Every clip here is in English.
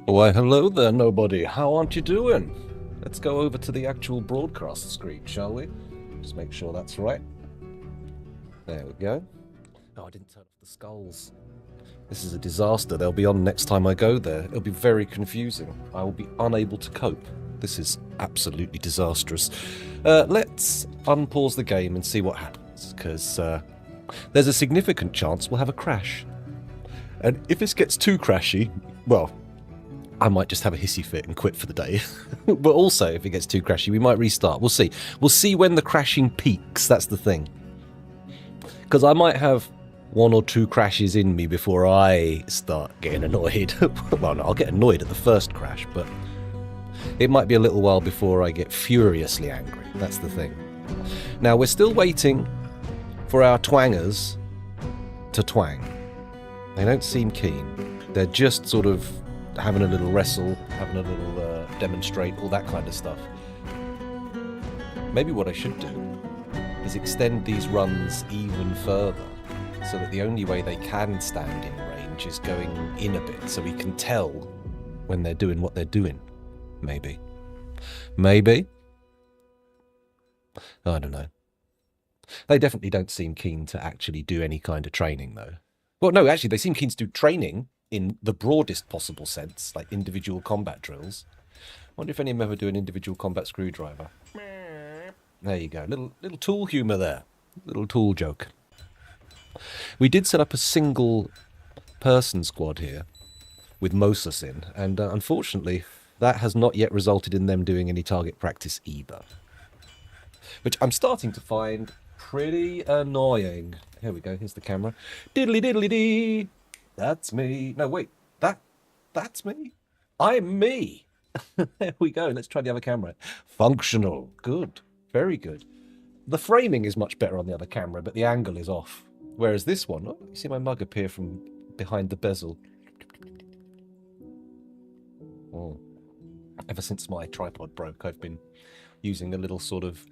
Why, hello there, nobody. How aren't you doing? Let's go over to the actual broadcast screen, shall we? Just make sure that's right. There we go. Oh, I didn't turn off the skulls. This is a disaster. They'll be on next time I go there. It'll be very confusing. I will be unable to cope. This is absolutely disastrous. Let's unpause the game and see what happens, because there's a significant chance we'll have a crash. And if this gets too crashy, well, I might just have a hissy fit and quit for the day. But also, if it gets too crashy, we might restart. We'll see. We'll see when the crashing peaks. That's the thing. Because I might have one or two crashes in me before I start getting annoyed. Well, no, I'll get annoyed at the first crash, but it might be a little while before I get furiously angry. That's the thing. Now, we're still waiting for our twangers to twang. They don't seem keen. They're just sort of having a little wrestle, having a little demonstrate, all that kind of stuff. Maybe what I should do is extend these runs even further, so that the only way they can stand in range is going in a bit, so we can tell when they're doing what they're doing. Maybe. Maybe. I don't know. They definitely don't seem keen to actually do any kind of training, though. Well, no, actually, they seem keen to do training in the broadest possible sense, like individual combat drills. I wonder if any of them ever do an individual combat screwdriver. There you go. Little tool humour there. Little tool joke. We did set up a single person squad here with Moses in, and unfortunately, that has not yet resulted in them doing any target practice either. Which I'm starting to find pretty annoying. Here we go, here's the camera. Diddly diddly dee! That's me. No, wait, that's me? I'm me! There we go, let's try the other camera. Functional. Good. Very good. The framing is much better on the other camera, but the angle is off. Whereas this one, oh, you see my mug appear from behind the bezel. Oh. Ever since my tripod broke, I've been using a little sort of,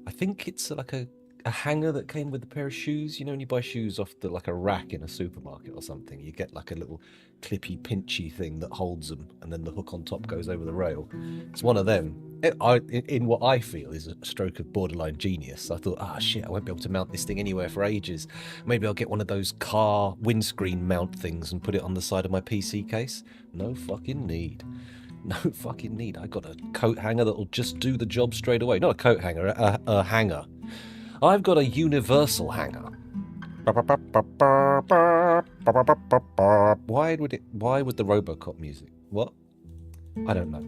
I think it's like a hanger that came with a pair of shoes. You know, when you buy shoes off like a rack in a supermarket or something, you get like a little clippy, pinchy thing that holds them, and then the hook on top goes over the rail. It's one of them. In what I feel is a stroke of borderline genius. I thought, shit, I won't be able to mount this thing anywhere for ages. Maybe I'll get one of those car windscreen mount things and put it on the side of my PC case. No fucking need. No fucking need. I got a coat hanger that'll just do the job straight away. Not a coat hanger, a hanger. I've got a universal hanger. Why would the Robocop music? What? I don't know.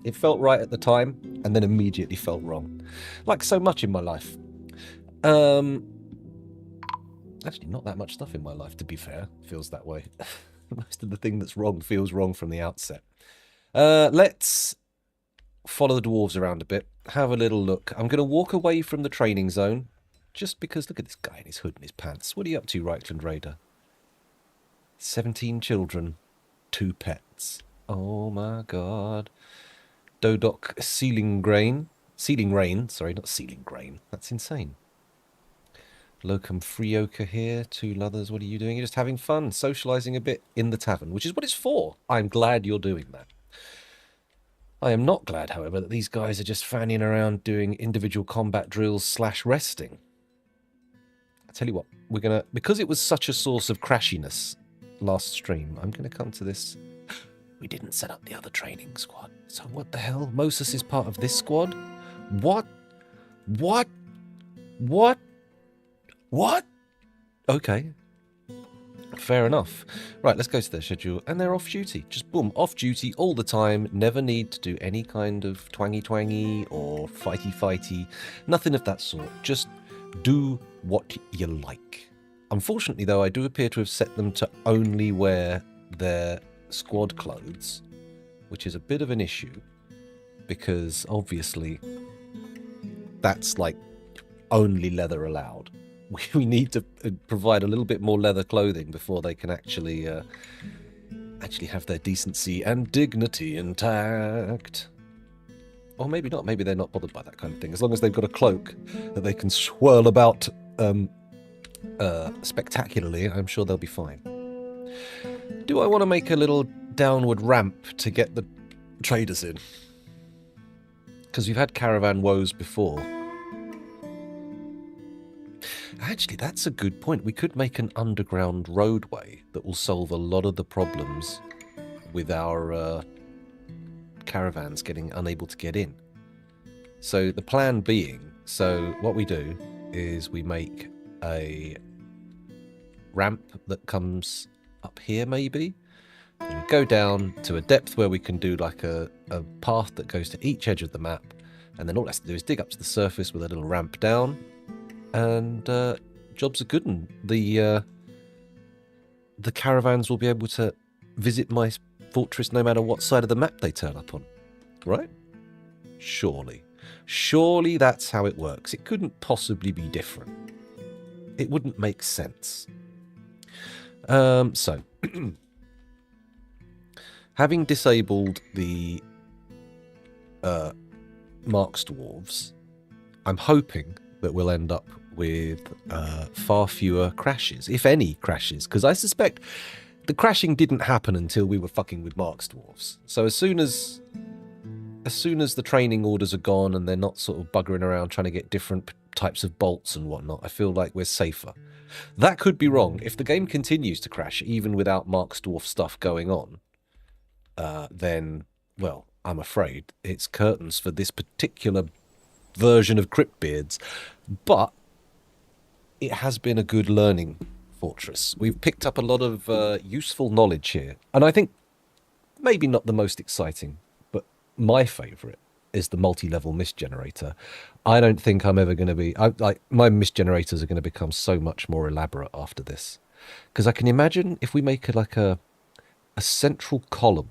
It felt right at the time, and then immediately felt wrong. Like so much in my life. Actually, not that much stuff in my life, to be fair. Feels that way. Most of the thing that's wrong feels wrong from the outset. Let's follow the dwarves around a bit. Have a little look. I'm going to walk away from the training zone. Just because, look at this guy in his hood and his pants. What are you up to, Reichland Raider? 17 children. 2 pets. Oh my god. Dodoc Sealing Rain, sorry, not Sealing Grain. That's insane. Locum Frioka here, 2 Luthers. What are you doing? You're just having fun, socialising a bit in the tavern, which is what it's for. I'm glad you're doing that. I am not glad, however, that these guys are just fanning around doing individual combat drills / resting. I tell you what, we're going to, because it was such a source of crashiness last stream, I'm going to come to this. We didn't set up the other training squad. So what the hell? Moses is part of this squad? What? Okay. Fair enough. Right, let's go to their schedule. And they're off duty. Just boom, off duty all the time. Never need to do any kind of twangy or fighty. Nothing of that sort. Just do what you like. Unfortunately, though, I do appear to have set them to only wear their squad clothes, which is a bit of an issue, because obviously that's like only leather allowed. We need to provide a little bit more leather clothing before they can actually have their decency and dignity intact. Or maybe not. Maybe they're not bothered by that kind of thing. As long as they've got a cloak that they can swirl about spectacularly, I'm sure they'll be fine. Do I want to make a little downward ramp to get the traders in? Because we've had caravan woes before. Actually, that's a good point. We could make an underground roadway that will solve a lot of the problems with our caravans getting unable to get in. So the plan being, so what we do is we make a ramp that comes up here maybe, and we go down to a depth where we can do like a path that goes to each edge of the map, and then all it has to do is dig up to the surface with a little ramp down, and jobs are good, and the caravans will be able to visit my fortress no matter what side of the map they turn up on, right? Surely that's how it works. It couldn't possibly be different. It wouldn't make sense. So, having disabled the Marks dwarves, I'm hoping that we'll end up with far fewer crashes, if any crashes, because I suspect the crashing didn't happen until we were fucking with Marks dwarves. So as soon as as soon as the training orders are gone and they're not sort of buggering around trying to get different types of bolts and whatnot, I feel like we're safer. That could be wrong. If the game continues to crash, even without Mark's Dwarf stuff going on, then, well, I'm afraid it's curtains for this particular version of Cryptbeards. But it has been a good learning fortress. We've picked up a lot of useful knowledge here. And I think maybe not the most exciting, but my favourite is the multi-level mist generator. I don't think I'm ever going to be... my mist generators are going to become so much more elaborate after this. Because I can imagine if we make a central column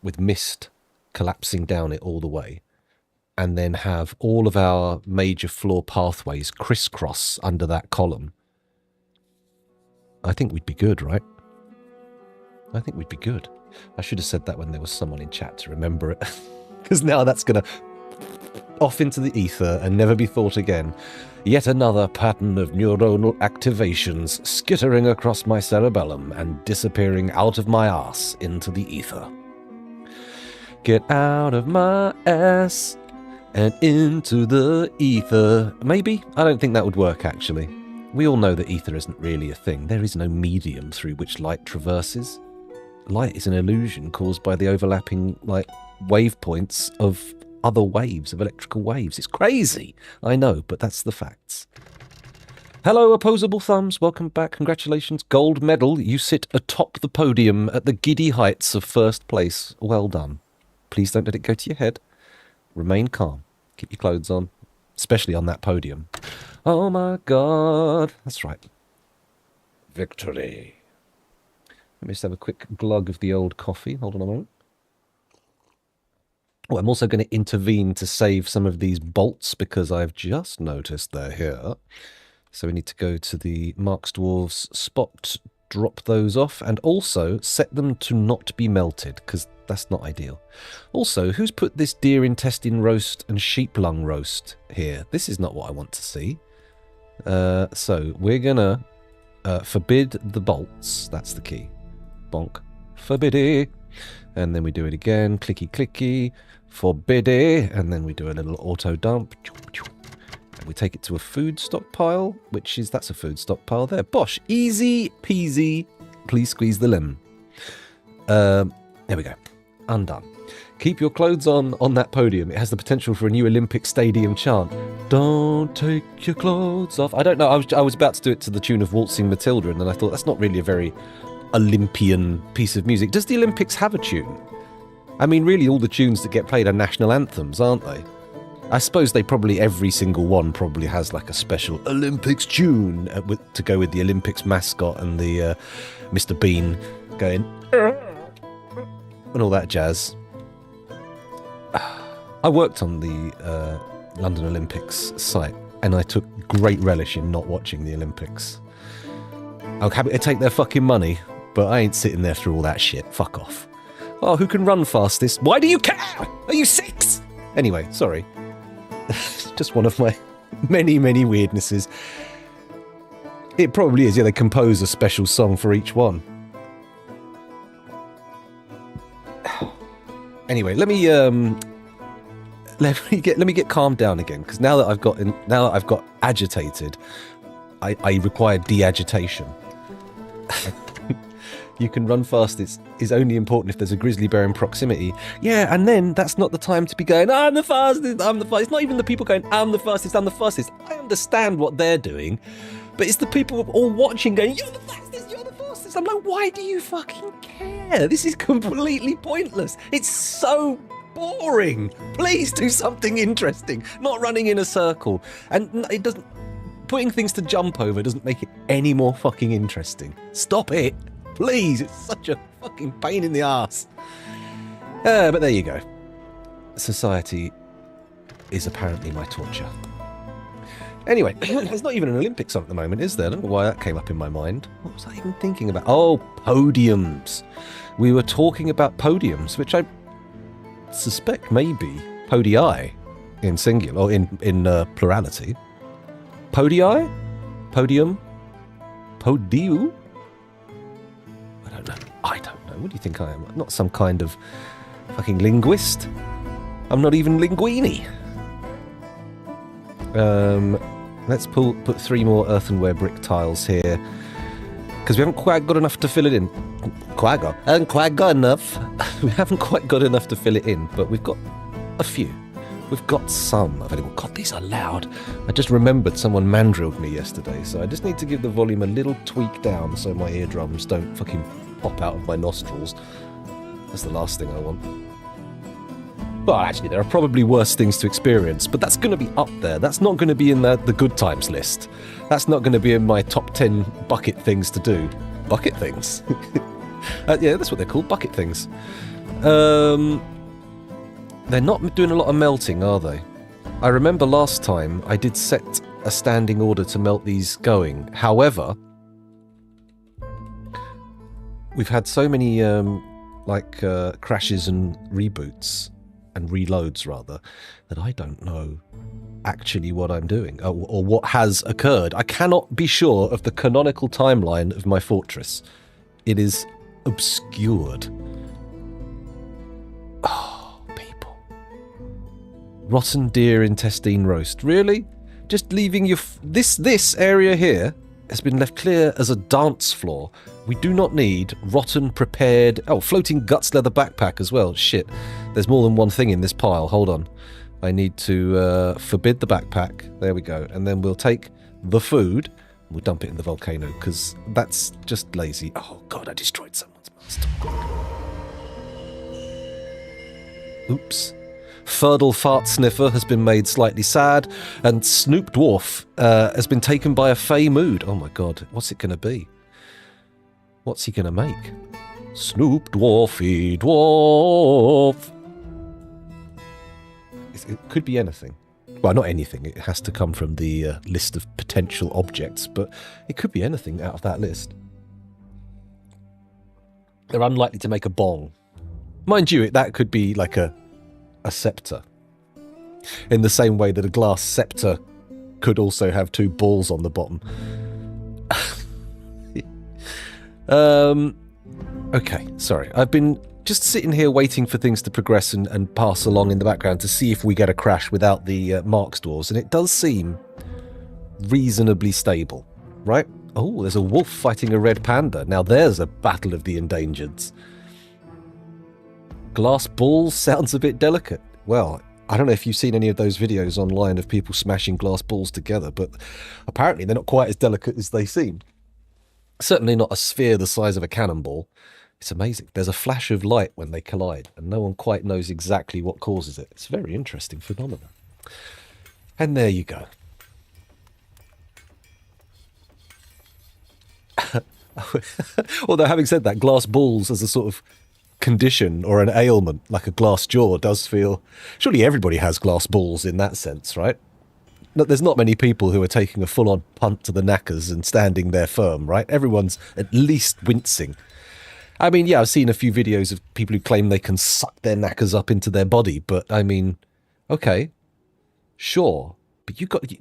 with mist collapsing down it all the way, and then have all of our major floor pathways crisscross under that column, I think we'd be good, right? I think we'd be good. I should have said that when there was someone in chat to remember it. Because now that's going to off into the ether and never be thought again. Yet another pattern of neuronal activations skittering across my cerebellum and disappearing out of my ass into the ether. Get out of my ass and into the ether. Maybe? I don't think that would work, actually. We all know that ether isn't really a thing. There is no medium through which light traverses. Light is an illusion caused by the overlapping, wave points of other waves, of electrical waves. It's crazy. I know, but that's the facts. Hello, Opposable Thumbs. Welcome back. Congratulations. Gold medal. You sit atop the podium at the giddy heights of first place. Well done. Please don't let it go to your head. Remain calm. Keep your clothes on, especially on that podium. Oh my God. That's right. Victory. Let me just have a quick glug of the old coffee. Hold on a moment. Oh, I'm also going to intervene to save some of these bolts because I've just noticed they're here. So we need to go to the Mark's Dwarves spot, drop those off, and also set them to not be melted because that's not ideal. Also, who's put this deer intestine roast and sheep lung roast here? This is not what I want to see. So we're going to forbid the bolts. That's the key. Bonk. Forbiddy. And then we do it again. Clicky, clicky. Forbiddy. And then we do a little auto dump. And we take it to a food stockpile, that's a food stockpile there. Bosh. Easy peasy. Please squeeze the lemon. There we go. Undone. Keep your clothes on that podium. It has the potential for a new Olympic Stadium chant. Don't take your clothes off. I don't know. I was about to do it to the tune of Waltzing Matilda, and then I thought that's not really a very Olympian piece of music. Does the Olympics have a tune? I mean, really, all the tunes that get played are national anthems, aren't they? I suppose every single one probably has like a special Olympics tune to go with the Olympics mascot and the Mr. Bean going and all that jazz. I worked on the London Olympics site, and I took great relish in not watching the Olympics. I'm happy to take their fucking money, but I ain't sitting there through all that shit. Fuck off. Oh, who can run fastest? Why do you care? Are you 6? Anyway, sorry. Just one of my many, many weirdnesses. It probably is. Yeah, they compose a special song for each one. Anyway, let me get calmed down again, because now that I've got agitated, I require de-agitation. You can run fast is only important if there's a grizzly bear in proximity. Yeah, and then that's not the time to be going, I'm the fastest, I'm the fastest. It's not even the people going, I'm the fastest, I'm the fastest. I understand what they're doing, but it's the people all watching going, you're the fastest, you're the fastest. I'm like, why do you fucking care? This is completely pointless. It's so boring. Please do something interesting, not running in a circle. And it doesn't, putting things to jump over doesn't make it any more fucking interesting. Stop it. Please, it's such a fucking pain in the arse. But there you go. Society is apparently my torture. Anyway, there's not even an Olympics on at the moment, is there? I don't know why that came up in my mind. What was I even thinking about? Oh, podiums. We were talking about podiums, which I suspect may be podii in singular, or in plurality. Podii? Podium? Podiu? I don't know. What do you think I am? I'm not some kind of fucking linguist. I'm not even linguini. Let's put 3 more earthenware brick tiles here, because we haven't quite got enough to fill it in. Haven't quite got enough. We haven't quite got enough to fill it in, but we've got a few. We've got some available. God, these are loud. I just remembered someone mandrilled me yesterday, so I just need to give the volume a little tweak down so my eardrums don't fucking pop out of my nostrils. That's the last thing I want. Well, actually, there are probably worse things to experience, but that's going to be up there. That's not going to be in the good times list. That's not going to be in my top 10 bucket things to do. Bucket things? Yeah, that's what they're called, bucket things. They're not doing a lot of melting, are they? I remember last time I did set a standing order to melt these going. However, we've had so many crashes and reboots, and reloads rather, that I don't know actually what I'm doing or what has occurred. I cannot be sure of the canonical timeline of my fortress. It is obscured. Oh, people. Rotten deer intestine roast. Really? Just leaving your... This area here has been left clear as a dance floor. We do not need rotten prepared... Oh, floating guts leather backpack as well. Shit. There's more than one thing in this pile. Hold on. I need to forbid the backpack. There we go. And then we'll take the food. We'll dump it in the volcano, because that's just lazy. Oh, God, I destroyed someone's master. Oops. Ferdle Fart Sniffer has been made slightly sad, and Snoop Dwarf has been taken by a fey mood. Oh, my God. What's it going to be? What's he going to make? Snoop Dwarfy Dwarf. It could be anything. Well, not anything. It has to come from the list of potential objects, but it could be anything out of that list. They're unlikely to make a bong. Mind you, that could be like a scepter. In the same way that a glass scepter could also have 2 balls on the bottom. Okay, sorry. I've been just sitting here waiting for things to progress and pass along in the background to see if we get a crash without the Marks dwarves, and it does seem reasonably stable, right? Oh, there's a wolf fighting a red panda. Now there's a battle of the endangereds. Glass balls sounds a bit delicate. Well, I don't know if you've seen any of those videos online of people smashing glass balls together, but apparently they're not quite as delicate as they seem. Certainly not a sphere the size of a cannonball. It's amazing. There's a flash of light when they collide, and no one quite knows exactly what causes it. It's a very interesting phenomenon. And there you go. Although, having said that, glass balls as a sort of condition or an ailment, like a glass jaw, does feel... Surely everybody has glass balls in that sense, right? There's not many people who are taking a full-on punt to the knackers and standing there firm, right? Everyone's at least wincing. I mean, yeah, I've seen a few videos of people who claim they can suck their knackers up into their body, but I mean, okay, sure. But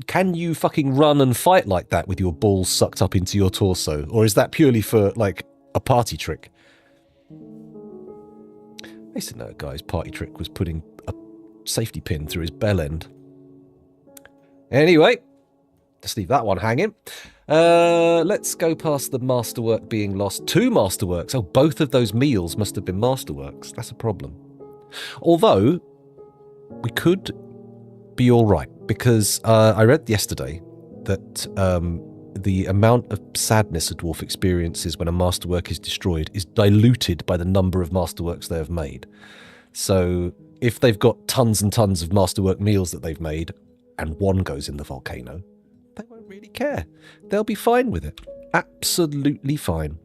can you fucking run and fight like that with your balls sucked up into your torso? Or is that purely for, like, a party trick? I used to know a guy's party trick was putting a safety pin through his bell end. Anyway, just leave that one hanging. Let's go past the masterwork being lost. 2 masterworks. Oh, both of those meals must have been masterworks. That's a problem. Although, we could be all right, because I read yesterday that the amount of sadness a dwarf experiences when a masterwork is destroyed is diluted by the number of masterworks they have made. So if they've got tons and tons of masterwork meals that they've made, and one goes in the volcano, they won't really care. They'll be fine with it. Absolutely fine.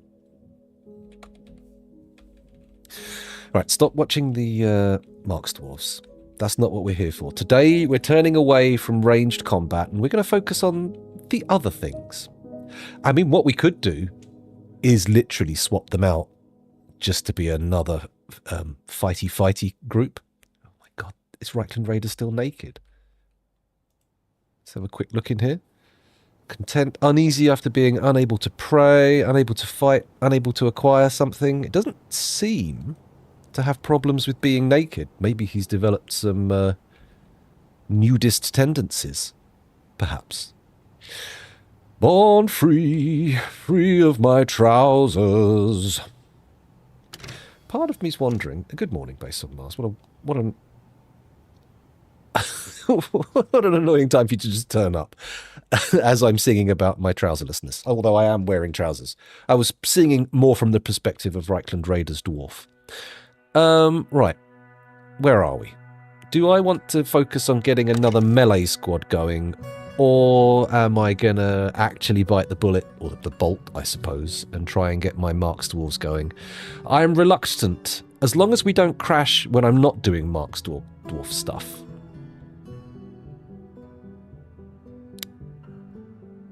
Right, stop watching the Marks dwarves. That's not what we're here for. Today, we're turning away from ranged combat, and we're going to focus on the other things. I mean, what we could do is literally swap them out just to be another fighty group. Oh my God, is Reichland Raider still naked? Let's have a quick look in here. Content, uneasy after being unable to pray, unable to fight, unable to acquire something. It doesn't seem to have problems with being naked. Maybe he's developed some nudist tendencies, perhaps. Born free, free of my trousers. Part of me's wondering. Good morning, Base on Mars. What an what an annoying time for you to just turn up as I'm singing about my trouserlessness. Although I am wearing trousers. I was singing more from the perspective of Reichland Raiders dwarf. Right. Where are we? Do I want to focus on getting another melee squad going? Or am I going to actually bite the bullet, or the bolt, I suppose, and try and get my Marks Dwarves going? I'm reluctant. As long as we don't crash when I'm not doing Marks Dwarf stuff,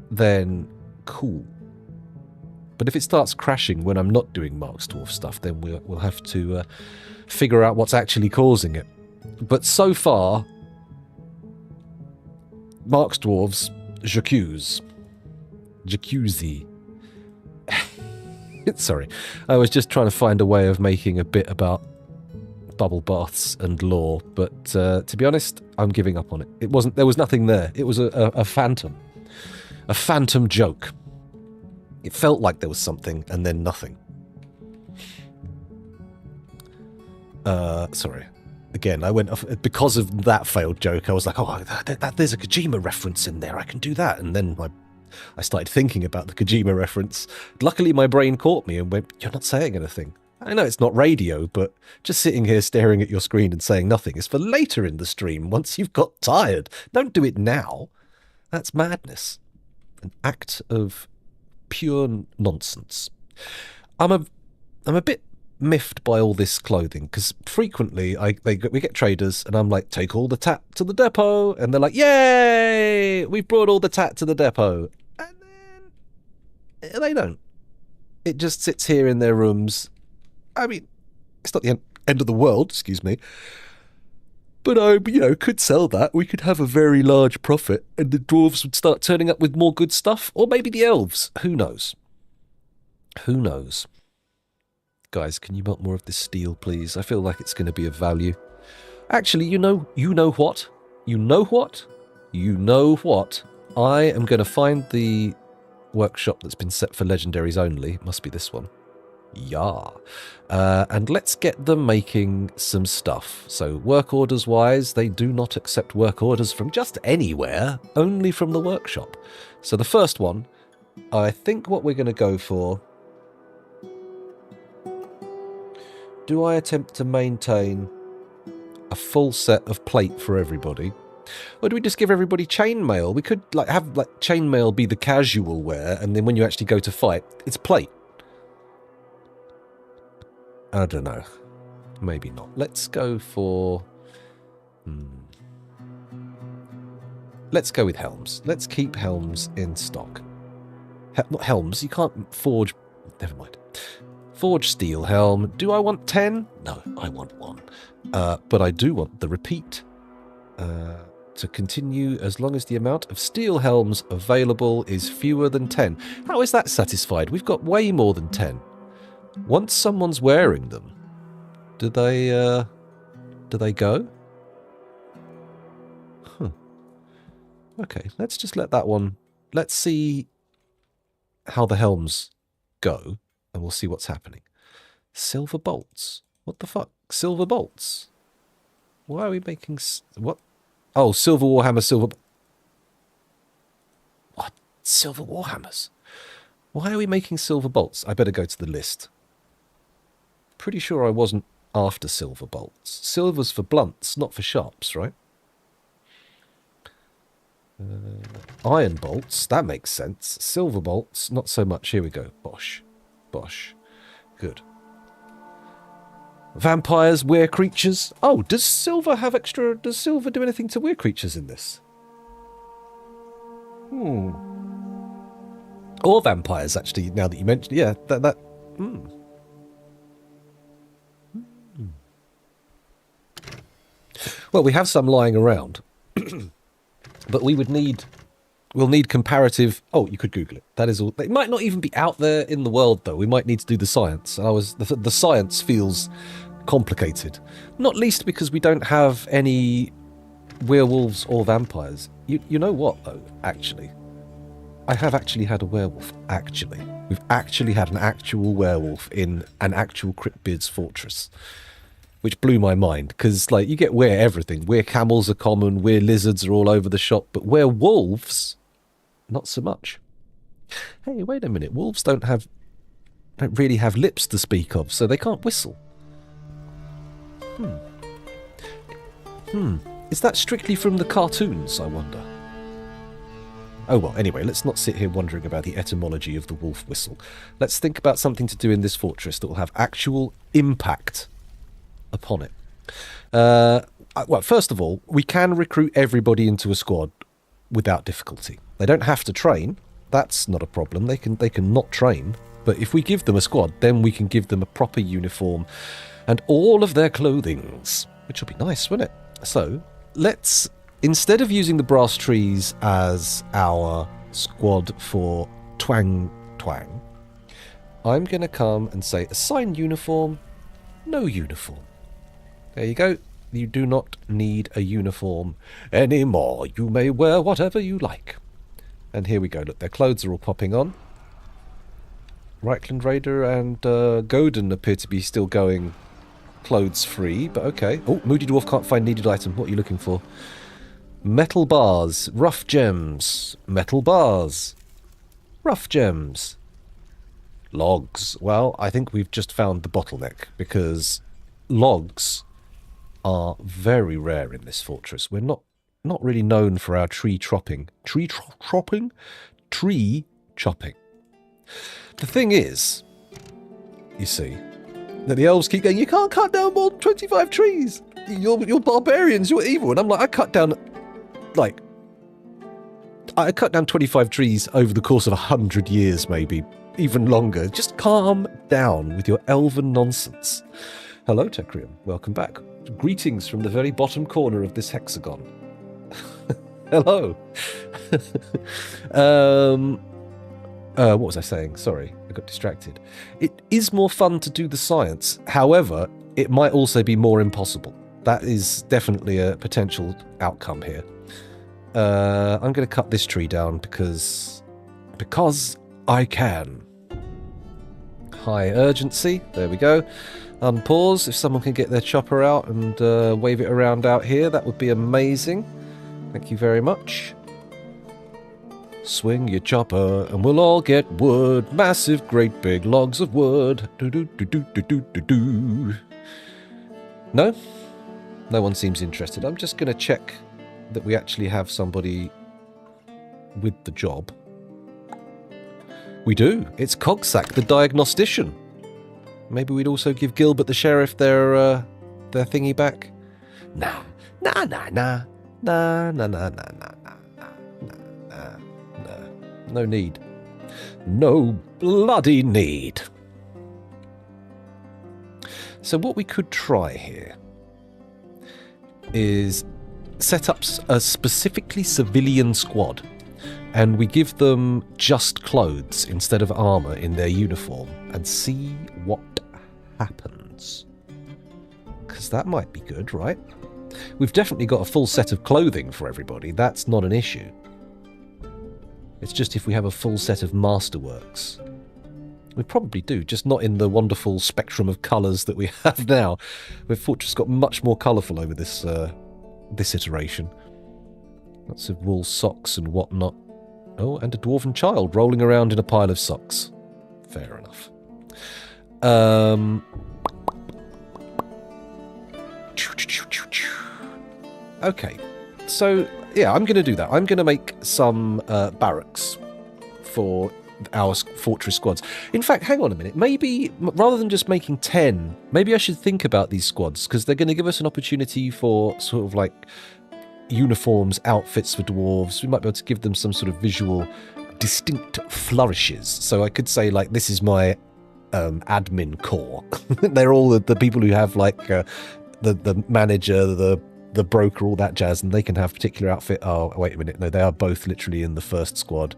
then cool. But if it starts crashing when I'm not doing Marks Dwarf stuff, then we'll have to figure out what's actually causing it. But so far, Marks Dwarves, Jacuzzi. Sorry, I was just trying to find a way of making a bit about bubble baths and lore, but to be honest, I'm giving up on it. There was nothing there. It was a phantom joke. It felt like there was something and then nothing. Sorry. Again, I went off because of that failed joke. I was like, oh, there's a Kojima reference in there. I can do that. And then I started thinking about the Kojima reference. Luckily, my brain caught me and went, you're not saying anything. I know it's not radio, but just sitting here staring at your screen and saying nothing is for later in the stream once you've got tired. Don't do it now. That's madness. An act of pure nonsense. I'm a bit miffed by all this clothing, because frequently we get traders and I'm like, take all the tat to the depot, and they're like, yay, we've brought all the tat to the depot, and then they don't. It just sits here in their rooms. I mean, it's not the end of the world, excuse me, but I could sell that. We could have a very large profit and the dwarves would start turning up with more good stuff, or maybe the elves. Who knows? Guys, can you melt more of this steel, please? I feel like it's going to be of value. Actually, you know what? I am going to find the workshop that's been set for legendaries only. It must be this one. Yeah. And let's get them making some stuff. So work orders wise, they do not accept work orders from just anywhere, only from the workshop. So the first one, I think what we're going to go for... Do I attempt to maintain a full set of plate for everybody? Or do we just give everybody chainmail? We could have chainmail be the casual wear, and then when you actually go to fight, it's plate. I don't know. Maybe not. Let's go for... Let's go with helms. Let's keep helms in stock. Not helms. You can't forge... Never mind. Forge steel helm. Do I want 10? No, I want 1. But I do want the repeat to continue as long as the amount of steel helms available is fewer than 10. How is that satisfied? We've got way more than 10. Once someone's wearing them, do they go? Huh. Okay, let's just let that one... Let's see how the helms go. And we'll see what's happening. Silver bolts. What the fuck? Silver bolts. Why are we making... What? Oh, silver warhammer, silver... What? Silver warhammers? Why are we making silver bolts? I better go to the list. Pretty sure I wasn't after silver bolts. Silver's for blunts, not for sharps, right? Iron bolts. That makes sense. Silver bolts, not so much. Here we go. Bosh. Good. Vampires, were creatures. Oh, does silver have extra... Does silver do anything to were creatures in this? Or vampires, actually, now that you mention... Yeah, that... Well, we have some lying around. But we would need... We'll need comparative... Oh, you could Google it. That is all. It might not even be out there in the world, though. We might need to do the science. And the science feels complicated. Not least because we don't have any werewolves or vampires. You know what, though, actually? I have actually had a werewolf, actually. We've actually had an actual werewolf in an actual Cryptbeards fortress, which blew my mind, because, like, you get were everything. Were camels are common, were lizards are all over the shop, but werewolves, not so much. Hey, wait a minute, wolves don't really have lips to speak of, so they can't whistle. Is that strictly from the cartoons, I wonder? Oh well, anyway, let's not sit here wondering about the etymology of the wolf whistle. Let's think about something to do in this fortress that will have actual impact upon it. Well, first of all, we can recruit everybody into a squad without difficulty. They don't have to train. That's not a problem. They can not train. But if we give them a squad, then we can give them a proper uniform and all of their clothings, which will be nice, won't it? So let's, instead of using the brass trees as our squad for twang, I'm going to come and say assign uniform, no uniform. There you go. You do not need a uniform anymore. You may wear whatever you like. And here we go. Look, their clothes are all popping on. Reichland Raider and Godin appear to be still going clothes free, but okay. Oh, Moody Dwarf can't find needed item. What are you looking for? Metal bars, rough gems, metal bars, rough gems, logs. Well, I think we've just found the bottleneck, because logs are very rare in this fortress. We're not really known for our tree chopping. Tree chopping? The thing is, you see, that the elves keep going, you can't cut down more than 25 trees. You're barbarians, you're evil. And I'm like, I cut down 25 trees over the course of 100 years, maybe, even longer. Just calm down with your elven nonsense. Hello, Tecrium. Welcome back. Greetings from the very bottom corner of this hexagon. Hello. What was I saying? Sorry, I got distracted. It is more fun to do the science. However, it might also be more impossible. That is definitely a potential outcome here. I'm going to cut this tree down because I can. High urgency. There we go. Unpause. If someone can get their chopper out and wave it around out here, that would be amazing. Thank you very much. Swing your chopper and we'll all get wood. Massive, great big logs of wood. Do-do-do-do-do-do-do. No? No one seems interested. I'm just going to check that we actually have somebody with the job. We do. It's Cogsack, the diagnostician. Maybe we'd also give Gilbert the sheriff their thingy back. Nah. No need. No bloody need. So what we could try here is set up a specifically civilian squad, and we give them just clothes instead of armor in their uniform and see what happens. Because that might be good, right? We've definitely got a full set of clothing for everybody. That's not an issue. It's just if we have a full set of masterworks. We probably do, just not in the wonderful spectrum of colours that we have now. We've Fortress got much more colourful over this this iteration. Lots of wool socks and whatnot. Oh, and a dwarven child rolling around in a pile of socks. Fair enough. Okay, so yeah, I'm going to do that. I'm going to make some barracks for our fortress squads. In fact, hang on a minute. Maybe, rather than just making 10, maybe I should think about these squads, because they're going to give us an opportunity for sort of like uniforms, outfits for dwarves. We might be able to give them some sort of visual, distinct flourishes. So I could say, like, this is my admin corps. They're all the people who have, like, the manager, the broker, all that jazz, and they can have particular outfit. Oh, wait a minute. No, they are both literally in the first squad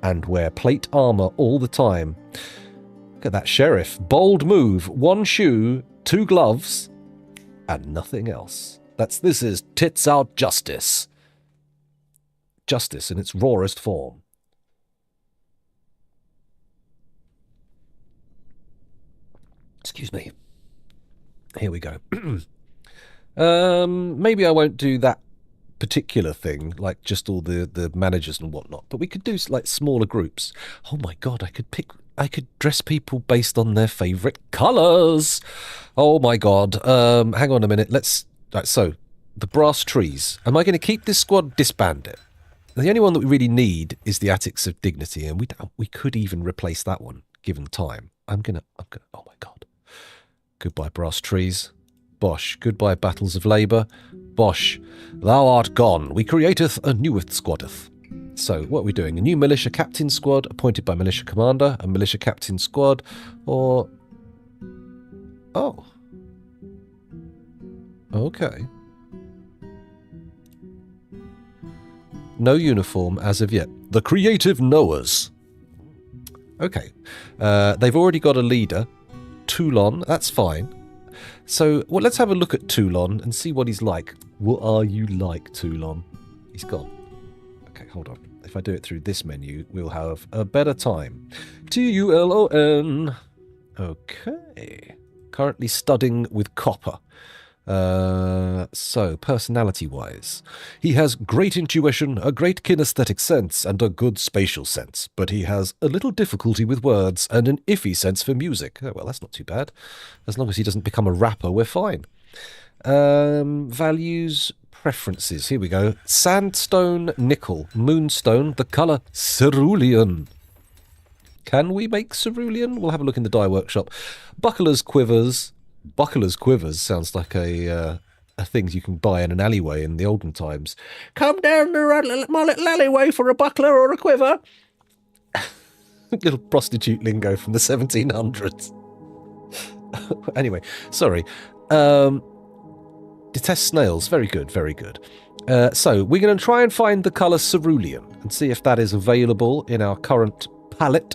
and wear plate armor all the time. Look at that sheriff. Bold move. One shoe 2 gloves, and nothing else. This is tits out justice. Justice in its rawest form. Excuse me. Here we go. Maybe I won't do that particular thing, like just all the managers and whatnot, but we could do like smaller groups. Oh my god, I could dress people based on their favourite colours. Oh my god. Hang on a minute. Right, so the brass trees. Am I going to keep this squad? Disband it. The only one that we really need is the Attics of Dignity, and we could even replace that one given time. I'm gonna. Oh my god. Goodbye, brass trees. Bosh. Goodbye, battles of labour. Bosh. Thou art gone. We createth a newest squadeth. So, what are we doing? A new militia captain squad appointed by militia commander, a militia captain squad, or... Oh. Okay. No uniform as of yet. The creative knowers. Okay. They've already got a leader. Toulon, that's fine. So, well, let's have a look at Toulon and see what he's like. What are you like, Toulon? He's gone. Okay, hold on. If I do it through this menu, we'll have a better time. T-U-L-O-N. Okay. Currently studying with copper. So, personality-wise, he has great intuition, a great kinesthetic sense, and a good spatial sense, but he has a little difficulty with words and an iffy sense for music. Oh, well, that's not too bad. As long as he doesn't become a rapper, we're fine. Values, preferences, here we go. Sandstone, nickel, moonstone, the colour cerulean. Can we make cerulean? We'll have a look in the dye workshop. Buckler's quivers. Buckler's quivers sounds like a thing you can buy in an alleyway in the olden times. Come down my little alleyway for a buckler or a quiver. Little prostitute lingo from the 1700s. Anyway, sorry. Detest snails. Very good, very good. So we're going to try and find the colour cerulean and see if that is available in our current palette.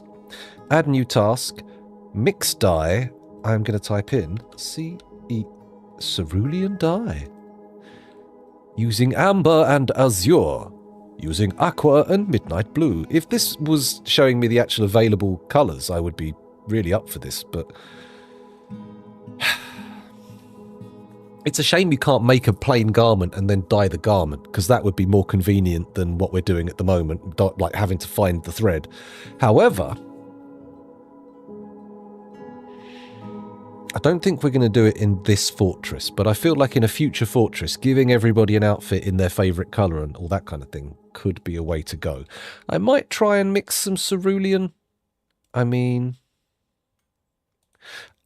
Add new task. Mix dye. I'm going to type in cerulean dye. Using amber and azure. Using aqua and midnight blue. If this was showing me the actual available colours, I would be really up for this, but... It's a shame you can't make a plain garment and then dye the garment, because that would be more convenient than what we're doing at the moment, like having to find the thread. However... I don't think we're going to do it in this fortress, but I feel like in a future fortress, giving everybody an outfit in their favourite colour and all that kind of thing could be a way to go. I might try and mix some cerulean. I mean...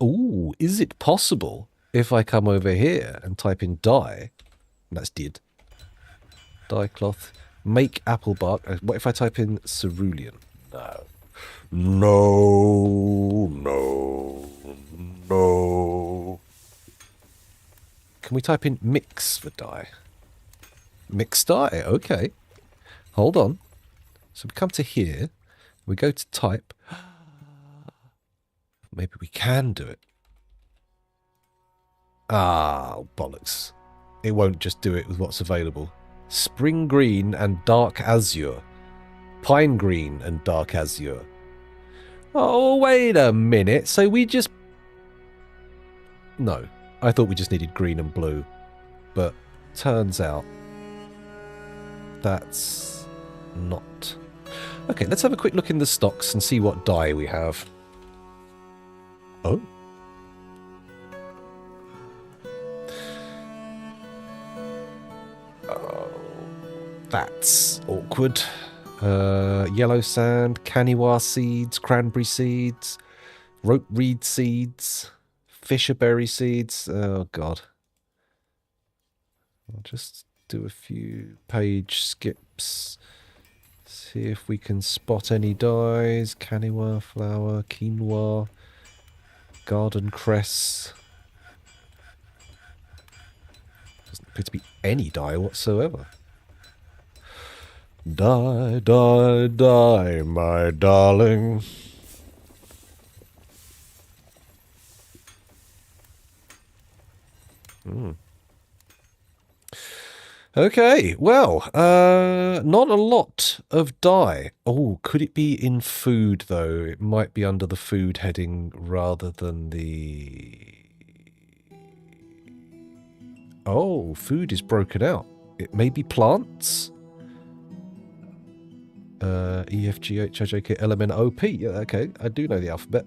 Ooh, is it possible if I come over here and type in dye? And that's did. Dye cloth. Make apple bark. What if I type in cerulean? No. No. No. No. Can we type in mix for dye? Mix dye, okay. Hold on. So we come to here. We go to type. Maybe we can do it. Ah, bollocks. It won't just do it with what's available. Spring green and dark azure. Pine green and dark azure. Oh, wait a minute. So we just... No, I thought we just needed green and blue, but turns out that's not. Okay, let's have a quick look in the stocks and see what dye we have. Oh. Oh, that's awkward. Yellow sand, caniwa seeds, cranberry seeds, rope reed seeds. Fisherberry seeds. Oh, God. I'll just do a few page skips. See if we can spot any dyes. Caniwa, flower, quinoa, garden cress. Doesn't appear to be any dye whatsoever. Die, die, die, my darling. Okay, well, not a lot of dye. Oh, could it be in food, though? It might be under the food heading rather than the... Oh, food is broken out. It may be plants. E, F, G, H, I, J, K, L, M, N, O, P. Yeah, okay, I do know the alphabet.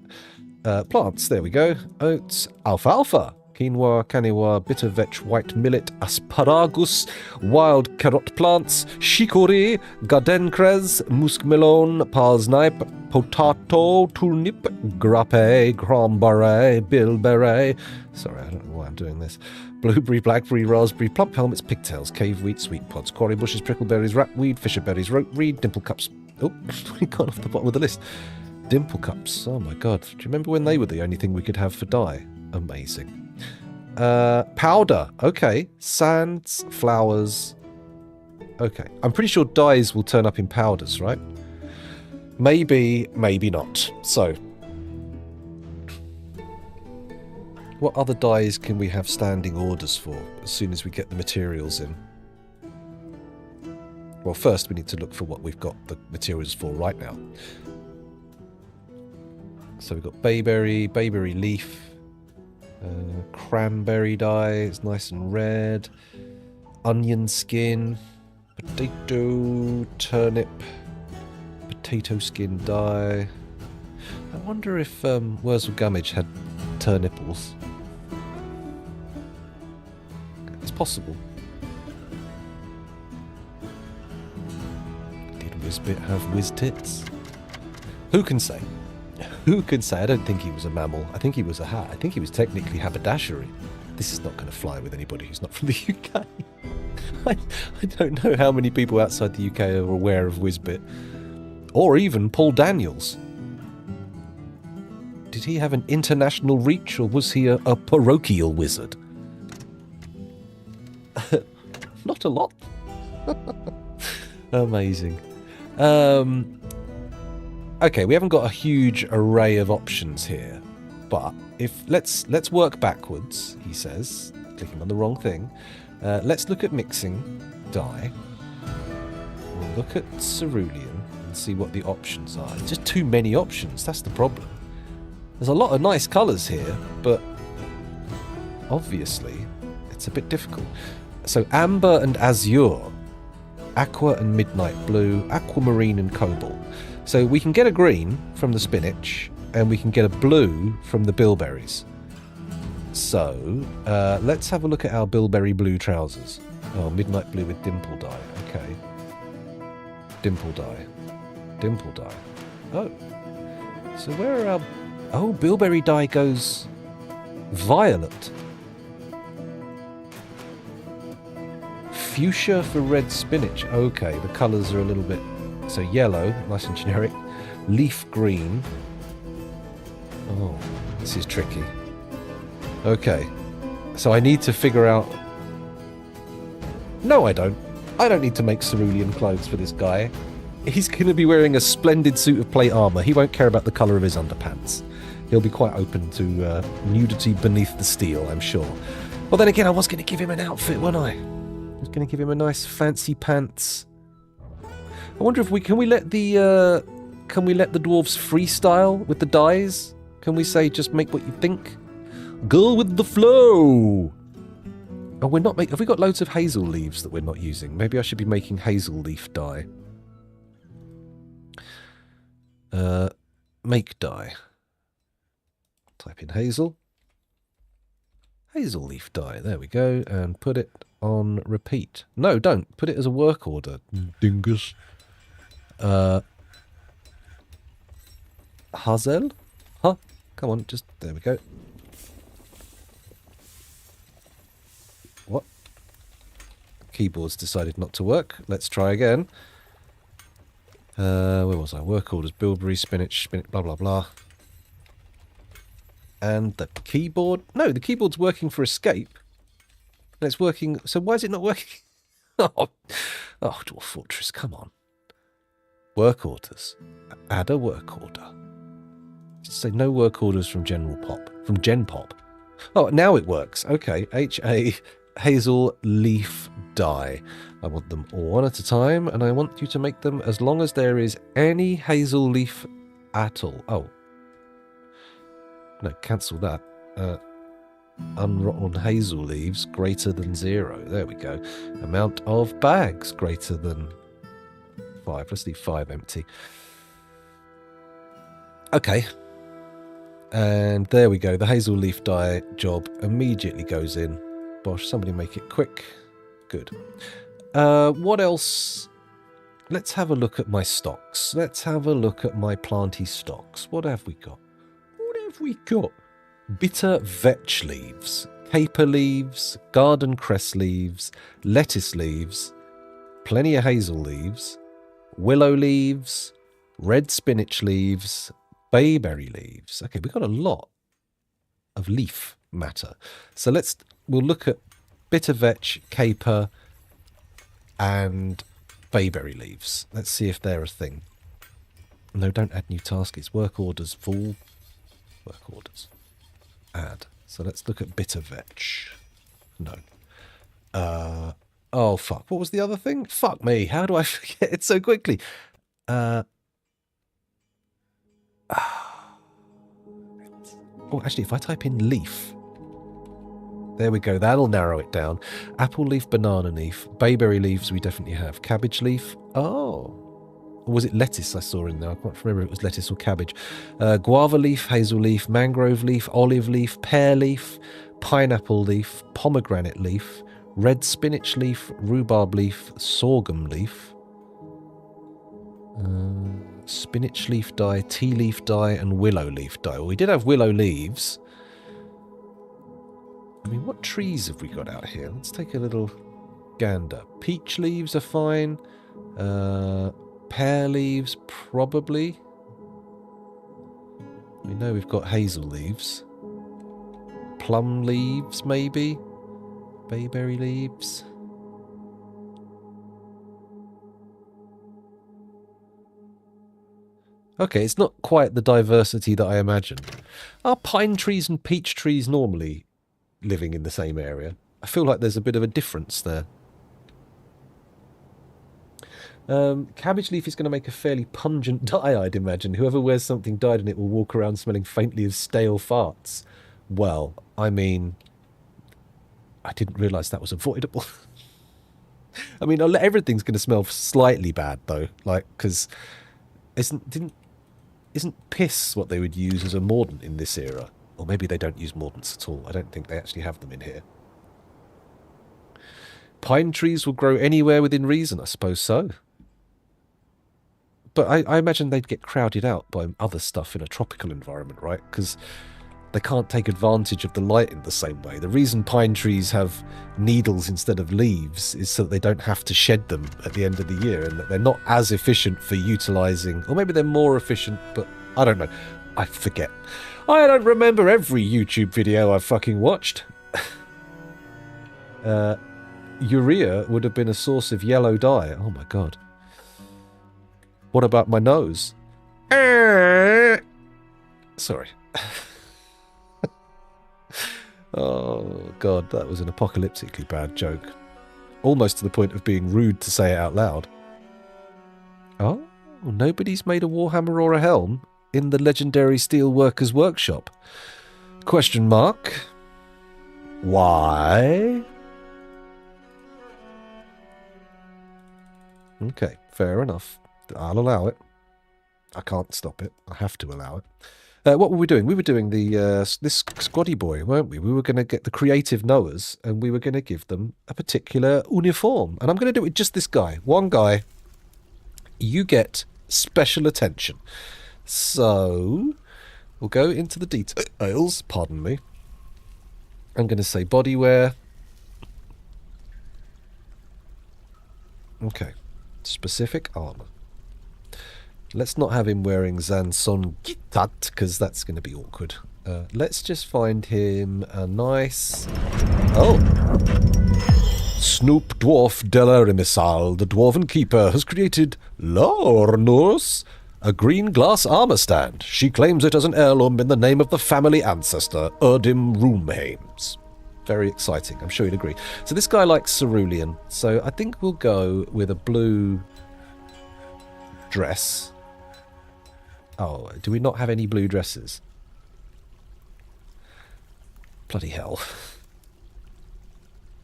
Plants, there we go. Oats, alfalfa. Quinoa, canewa, bitter vetch, white millet, asparagus, wild carrot plants, chicory, gardencress, muskmelon, parsnip, potato, turnip, grappe, cranberry, bilberry. Sorry, I don't know why I'm doing this. Blueberry, blackberry, raspberry, plump helmets, pigtails, cave wheat, sweet pods, quarry bushes, prickleberries, ratweed, fisherberries, ropeweed, dimple cups. Oh, we got off the bottom of the list. Dimple cups. Oh my god. Do you remember when they were the only thing we could have for dye? Amazing. Powder. Okay. Sands, flowers. Okay. I'm pretty sure dyes will turn up in powders, right? Maybe, maybe not. So, what other dyes can we have standing orders for as soon as we get the materials in? Well, first we need to look for what we've got the materials for right now. So we've got bayberry, bayberry leaf, cranberry dye, it's nice and red, onion skin, potato, turnip, potato skin dye. I wonder if Wurzel Gummidge had turniples. It's possible. Did Whizbit have whiz tits? Who can say? Who can say? I don't think he was a mammal. I think he was a hat. I think he was technically haberdashery. This is not going to fly with anybody who's not from the UK. I don't know how many people outside the UK are aware of Whizbit. Or even Paul Daniels. Did he have an international reach, or was he a parochial wizard? Not a lot. Amazing. Okay, we haven't got a huge array of options here, but if let's work backwards, he says, clicking on the wrong thing. Let's look at mixing dye. We'll look at cerulean and see what the options are. There's just too many options, that's the problem. There's a lot of nice colours here, but obviously it's a bit difficult. So amber and azure, aqua and midnight blue, aquamarine and cobalt. So we can get a green from the spinach, and we can get a blue from the bilberries. So let's have a look at our bilberry blue trousers. Oh, midnight blue with dimple dye. Okay. Dimple dye. Dimple dye. Oh. So where are our... Oh, bilberry dye goes violet. Fuchsia for red spinach. Okay, the colours are a little bit... So yellow, nice and generic. Leaf green. Oh, this is tricky. Okay, so I need to figure out... No, I don't. I don't need to make cerulean clothes for this guy. He's going to be wearing a splendid suit of plate armour. He won't care about the colour of his underpants. He'll be quite open to nudity beneath the steel, I'm sure. Well, then again, I was going to give him an outfit, wasn't I? I was going to give him a nice fancy pants. I wonder if can we let the dwarves freestyle with the dyes? Can we say just make what you think? Go with the flow. Oh, we're not have we got loads of hazel leaves that we're not using? Maybe I should be making hazel leaf dye. Make dye. Type in hazel. Hazel leaf dye. There we go, and put it on repeat. No, don't put it as a work order. Dingus. Hazel? Huh? Come on, just... There we go. What? Keyboard's decided not to work. Let's try again. Where was I? Work orders, bilberry, spinach, blah, blah, blah. And the keyboard... No, the keyboard's working for escape. And it's working... So why is it not working? Oh, Dwarf Fortress, come on. Work orders. Add a work order. Just say no work orders from General Pop. From Gen Pop. Oh, now it works. Okay. H-A Hazel Leaf dye. I want them all one at a time, and I want you to make them as long as there is any hazel leaf at all. Oh. No, cancel that. Unrotten hazel leaves greater than 0. There we go. Amount of bags greater than 5. Let's leave 5 empty. Okay. And there we go. The hazel leaf dye job immediately goes in. Bosh, somebody make it quick. Good. What else? Let's have a look at my stocks. Let's have a look at my planty stocks. What have we got? What have we got? Bitter vetch leaves, caper leaves, garden cress leaves, lettuce leaves, plenty of hazel leaves, willow leaves, red spinach leaves, bayberry leaves. Okay, we've got a lot of leaf matter. So we'll look at bitter vetch, caper, and bayberry leaves. Let's see if they're a thing. No, don't add new task. It's work orders, full work orders. Add. So let's look at bitter vetch. No. Oh, fuck. What was the other thing? Fuck me. How do I forget it so quickly? Oh, actually, if I type in leaf. There we go. That'll narrow it down. Apple leaf, banana leaf. Bayberry leaves we definitely have. Cabbage leaf. Oh. Or was it lettuce I saw in there? I can't remember if it was lettuce or cabbage. Guava leaf, hazel leaf, mangrove leaf, olive leaf, pear leaf, pineapple leaf, pomegranate leaf, red spinach leaf, rhubarb leaf, sorghum leaf, spinach leaf dye, tea leaf dye, and willow leaf dye. Well, we did have willow leaves. I mean, what trees have we got out here? Let's take a little gander. Peach leaves are fine. Pear leaves, probably. We know we've got hazel leaves. Plum leaves, maybe. Bayberry leaves. Okay, it's not quite the diversity that I imagined. Are pine trees and peach trees normally living in the same area? I feel like there's a bit of a difference there. Cabbage leaf is going to make a fairly pungent dye, I'd imagine. Whoever wears something dyed in it will walk around smelling faintly of stale farts. Well, I mean, I didn't realise that was avoidable. I mean, everything's going to smell slightly bad, though. Like, because isn't piss what they would use as a mordant in this era? Or maybe they don't use mordants at all. I don't think they actually have them in here. Pine trees will grow anywhere within reason, I suppose so. But I imagine they'd get crowded out by other stuff in a tropical environment, right? Because they can't take advantage of the light in the same way. The reason pine trees have needles instead of leaves is so that they don't have to shed them at the end of the year, and that they're not as efficient for utilising, or maybe they're more efficient, but I don't know. I forget. I don't remember every YouTube video I've fucking watched. Urea would have been a source of yellow dye. Oh my god. What about my nose? Sorry. Oh god, that was an apocalyptically bad joke. Almost to the point of being rude to say it out loud. Oh, nobody's made a warhammer or a helm in the legendary Steelworkers Workshop? Question mark. Why? Okay, fair enough. I'll allow it. I can't stop it. I have to allow it. What were we doing? We were doing this squaddy boy, weren't we? We were going to get the creative knowers, and we were going to give them a particular uniform. And I'm going to do it with just this guy. One guy. You get special attention. So, we'll go into the details. Pardon me. I'm going to say bodywear. Okay. Specific armor. Let's not have him wearing Zanson Gitat, because that's going to be awkward. Let's just find him a nice... Oh! Snoop Dwarf Della Remisal, the Dwarven Keeper, has created Lornus, a green glass armor stand. She claims it as an heirloom in the name of the family ancestor, Erdim Roomhames. Very exciting. I'm sure you'd agree. So this guy likes cerulean. So I think we'll go with a blue dress. Oh, do we not have any blue dresses? Bloody hell.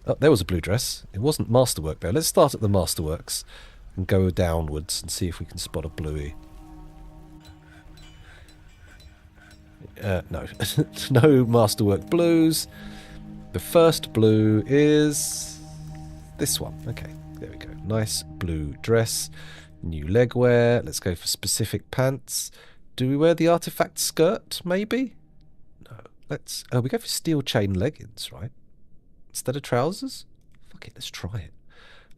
Oh, there was a blue dress. It wasn't Masterwork though. Let's start at the Masterworks and go downwards and see if we can spot a bluey. No. No Masterwork blues. The first blue is this one. Okay, there we go. Nice blue dress. New leg wear. Let's go for specific pants. Do we wear the artifact skirt, maybe? No. Let's... Oh, we go for steel chain leggings, right? Instead of trousers? Fuck it, let's try it.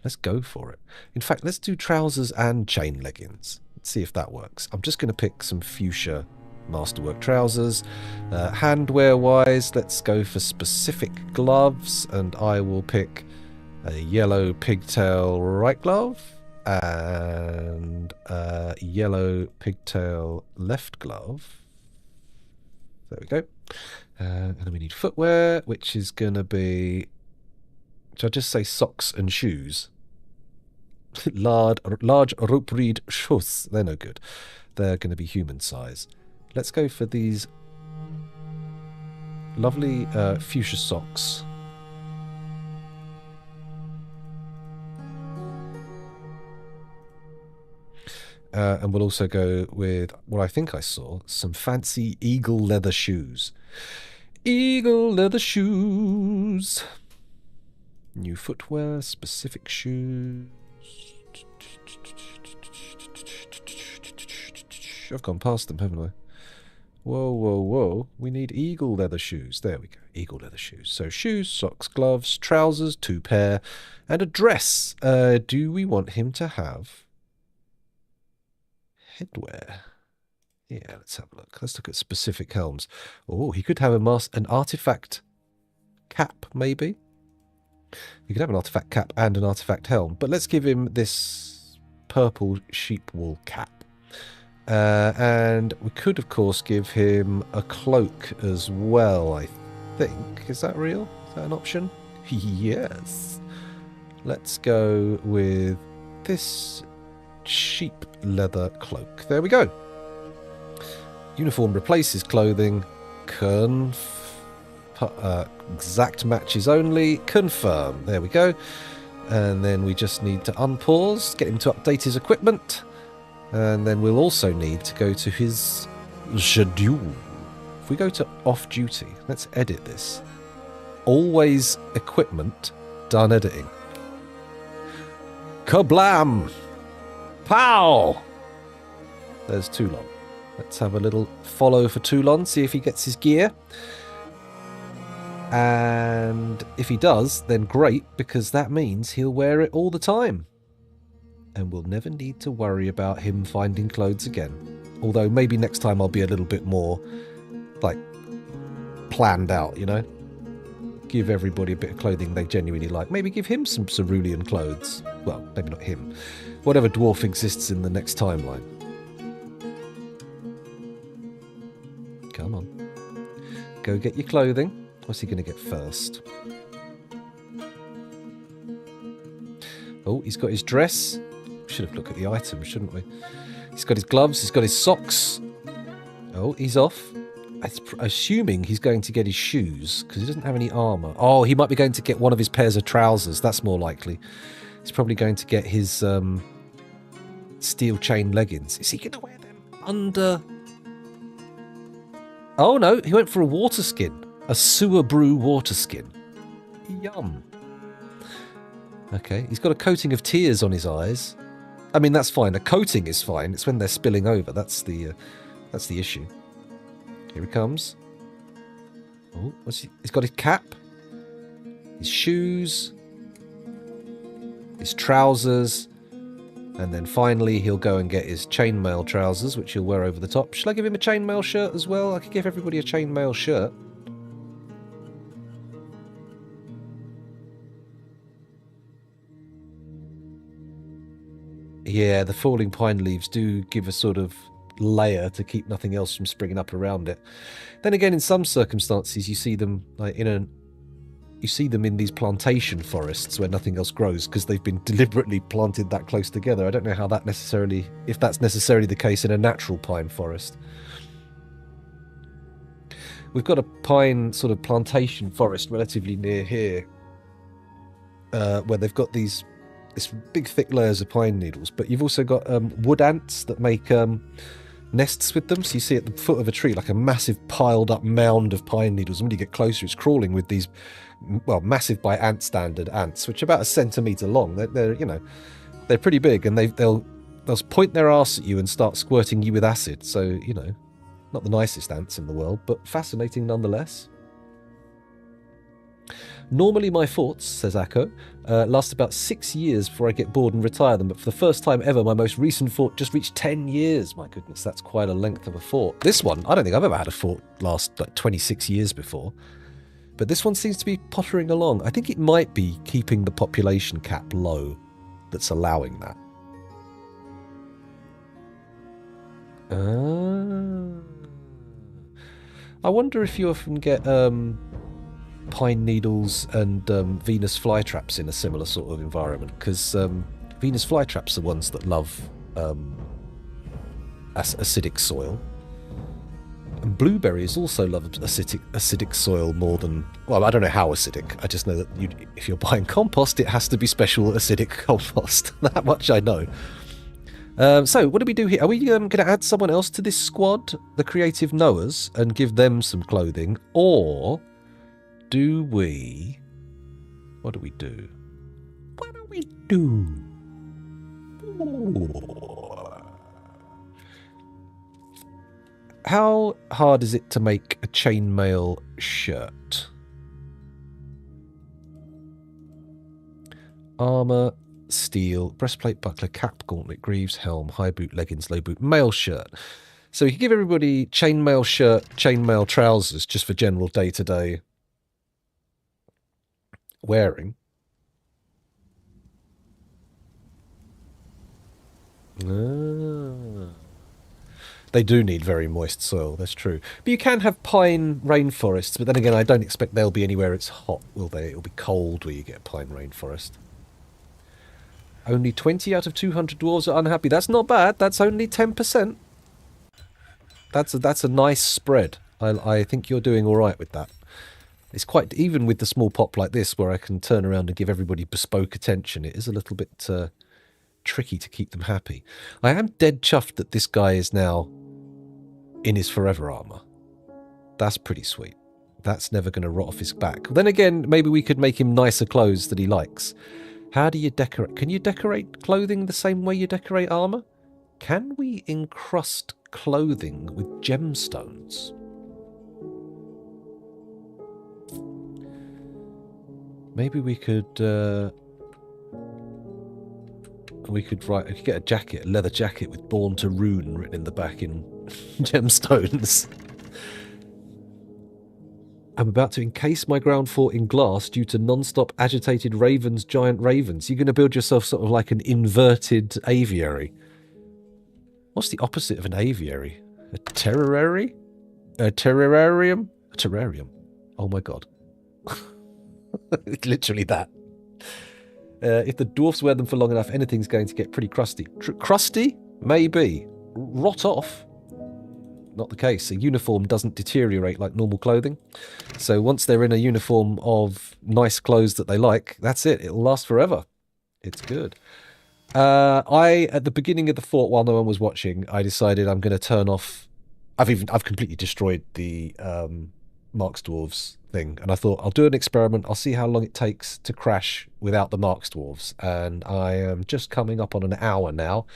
Let's go for it. In fact, let's do trousers and chain leggings. Let's see if that works. I'm just going to pick some fuchsia Masterwork trousers. Handwear-wise, let's go for specific gloves, and I will pick a yellow pigtail right glove and a yellow pigtail left glove. There we go. And then we need footwear, which is going to be... Should I just say socks and shoes? large rope reed shoes. They're no good. They're going to be human size. Let's go for these lovely fuchsia socks. And we'll also go with what I think I saw, some fancy eagle leather shoes. Eagle leather shoes. New footwear, specific shoes. I've gone past them, haven't I? Whoa, whoa, whoa. We need eagle leather shoes. There we go. Eagle leather shoes. So shoes, socks, gloves, trousers, 2 pair, and a dress. Do we want him to have headwear? Yeah, let's have a look. Let's look at specific helms. Oh, he could have an artifact cap, maybe. He could have an artifact cap and an artifact helm. But let's give him this purple sheep wool cap. And we could, of course, give him a cloak as well, I think. Is that real? Is that an option? Yes. Let's go with this sheep leather cloak. There we go. Uniform replaces clothing. Exact matches only. Confirm. There we go. And then we just need to unpause, get him to update his equipment. And then we'll also need to go to his schedule. If we go to off duty, let's edit this. Always equipment, done editing. Kablam! Pow! There's Toulon. Let's have a little follow for Toulon, see if he gets his gear. And if he does, then great, because that means he'll wear it all the time. And we'll never need to worry about him finding clothes again. Although maybe next time I'll be a little bit more, like, planned out, you know? Give everybody a bit of clothing they genuinely like. Maybe give him some cerulean clothes. Well, maybe not him. Whatever dwarf exists in the next timeline. Come on. Go get your clothing. What's he going to get first? Oh, he's got his dress. Should have looked at the items, shouldn't we? He's got his gloves, he's got his socks. Oh, he's off. Assuming he's going to get his shoes, because he doesn't have any armour. Oh, he might be going to get one of his pairs of trousers. That's more likely. He's probably going to get his steel chain leggings. Is he going to wear them under... Oh, no, he went for a water skin. A sewer brew water skin. Yum. Okay, he's got a coating of tears on his eyes. I mean, that's fine. A coating is fine. It's when they're spilling over. That's the issue. Here he comes. Oh, what's he? He's got his cap, his shoes, his trousers, and then finally he'll go and get his chainmail trousers, which he'll wear over the top. Shall I give him a chainmail shirt as well? I could give everybody a chainmail shirt. Yeah, the falling pine leaves do give a sort of layer to keep nothing else from springing up around it. Then again, in some circumstances, you see them like you see them in these plantation forests where nothing else grows because they've been deliberately planted that close together. I don't know how that necessarily, if that's necessarily the case in a natural pine forest. We've got a pine sort of plantation forest relatively near here, where they've got this big thick layers of pine needles, but you've also got wood ants that make nests with them. So you see at the foot of a tree like a massive piled up mound of pine needles, and when you get closer it's crawling with these, well, massive by ant standard ants, which are about a centimetre long. They're you know, they're pretty big, and they'll point their arse at you and start squirting you with acid. So, you know, not the nicest ants in the world, but fascinating nonetheless. Normally my forts, says Akko, last about 6 years before I get bored and retire them, but for the first time ever, my most recent fort just reached 10 years. My goodness, that's quite a length of a fort. This one, I don't think I've ever had a fort last like 26 years before, but this one seems to be pottering along. I think it might be keeping the population cap low that's allowing that. I wonder if you often get pine needles and Venus flytraps in a similar sort of environment, because Venus flytraps are ones that love acidic soil, and blueberries also love acidic soil more than, well, I don't know how acidic, I just know that if you're buying compost it has to be special acidic compost. That much I know. So what do we do here? Are we going to add someone else to this squad, the creative knowers, and give them some clothing, or do we... What do we do? What do we do? How hard is it to make a chainmail shirt? Armour, steel, breastplate, buckler, cap, gauntlet, greaves, helm, high boot, leggings, low boot, mail shirt. So you can give everybody chainmail shirt, chainmail trousers, just for general day-to-day wearing. They do need very moist soil, that's true. But you can have pine rainforests, but then again, I don't expect they'll be anywhere it's hot, will they? It'll be cold where you get pine rainforest. Only 20 out of 200 dwarves are unhappy. That's not bad. That's only 10%. That's a nice spread. I think you're doing all right with that. It's quite, even with the small pop like this, where I can turn around and give everybody bespoke attention, it is a little bit tricky to keep them happy. I am dead chuffed that this guy is now in his forever armor. That's pretty sweet. That's never going to rot off his back. Then again, maybe we could make him nicer clothes that he likes. How do you decorate? Can you decorate clothing the same way you decorate armor? Can we encrust clothing with gemstones? Maybe we could get a jacket, a leather jacket with "Born to Rune" written in the back in gemstones. I'm about to encase my ground fort in glass due to non-stop agitated ravens, giant ravens. You're going to build yourself sort of like an inverted aviary. What's the opposite of an aviary? A terrarium? A terrarium? A terrarium. Oh my god. Literally that. If the dwarfs wear them for long enough, anything's going to get pretty crusty. Crusty? Maybe. Rot off? Not the case. A uniform doesn't deteriorate like normal clothing. So once they're in a uniform of nice clothes that they like, that's it. It'll last forever. It's good. At the beginning of the fort, while no one was watching, I decided I'm going to turn off... I've completely destroyed the Marks Dwarves thing, and I thought I'll do an experiment. I'll see how long it takes to crash without the Marks Dwarves, and I am just coming up on an hour now,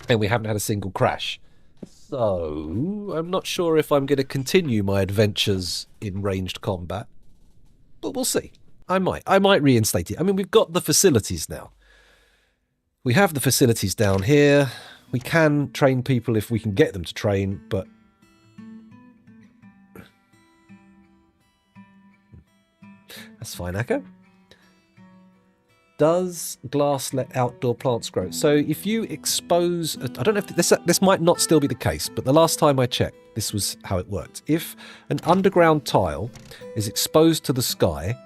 and we haven't had a single crash. So I'm not sure if I'm going to continue my adventures in ranged combat, but we'll see. I might reinstate it. I mean, we've got the facilities now. We have the facilities down here. We can train people if we can get them to train, but that's fine, Akko. Does glass let outdoor plants grow? So if you expose, I don't know if this might not still be the case, but the last time I checked, this was how it worked. If an underground tile is exposed to the sky,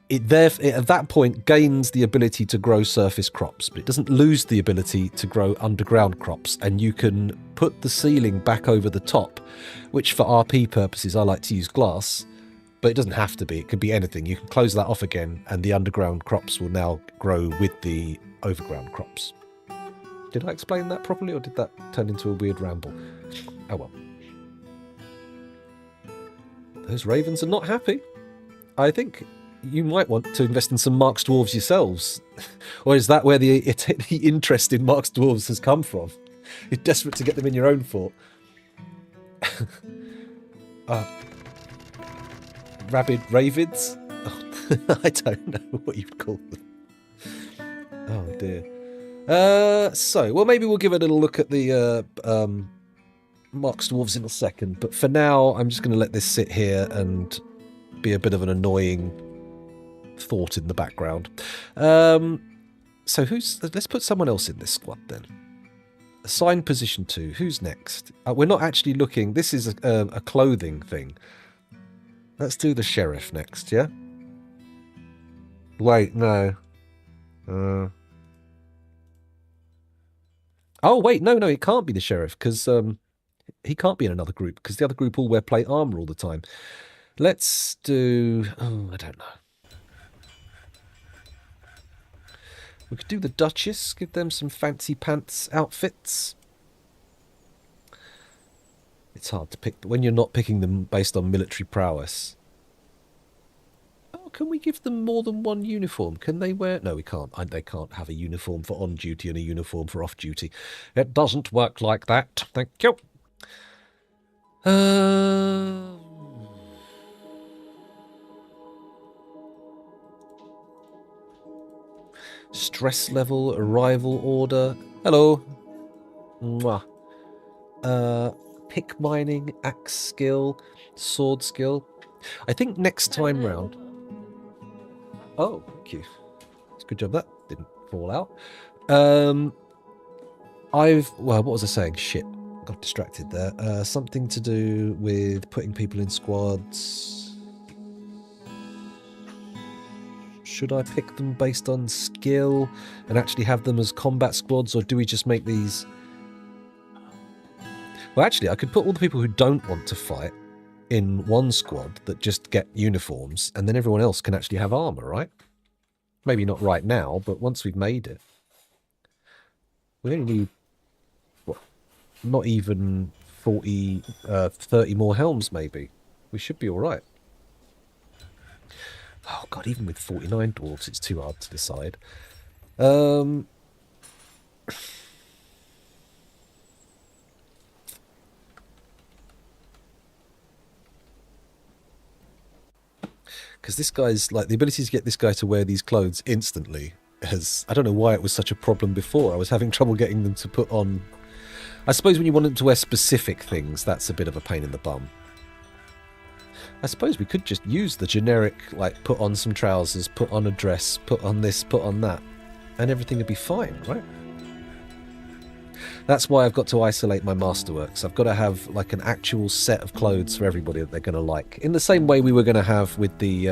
it at that point gains the ability to grow surface crops, but it doesn't lose the ability to grow underground crops. And you can put the ceiling back over the top, which for RP purposes I like to use glass. But it doesn't have to be. It could be anything. You can close that off again, and the underground crops will now grow with the overground crops. Did I explain that properly, or did that turn into a weird ramble? Oh well. Those ravens are not happy. I think you might want to invest in some Mark's Dwarves yourselves. Or is that where the interest in Mark's Dwarves has come from? You're desperate to get them in your own fort. Rabid ravids? Oh, I don't know what you'd call them. Oh dear. So, well, maybe we'll give it a little look at the Mark's Dwarves in a second. But for now, I'm just going to let this sit here and be a bit of an annoying thought in the background. So let's put someone else in this squad then. Assign position 2. Who's next? We're not actually looking. This is a clothing thing. Let's do the sheriff next, yeah? Wait, no. Oh, wait, no, it can't be the sheriff, because he can't be in another group, because the other group all wear plate armor all the time. Let's do... Oh, I don't know. We could do the Duchess, give them some fancy pants outfits. It's hard to pick, but when you're not picking them based on military prowess. Oh, can we give them more than one uniform? Can they wear... No, we can't. They can't have a uniform for on duty and a uniform for off duty. It doesn't work like that. Thank you. Stress level, arrival order. Hello. Mwah. Pick mining, axe skill, sword skill. I think next time round... Oh, thank you. It's a good job that didn't fall out. Well, what was I saying? Shit. Got distracted there. Something to do with putting people in squads. Should I pick them based on skill and actually have them as combat squads, or do we just make these... Well, actually, I could put all the people who don't want to fight in one squad that just get uniforms, and then everyone else can actually have armor, right? Maybe not right now, but once we've made it. We only need, what, not even 30 more helms, maybe. We should be all right. Oh, God, even with 49 dwarves, it's too hard to decide. Because this guy's, like, the ability to get this guy to wear these clothes instantly has... I don't know why it was such a problem before. I was having trouble getting them to put on... I suppose when you want them to wear specific things, that's a bit of a pain in the bum. I suppose we could just use the generic, like, put on some trousers, put on a dress, put on this, put on that, and everything would be fine, right? That's why I've got to isolate my masterworks. I've got to have like an actual set of clothes for everybody that they're going to like. In the same way we were going to have with the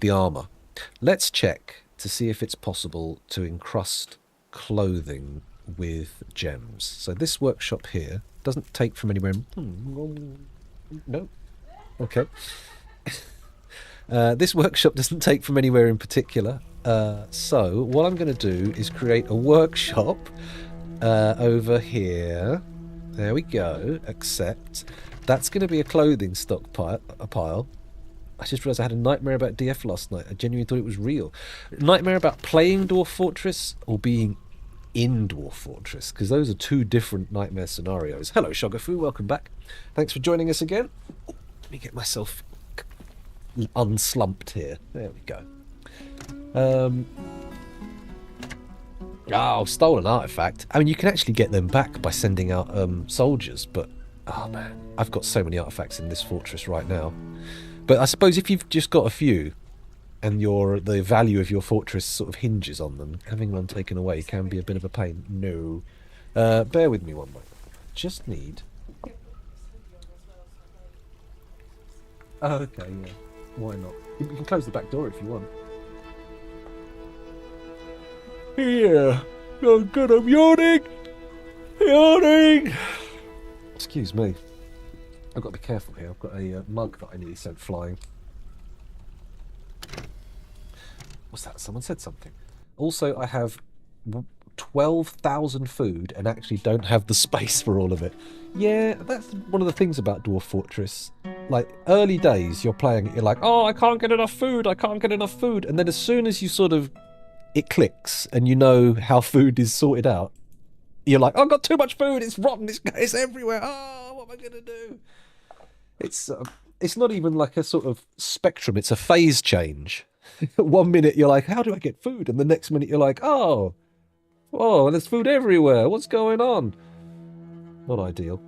armor. Let's check to see if it's possible to encrust clothing with gems. So this workshop here doesn't take from anywhere. No. Okay. This workshop doesn't take from anywhere in particular. So what I'm going to do is create a workshop over here. There we go. Accept. That's going to be a clothing stockpile. I just realised I had a nightmare about DF last night. I genuinely thought it was real. Nightmare about playing Dwarf Fortress or being in Dwarf Fortress, because those are two different nightmare scenarios. Hello, Shogafu. Welcome back. Thanks for joining us again. Let me get myself unslumped here. There we go. Oh, stolen artifact. I mean, you can actually get them back by sending out soldiers, but oh man, I've got so many artifacts in this fortress right now. But I suppose if you've just got a few, and the value of your fortress sort of hinges on them. Having one taken away can be a bit of a pain. No. Bear with me one moment. Just need... Oh, okay, yeah. Why not? You can close the back door if you want. Yeah. Oh, good, I'm yawning! Yawning! Excuse me. I've got to be careful here. I've got a mug that I nearly sent flying. What's that? Someone said something. Also, I have 12,000 food and actually don't have the space for all of it. Yeah, that's one of the things about Dwarf Fortress. Like, early days, you're playing it, you're like, oh, I can't get enough food, I can't get enough food. And then as soon as you sort of, it clicks and you know how food is sorted out, you're like, oh, I've got too much food, it's rotten, it's everywhere, oh, what am I going to do? It's not even like a sort of spectrum, it's a phase change. 1 minute you're like, how do I get food? And the next minute you're like, oh, there's food everywhere. What's going on? Not ideal.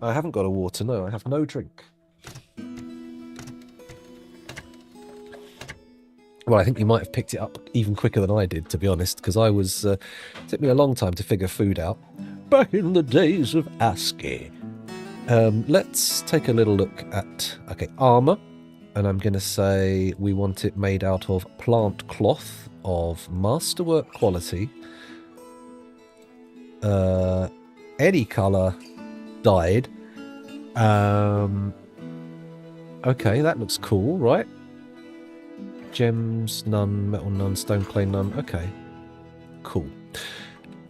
I haven't got a water, no. I have no drink. Well, I think you might have picked it up even quicker than I did, to be honest, because it took me a long time to figure food out. Back in the days of ASCII. Let's take a little look at, okay, armor. And I'm going to say we want it made out of plant cloth of masterwork quality. Any colour, dyed. Okay, that looks cool, right? Gems, none. Metal, none. Stone, clay, none. Okay, cool.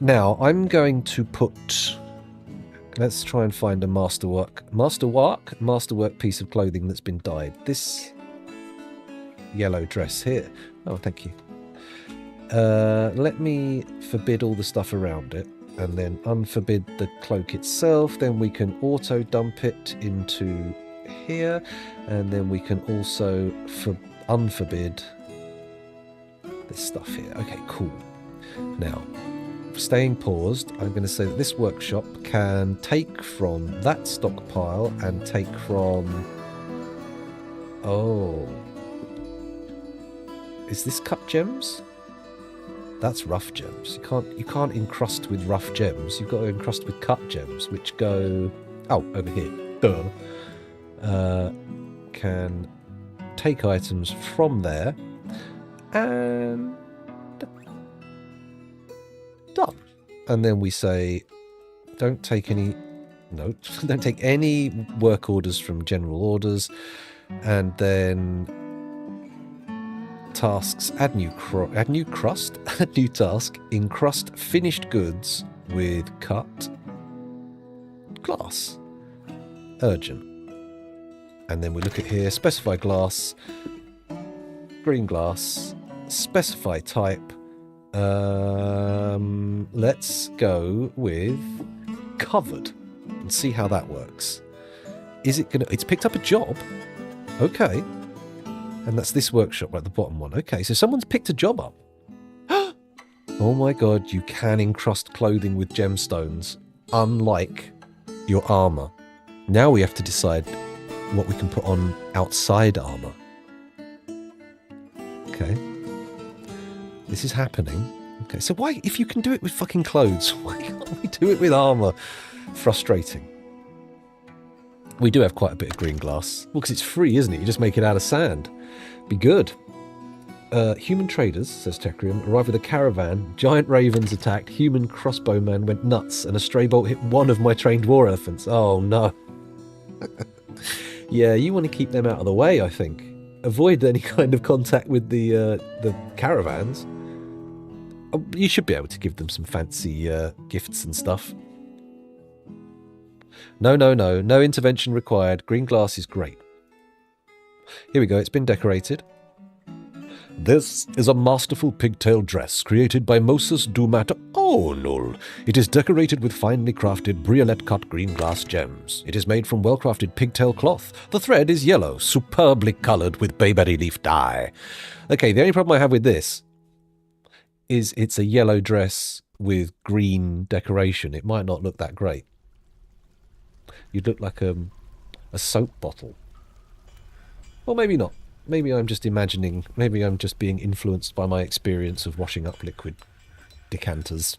Now, I'm going to put... Let's try and find a masterwork piece of clothing that's been dyed. This yellow dress here. Oh, thank you. Let me forbid all the stuff around it and then unforbid the cloak itself. Then we can auto dump it into here, and then we can also unforbid this stuff here. Okay, cool. Now, staying paused, I'm going to say that this workshop can take from that stockpile and take from... Oh. Is this cut gems? That's rough gems. You can't encrust with rough gems. You've got to encrust with cut gems, which go... Oh, over here. Duh. Can take items from there and... done. And then we say, don't take any work orders from general orders, and then tasks, add new task, encrust finished goods with cut glass, urgent. And then we look at here, specify glass, green glass, specify type. Let's go with covered and see how that works. It's picked up a job. Okay. And that's this workshop right at the bottom one. Okay, so someone's picked a job up. Oh my god, you can encrust clothing with gemstones, unlike your armor. Now we have to decide what we can put on outside armor. Okay. This is happening. Okay, so why, if you can do it with fucking clothes, why can't we do it with armor? Frustrating. We do have quite a bit of green glass. Well, because it's free, isn't it? You just make it out of sand. Be good. Human traders, says Tecrium, arrived with a caravan. Giant ravens attacked. Human crossbowman went nuts, and a stray bolt hit one of my trained war elephants. Oh, no. Yeah, you want to keep them out of the way, I think. Avoid any kind of contact with the caravans. You should be able to give them some fancy gifts and stuff. No intervention required. Green glass is great. Here we go, it's been decorated. This is a masterful pigtail dress created by Moses Dumat Onul. It is decorated with finely crafted briolette-cut green glass gems. It is made from well-crafted pigtail cloth. The thread is yellow, superbly coloured with bayberry leaf dye. Okay, the only problem I have with this is it's a yellow dress with green decoration. It might not look that great. You'd look like a soap bottle. Or maybe not. Maybe I'm just imagining, maybe I'm just being influenced by my experience of washing up liquid decanters.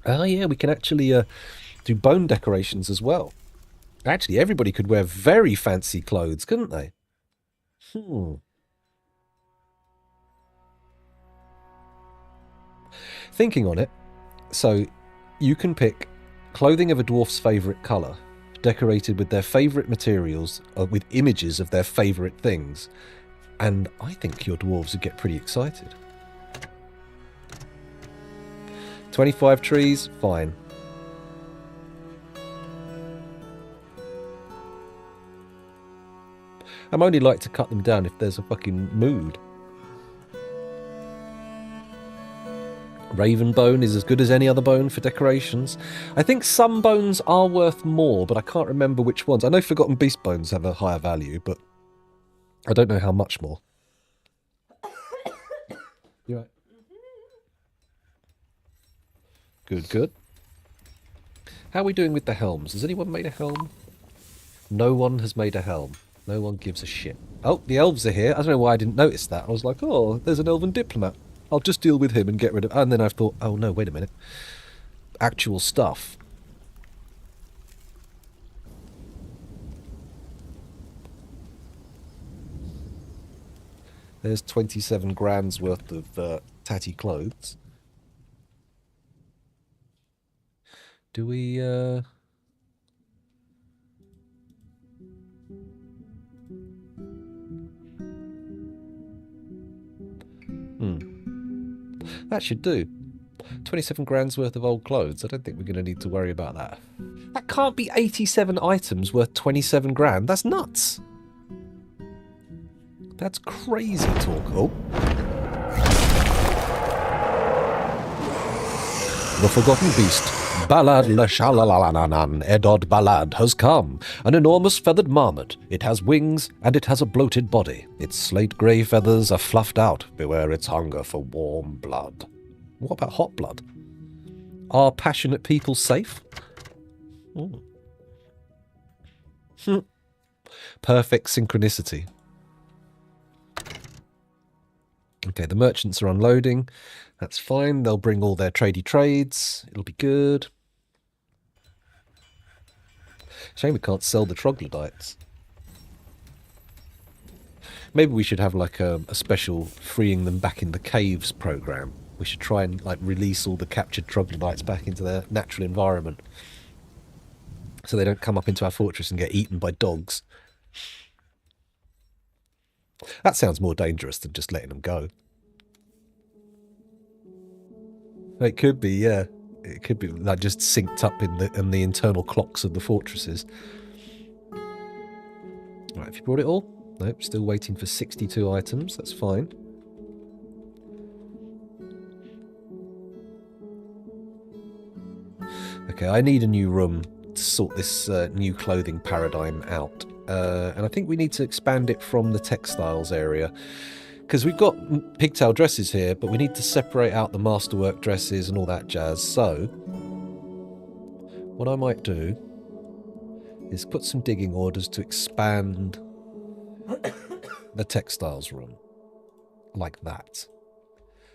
Oh yeah, we can actually do bone decorations as well. Actually, everybody could wear very fancy clothes, couldn't they? Thinking on it, so you can pick clothing of a dwarf's favourite colour, decorated with their favourite materials, with images of their favourite things. And I think your dwarves would get pretty excited. 25 trees, fine. I'm only like to cut them down if there's a fucking mood. Raven bone is as good as any other bone for decorations. I think some bones are worth more, but I can't remember which ones. I know Forgotten Beast bones have a higher value, but I don't know how much more. You right? Good, good. How are we doing with the helms? Has anyone made a helm? No one has made a helm. No one gives a shit. Oh, the elves are here. I don't know why I didn't notice that. I was like, oh, there's an elven diplomat. I'll just deal with him and get rid of... And then I thought, oh no, wait a minute. Actual stuff. There's 27 grand's worth of tatty clothes. Do we... That should do. 27 grand's worth of old clothes. I don't think we're going to need to worry about that. That can't be 87 items worth 27 grand. That's nuts. That's crazy talk. Oh. The Forgotten Beast. Balad la shalalalanan, Edod Balad has come. An enormous feathered marmot. It has wings, and it has a bloated body. Its slate-grey feathers are fluffed out. Beware its hunger for warm blood. What about hot blood? Are passionate people safe? Perfect synchronicity. Okay, the merchants are unloading. That's fine. They'll bring all their tradey trades. It'll be good. Shame we can't sell the troglodytes. Maybe we should have like a special freeing them back in the caves program. We should try and like release all the captured troglodytes back into their natural environment, so they don't come up into our fortress and get eaten by dogs. That sounds more dangerous than just letting them go. It could be, yeah. It could be like just synced up in the internal clocks of the fortresses. Right, have you brought it all? Nope, still waiting for 62 items. That's fine. Okay, I need a new room to sort this new clothing paradigm out. And I think we need to expand it from the textiles area. Because we've got pigtail dresses here, but we need to separate out the masterwork dresses and all that jazz. So, what I might do is put some digging orders to expand the textiles room. Like that.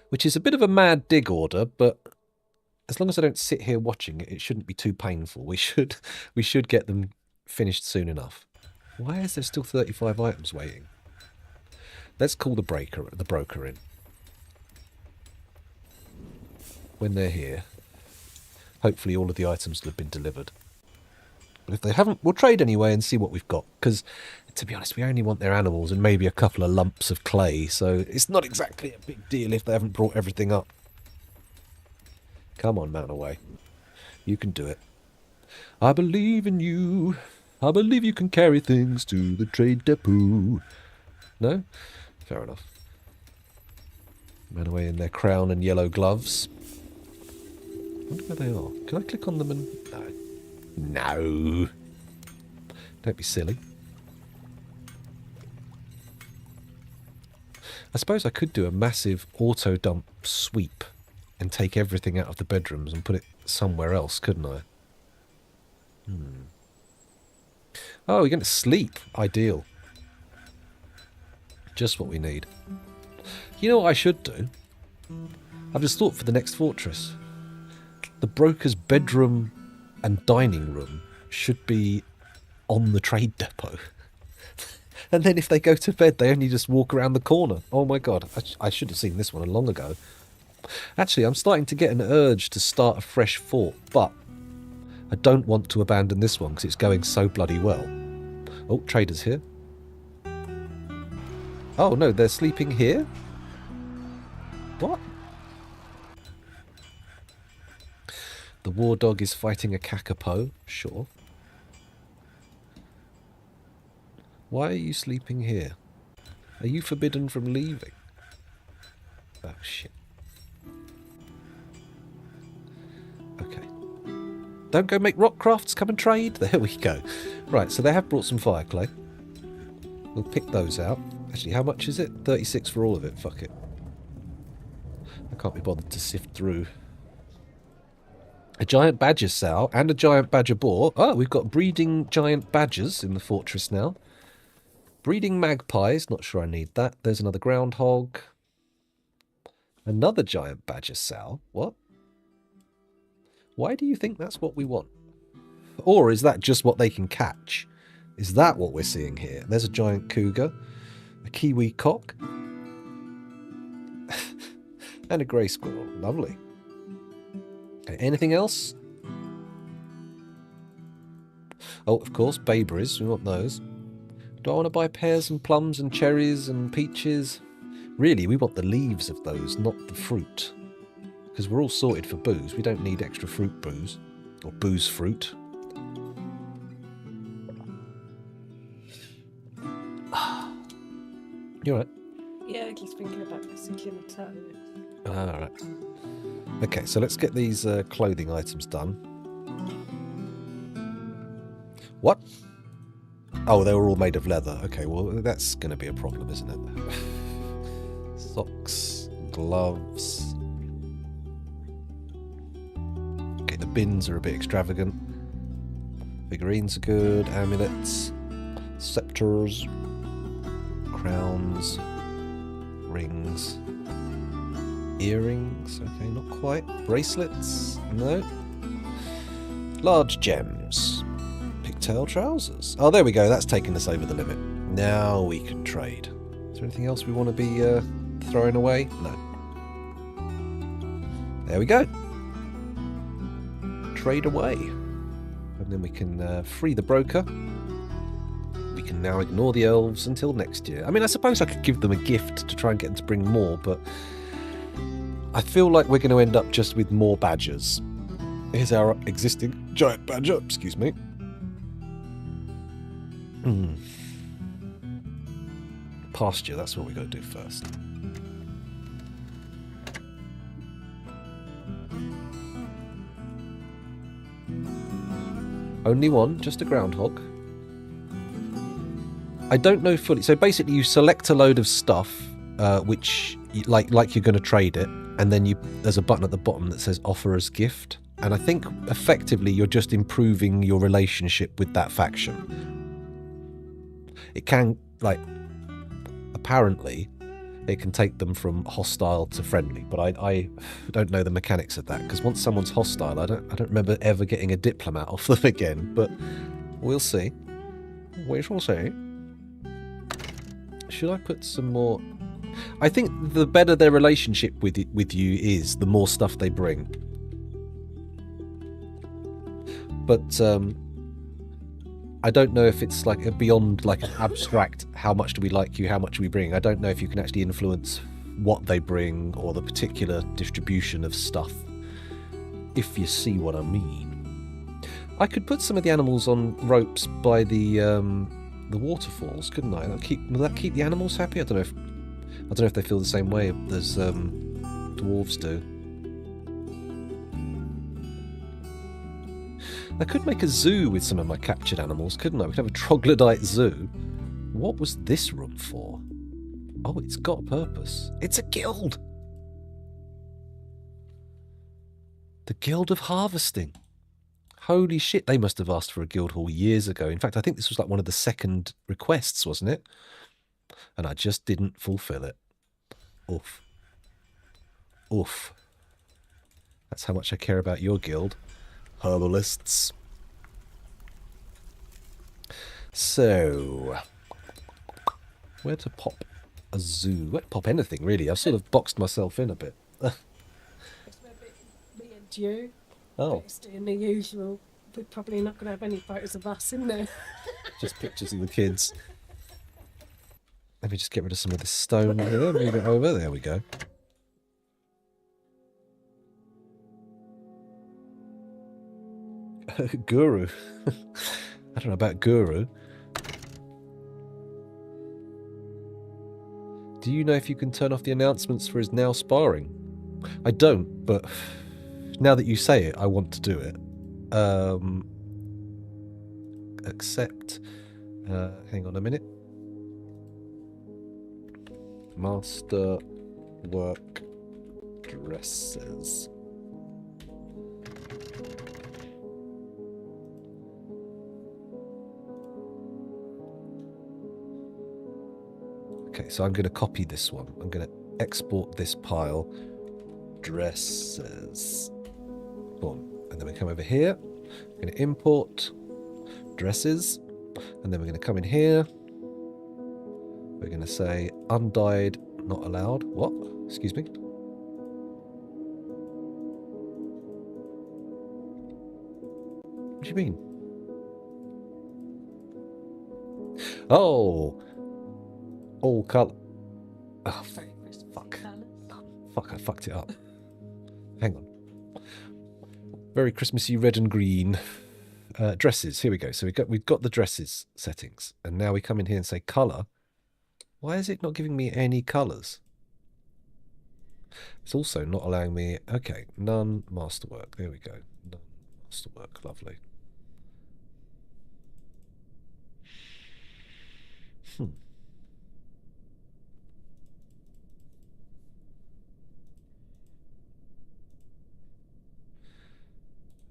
Which is a bit of a mad dig order, but as long as I don't sit here watching it, it shouldn't be too painful. We should get them finished soon enough. Why is there still 35 items waiting? Let's call the broker in. When they're here, hopefully all of the items will have been delivered. But if they haven't, we'll trade anyway and see what we've got. Because, to be honest, we only want their animals and maybe a couple of lumps of clay. So it's not exactly a big deal if they haven't brought everything up. Come on, man away. You can do it. I believe in you. I believe you can carry things to the trade depot. No? Fair enough. Man away in their crown and yellow gloves. I wonder where they are. Can I click on them and... No. No. Don't be silly. I suppose I could do a massive auto dump sweep and take everything out of the bedrooms and put it somewhere else, couldn't I? Oh, we're going to sleep. Ideal. Just what we need. You know what I should do? I've just thought for the next fortress. The broker's bedroom and dining room should be on the trade depot. And then if they go to bed, they only just walk around the corner. Oh my god, I should have seen this one long ago. Actually, I'm starting to get an urge to start a fresh fort, but I don't want to abandon this one because it's going so bloody well. Oh, traders here. Oh no, they're sleeping here? What? The war dog is fighting a kakapo, sure. Why are you sleeping here? Are you forbidden from leaving? Oh shit. Okay. Don't go make rock crafts, come and trade. There we go. Right, so they have brought some fire clay. We'll pick those out. Actually, how much is it? 36 for all of it, fuck it. I can't be bothered to sift through. A giant badger sow and a giant badger boar. Oh, we've got breeding giant badgers in the fortress now. Breeding magpies. Not sure I need that. There's another groundhog. Another giant badger sow. What? Why do you think that's what we want? Or is that just what they can catch? Is that what we're seeing here? There's a giant cougar. A kiwi cock. And a grey squirrel. Lovely. Okay, anything else? Oh, of course, bayberries. We want those. Do I want to buy pears and plums and cherries and peaches? Really, we want the leaves of those, not the fruit. Because we're all sorted for booze. We don't need extra fruit booze. Or booze fruit. You alright? Yeah, just thinking about sinking a toe. Alright. Okay, so let's get these clothing items done. What? Oh, they were all made of leather. Okay, well, that's going to be a problem, isn't it? Socks, gloves. Okay, the bins are a bit extravagant. Figurines are good. Amulets. Scepters. Crowns. Rings. Earrings. Okay, not quite. Bracelets. No. Large gems. Pigtail trousers. Oh, there we go. That's taken us over the limit. Now we can trade. Is there anything else we want to be throwing away? No. There we go. Trade away. And then we can free the broker. We can now ignore the elves until next year. I mean, I suppose I could give them a gift to try and get them to bring more, but I feel like we're going to end up just with more badgers. Here's our existing giant badger. Excuse me. Pasture, that's what we got to do first. Only one, just a groundhog. I don't know fully. So basically you select a load of stuff, which, like you're going to trade it, and then there's a button at the bottom that says offer as gift. And I think effectively you're just improving your relationship with that faction. It can, like, apparently, it can take them from hostile to friendly, but I don't know the mechanics of that, because once someone's hostile, I don't remember ever getting a diplomat off them again, but we'll see. We shall see. Should I put some more? I think the better their relationship with you is, the more stuff they bring. But I don't know if it's like beyond like an abstract, how much do we like you, how much do we bring. I don't know if you can actually influence what they bring or the particular distribution of stuff, if you see what I mean. I could put some of the animals on ropes by the waterfalls, couldn't I? Will that keep the animals happy? I don't know if they feel the same way as dwarves do. I could make a zoo with some of my captured animals, couldn't I? We could have a troglodyte zoo. What was this room for? Oh, it's got a purpose. It's a guild! The Guild of Harvesting. Holy shit, they must have asked for a guild hall years ago. In fact, I think this was like one of the second requests, wasn't it? And I just didn't fulfill it. Oof. Oof. That's how much I care about your guild. Herbalists. So, where to pop a zoo? Where to pop anything, really? I've sort of boxed myself in a bit. It's me and you. Oh, It's doing the usual. We're probably not going to have any photos of us in there. just pictures of the kids. Let me just get rid of some of this stone here. Move it over. There we go. Guru. I don't know about Guru. Do you know if you can turn off the announcements for his now sparring? I don't, but now that you say it, I want to do it. Accept. Hang on a minute. Master work dresses. Okay, so I'm going to copy this one. I'm going to export this pile. Dresses. Boom. And then we come over here. I'm going to import dresses. And then we're going to come in here. We're going to say undyed, not allowed. What? Excuse me. What do you mean? Oh. All colour. Oh, fuck. Fuck, I fucked it up. Hang on. Very Christmassy red and green. Dresses. Here we go. So we've got the dresses settings. And now we come in here and say colour. Why is it not giving me any colours? It's also not allowing me... Okay, none masterwork. There we go. None masterwork. Lovely.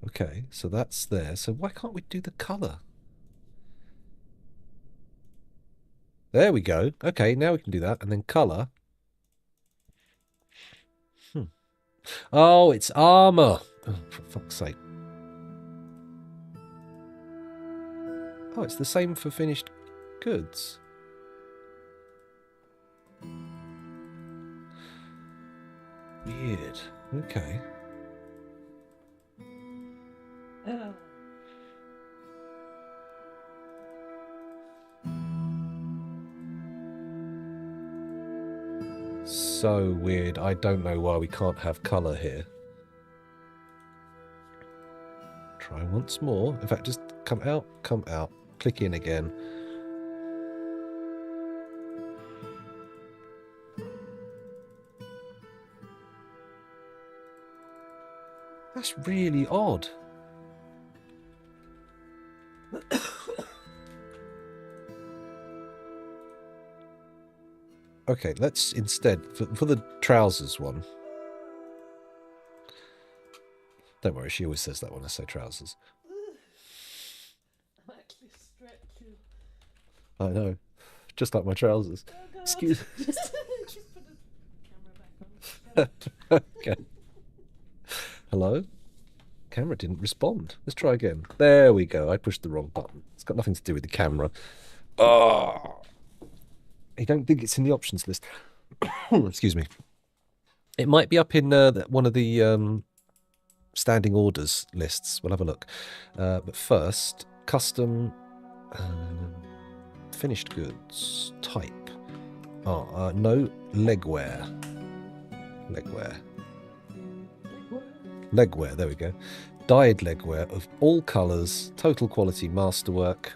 Okay, so that's there. So why can't we do the colour? There we go. Okay, now we can do that. And then colour. Oh, it's armour. Oh, for fuck's sake. Oh, it's the same for finished goods. Weird. Okay. Oh. So weird. I don't know why we can't have colour here. Try once more. In fact, just come out, click in again. That's really odd. Okay, let's instead, for the trousers one. Don't worry, she always says that when I say trousers. I'm actually stretching. I know. Just like my trousers. Oh, God. Excuse me. Just put the camera back on. Okay. Hello? Camera didn't respond. Let's try again. There we go. I pushed the wrong button. It's got nothing to do with the camera. Oh! I don't think it's in the options list. Excuse me. It might be up in one of the standing orders lists. We'll have a look. But first, custom finished goods type. Oh, no, legwear. Legwear, there we go. Dyed legwear of all colours, total quality masterwork.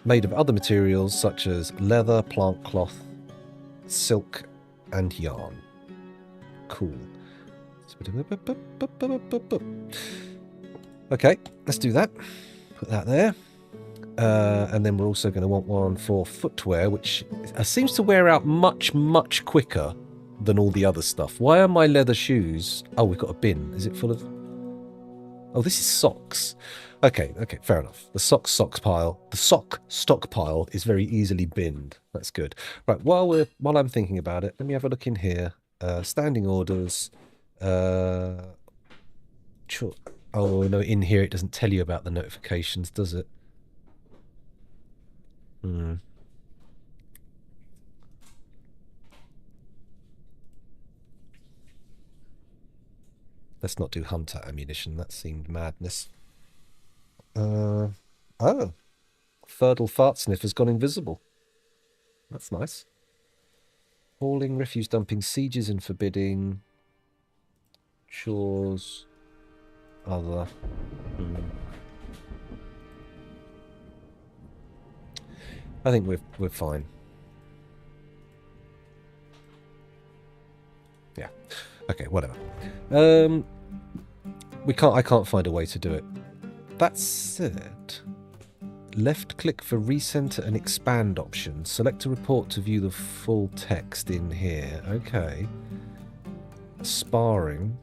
Made of other materials such as leather, plant cloth, silk, and yarn. Cool. Okay, let's do that. Put that there. And then we're also going to want one for footwear, which seems to wear out much, much quicker than all the other stuff. Why are my leather shoes... Oh, we've got a bin. Is it full of... Oh, this is socks. Okay, fair enough. The sock stockpile is very easily binned. That's good. Right, while I'm thinking about it, let me have a look in here. Standing orders. Sure. Oh no, in here it doesn't tell you about the notifications, does it? Let's not do hunter ammunition. That seemed madness. Oh. Thirdle fart sniff has gone invisible. That's nice. Hauling, refuse dumping, sieges and forbidding. Chores. Other. I think we're fine. Yeah. Okay, whatever. I can't find a way to do it. That said, left click for recenter and expand option. Select a report to view the full text in here. Okay. Sparring.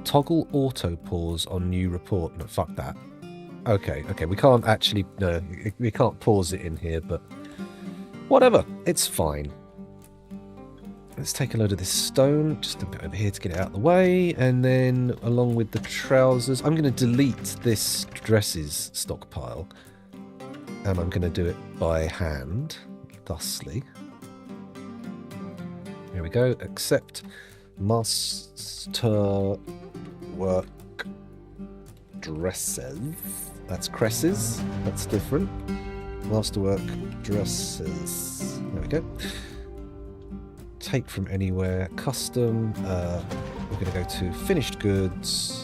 Toggle auto pause on new report. No, fuck that. Okay, we can't actually, we can't pause it in here, but whatever, it's fine. Let's take a load of this stone, just a bit over here to get it out of the way, and then along with the trousers, I'm going to delete this dresses stockpile, and I'm going to do it by hand, thusly. Here we go, accept master work dresses. That's cresses. That's different. Masterwork dresses. There we go. Take from anywhere. Custom. We're going to go to finished goods.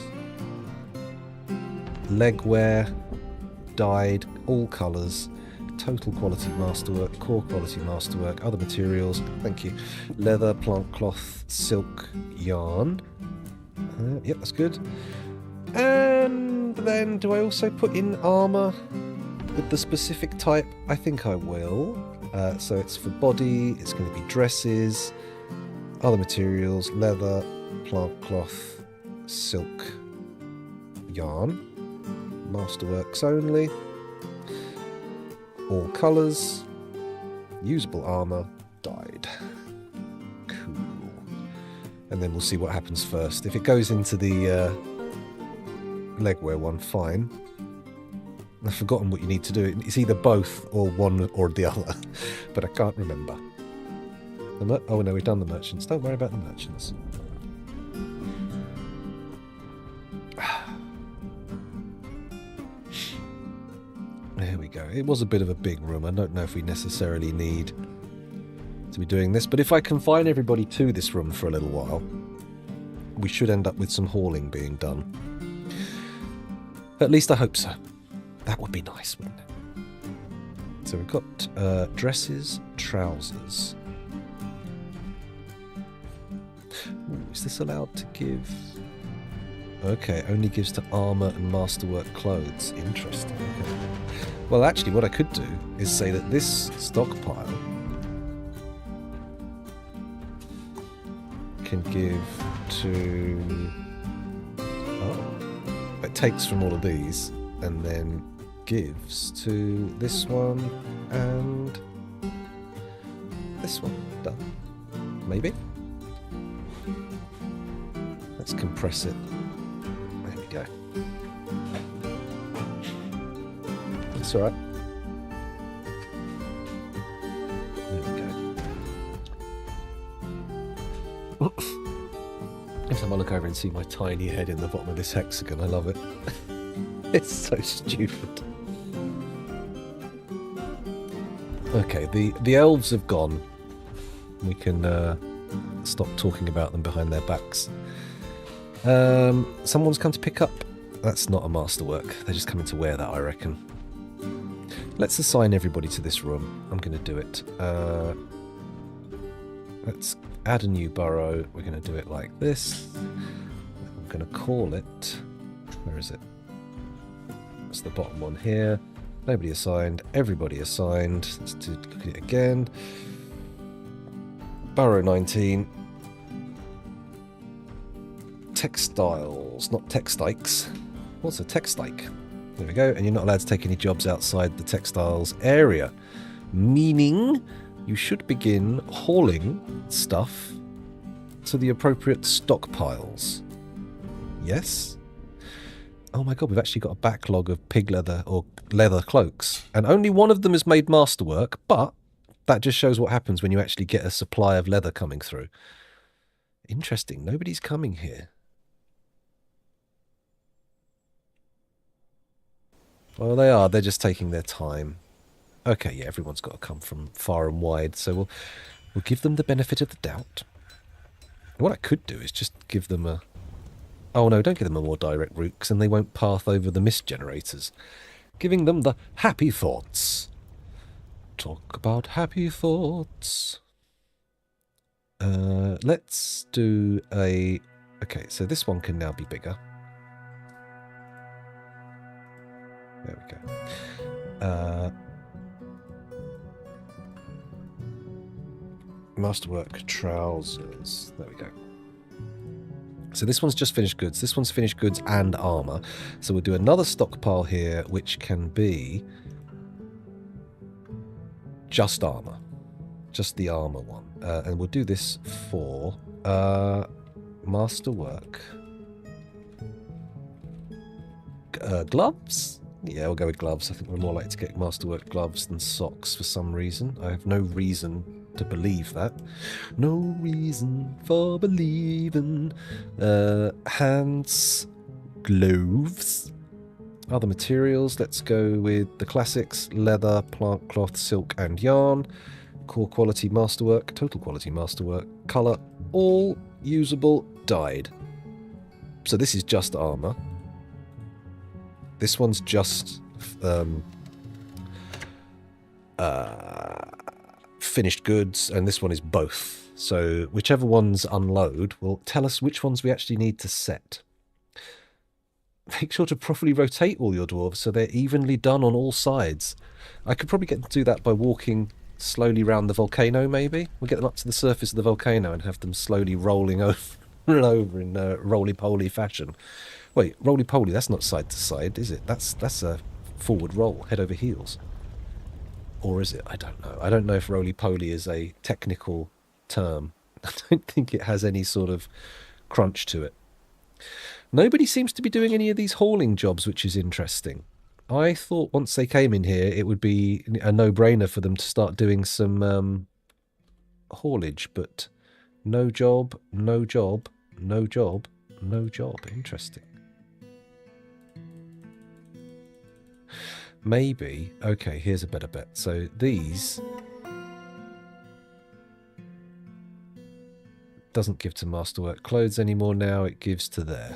Legwear. Dyed. All colours. Total quality masterwork. Core quality masterwork. Other materials. Thank you. Leather, plant cloth, silk, yarn. Yep, that's good. And then, do I also put in armour with the specific type? I think I will. So it's for body, it's going to be dresses, other materials, leather, plant cloth, silk, yarn, masterworks only, all colours, usable armour, dyed. Cool. And then we'll see what happens first. If it goes into the legwear one, fine. I've forgotten what you need to do. It's either both or one or the other, but I can't remember. Oh no, we've done the merchants. Don't worry about the merchants. There we go. It was a bit of a big room. I don't know if we necessarily need to be doing this, but if I confine everybody to this room for a little while, we should end up with some hauling being done. At least I hope so. That would be nice, wouldn't it? So we've got dresses, trousers. Ooh, is this allowed to give? Okay, only gives to armour and masterwork clothes. Interesting. Okay. Well, actually, what I could do is say that this stockpile can give to... Oh. It takes from all of these and then gives to this one and this one. Done. Maybe? Let's compress it. There we go. That's alright. There we go. Every time I look over and see my tiny head in the bottom of this hexagon, I love it. It's so stupid. Okay, the elves have gone. We can stop talking about them behind their backs. Someone's come to pick up. That's not a masterwork. They're just coming to wear that, I reckon. Let's assign everybody to this room. I'm going to do it. Let's add a new burrow. We're going to do it like this. I'm going to call it... Where is it? It's the bottom one here. Nobody assigned. Everybody assigned. Let's look at it again. Burrow 19. Textile. textiles, not textiles. What's a textile? There we go. And you're not allowed to take any jobs outside the textiles area. Meaning you should begin hauling stuff to the appropriate stockpiles. Yes? Oh my god, we've actually got a backlog of pig leather or leather cloaks. And only one of them has made masterwork, but that just shows what happens when you actually get a supply of leather coming through. Interesting. Nobody's coming here. Well, they are. They're just taking their time. Okay, yeah, everyone's got to come from far and wide, so we'll give them the benefit of the doubt. What I could do is just give them a... Oh no, don't give them a more direct route, because then they won't path over the mist generators. Giving them the happy thoughts. Talk about happy thoughts. Let's do a... Okay, so this one can now be bigger. There we go. Masterwork trousers. There we go. So this one's just finished goods. This one's finished goods and armor. So we'll do another stockpile here, which can be just armor. Just the armor one. And we'll do this for masterwork. Gloves? Yeah, we'll go with gloves. I think we're more likely to get masterwork gloves than socks for some reason. I have no reason to believe that. No reason for believing. Hands, gloves. Other materials, let's go with the classics: leather, plant cloth, silk and yarn. Core quality masterwork, total quality masterwork, colour, all usable, dyed. So this is just armour. This one's just finished goods, and this one is both. So whichever ones unload will tell us which ones we actually need to set. Make sure to properly rotate all your dwarves so they're evenly done on all sides. I could probably get them to do that by walking slowly round the volcano, maybe. We'll get them up to the surface of the volcano and have them slowly rolling over and over in roly-poly fashion. Wait, roly-poly, that's not side to side, is it? That's a forward roll, head over heels. Or is it? I don't know. I don't know if roly-poly is a technical term. I don't think it has any sort of crunch to it. Nobody seems to be doing any of these hauling jobs, which is interesting. I thought once they came in here, it would be a no-brainer for them to start doing some haulage, but no job, no job, no job, no job. Interesting. Maybe, okay, here's a better bet. So these doesn't give to Masterwork clothes anymore now, it gives to there.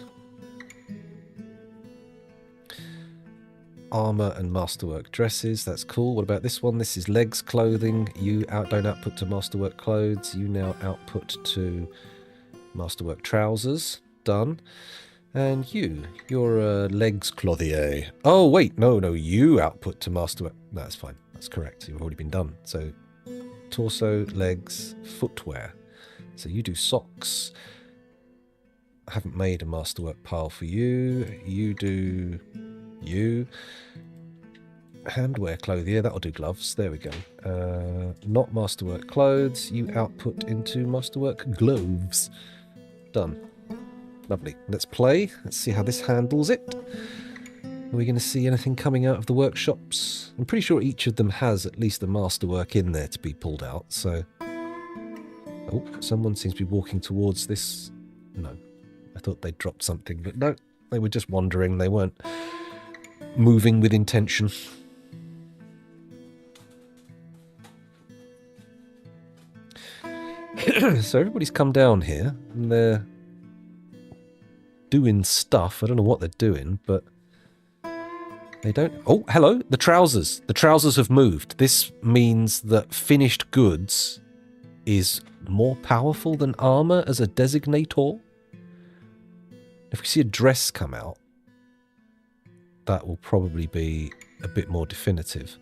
Armor and Masterwork dresses, that's cool. What about this one? This is legs clothing. You don't output to Masterwork clothes. You now output to Masterwork trousers. Done. And you're a legs clothier. Oh, wait, no, you output to Masterwork. No, that's fine. That's correct. You've already been done. So torso, legs, footwear. So you do socks. I haven't made a Masterwork pile for you. You do... You handwear clothier, that'll do gloves. There we go. Not Masterwork clothes. You output into Masterwork gloves. Done. Lovely. Let's play. Let's see how this handles it. Are we going to see anything coming out of the workshops? I'm pretty sure each of them has at least a Masterwork in there to be pulled out. So, oh, someone seems to be walking towards this. No, I thought they dropped something, but no, they were just wandering. They weren't moving with intention. So everybody's come down here and they're doing stuff. I don't know what they're doing, but they don't... Oh, hello, the trousers. The trousers have moved. This means that finished goods is more powerful than armor as a designator. If we see a dress come out, that will probably be a bit more definitive.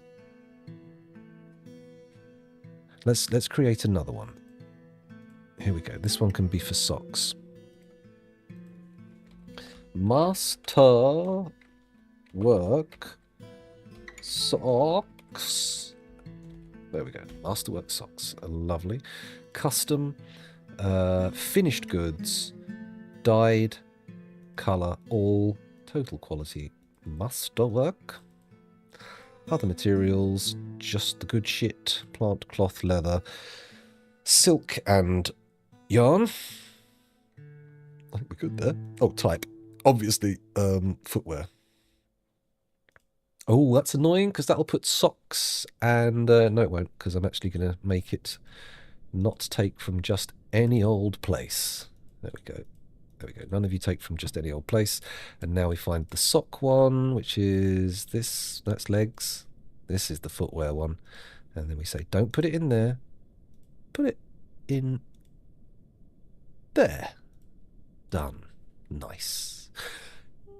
Let's create another one. Here we go. This one can be for socks. Master work socks. There we go. Masterwork socks. Lovely. Custom. Finished goods. Dyed. Colour. All. Total quality. Masterwork. Other materials. Just the good shit. Plant, cloth, leather. Silk and yarn. I think we're good there. Oh, type. Obviously, footwear. Oh, that's annoying because that'll put socks and... no, it won't, because I'm actually going to make it not take from just any old place. There we go. There we go. None of you take from just any old place. And now we find the sock one, which is this. That's legs. This is the footwear one. And then we say, don't put it in there. Put it in there. Done. Nice.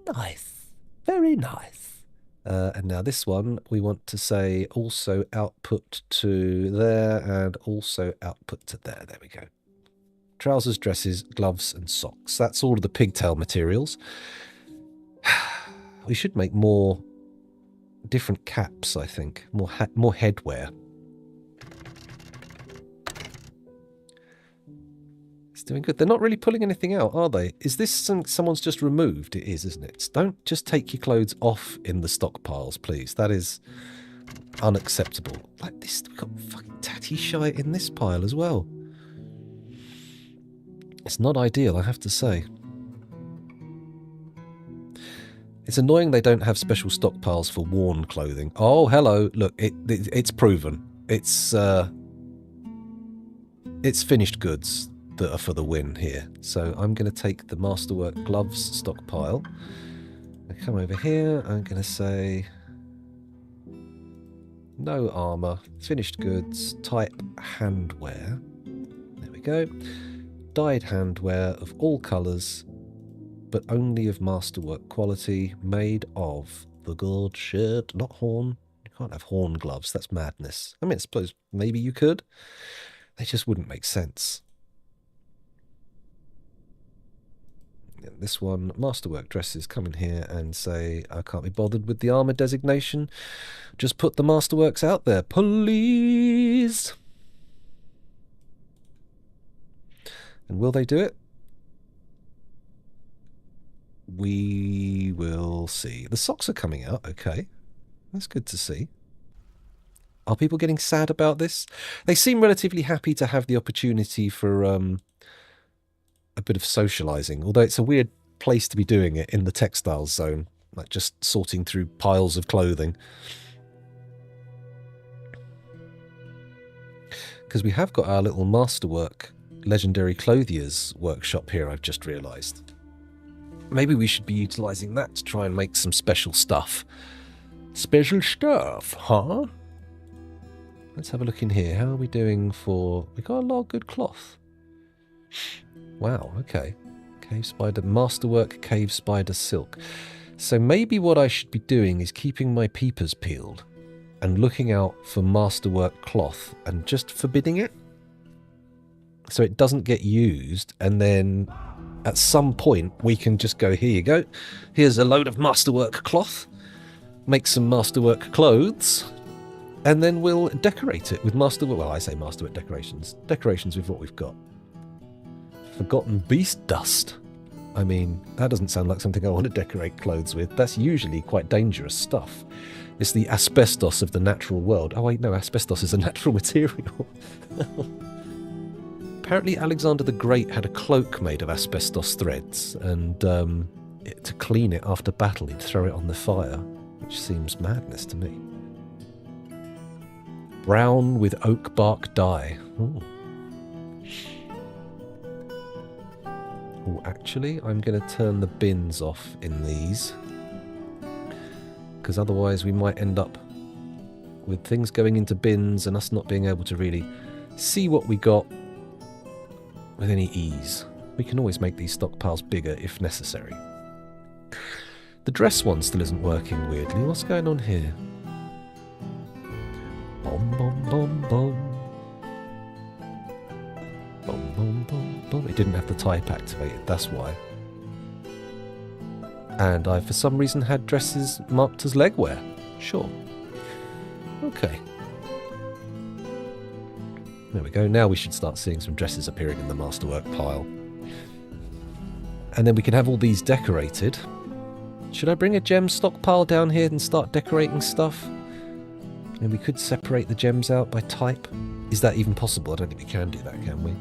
Nice. Very nice. And now this one, we want to say also output to there and also output to there. There we go. Trousers, dresses, gloves, and socks. That's all of the pigtail materials. We should make more different caps, I think. More headwear. It's doing good. They're not really pulling anything out, are they? Is this someone's just removed? It is, isn't it? Don't just take your clothes off in the stockpiles, please. That is unacceptable. Like this, we've got fucking tatty shite in this pile as well. It's not ideal, I have to say. It's annoying they don't have special stockpiles for worn clothing. Oh, hello. Look, it's proven. It's finished goods that are for the win here. So I'm going to take the Masterwork gloves stockpile. I come over here. I'm going to say no armor, finished goods, type handwear. There we go. Dyed handwear of all colors, but only of Masterwork quality, made of the good shit, not horn. You can't have horn gloves. That's madness. I mean, I suppose maybe you could. They just wouldn't make sense. This one, Masterwork dresses, come in here and say, I can't be bothered with the armor designation. Just put the Masterworks out there, please. And will they do it? We will see. The socks are coming out, okay. That's good to see. Are people getting sad about this? They seem relatively happy to have the opportunity for a bit of socializing, although it's a weird place to be doing it in the textiles zone, like just sorting through piles of clothing. Because we have got our little Masterwork Legendary Clothiers workshop here, I've just realised. Maybe we should be utilising that to try and make some special stuff. Special stuff, huh? Let's have a look in here. How are we doing for... We got a lot of good cloth. Wow, okay. Cave spider, Masterwork, cave spider silk. So maybe what I should be doing is keeping my peepers peeled and looking out for Masterwork cloth and just forbidding it. So it doesn't get used, and then at some point we can just go, here you go. Here's a load of Masterwork cloth. Make some Masterwork clothes. And then we'll decorate it with Masterwork. Well, I say Masterwork decorations. Decorations with what we've got. Forgotten beast dust. I mean, that doesn't sound like something I want to decorate clothes with. That's usually quite dangerous stuff. It's the asbestos of the natural world. Oh wait, no, asbestos is a natural material. Apparently Alexander the Great had a cloak made of asbestos threads, and to clean it after battle he'd throw it on the fire, which seems madness to me. Brown with oak bark dye. Ooh. Oh, actually, I'm going to turn the bins off in these, because otherwise we might end up with things going into bins and us not being able to really see what we got with any ease. We can always make these stockpiles bigger if necessary. The dress one still isn't working weirdly. What's going on here? Bom, bom, bom, bom. Bom, bom, bom, bom. It didn't have the type activated, that's why. And I, for some reason, had dresses marked as legwear. Sure. Okay. There we go. Now we should start seeing some dresses appearing in the masterwork pile. And then we can have all these decorated. Should I bring a gem stockpile down here and start decorating stuff? And we could separate the gems out by type. Is that even possible? I don't think we can do that, can we?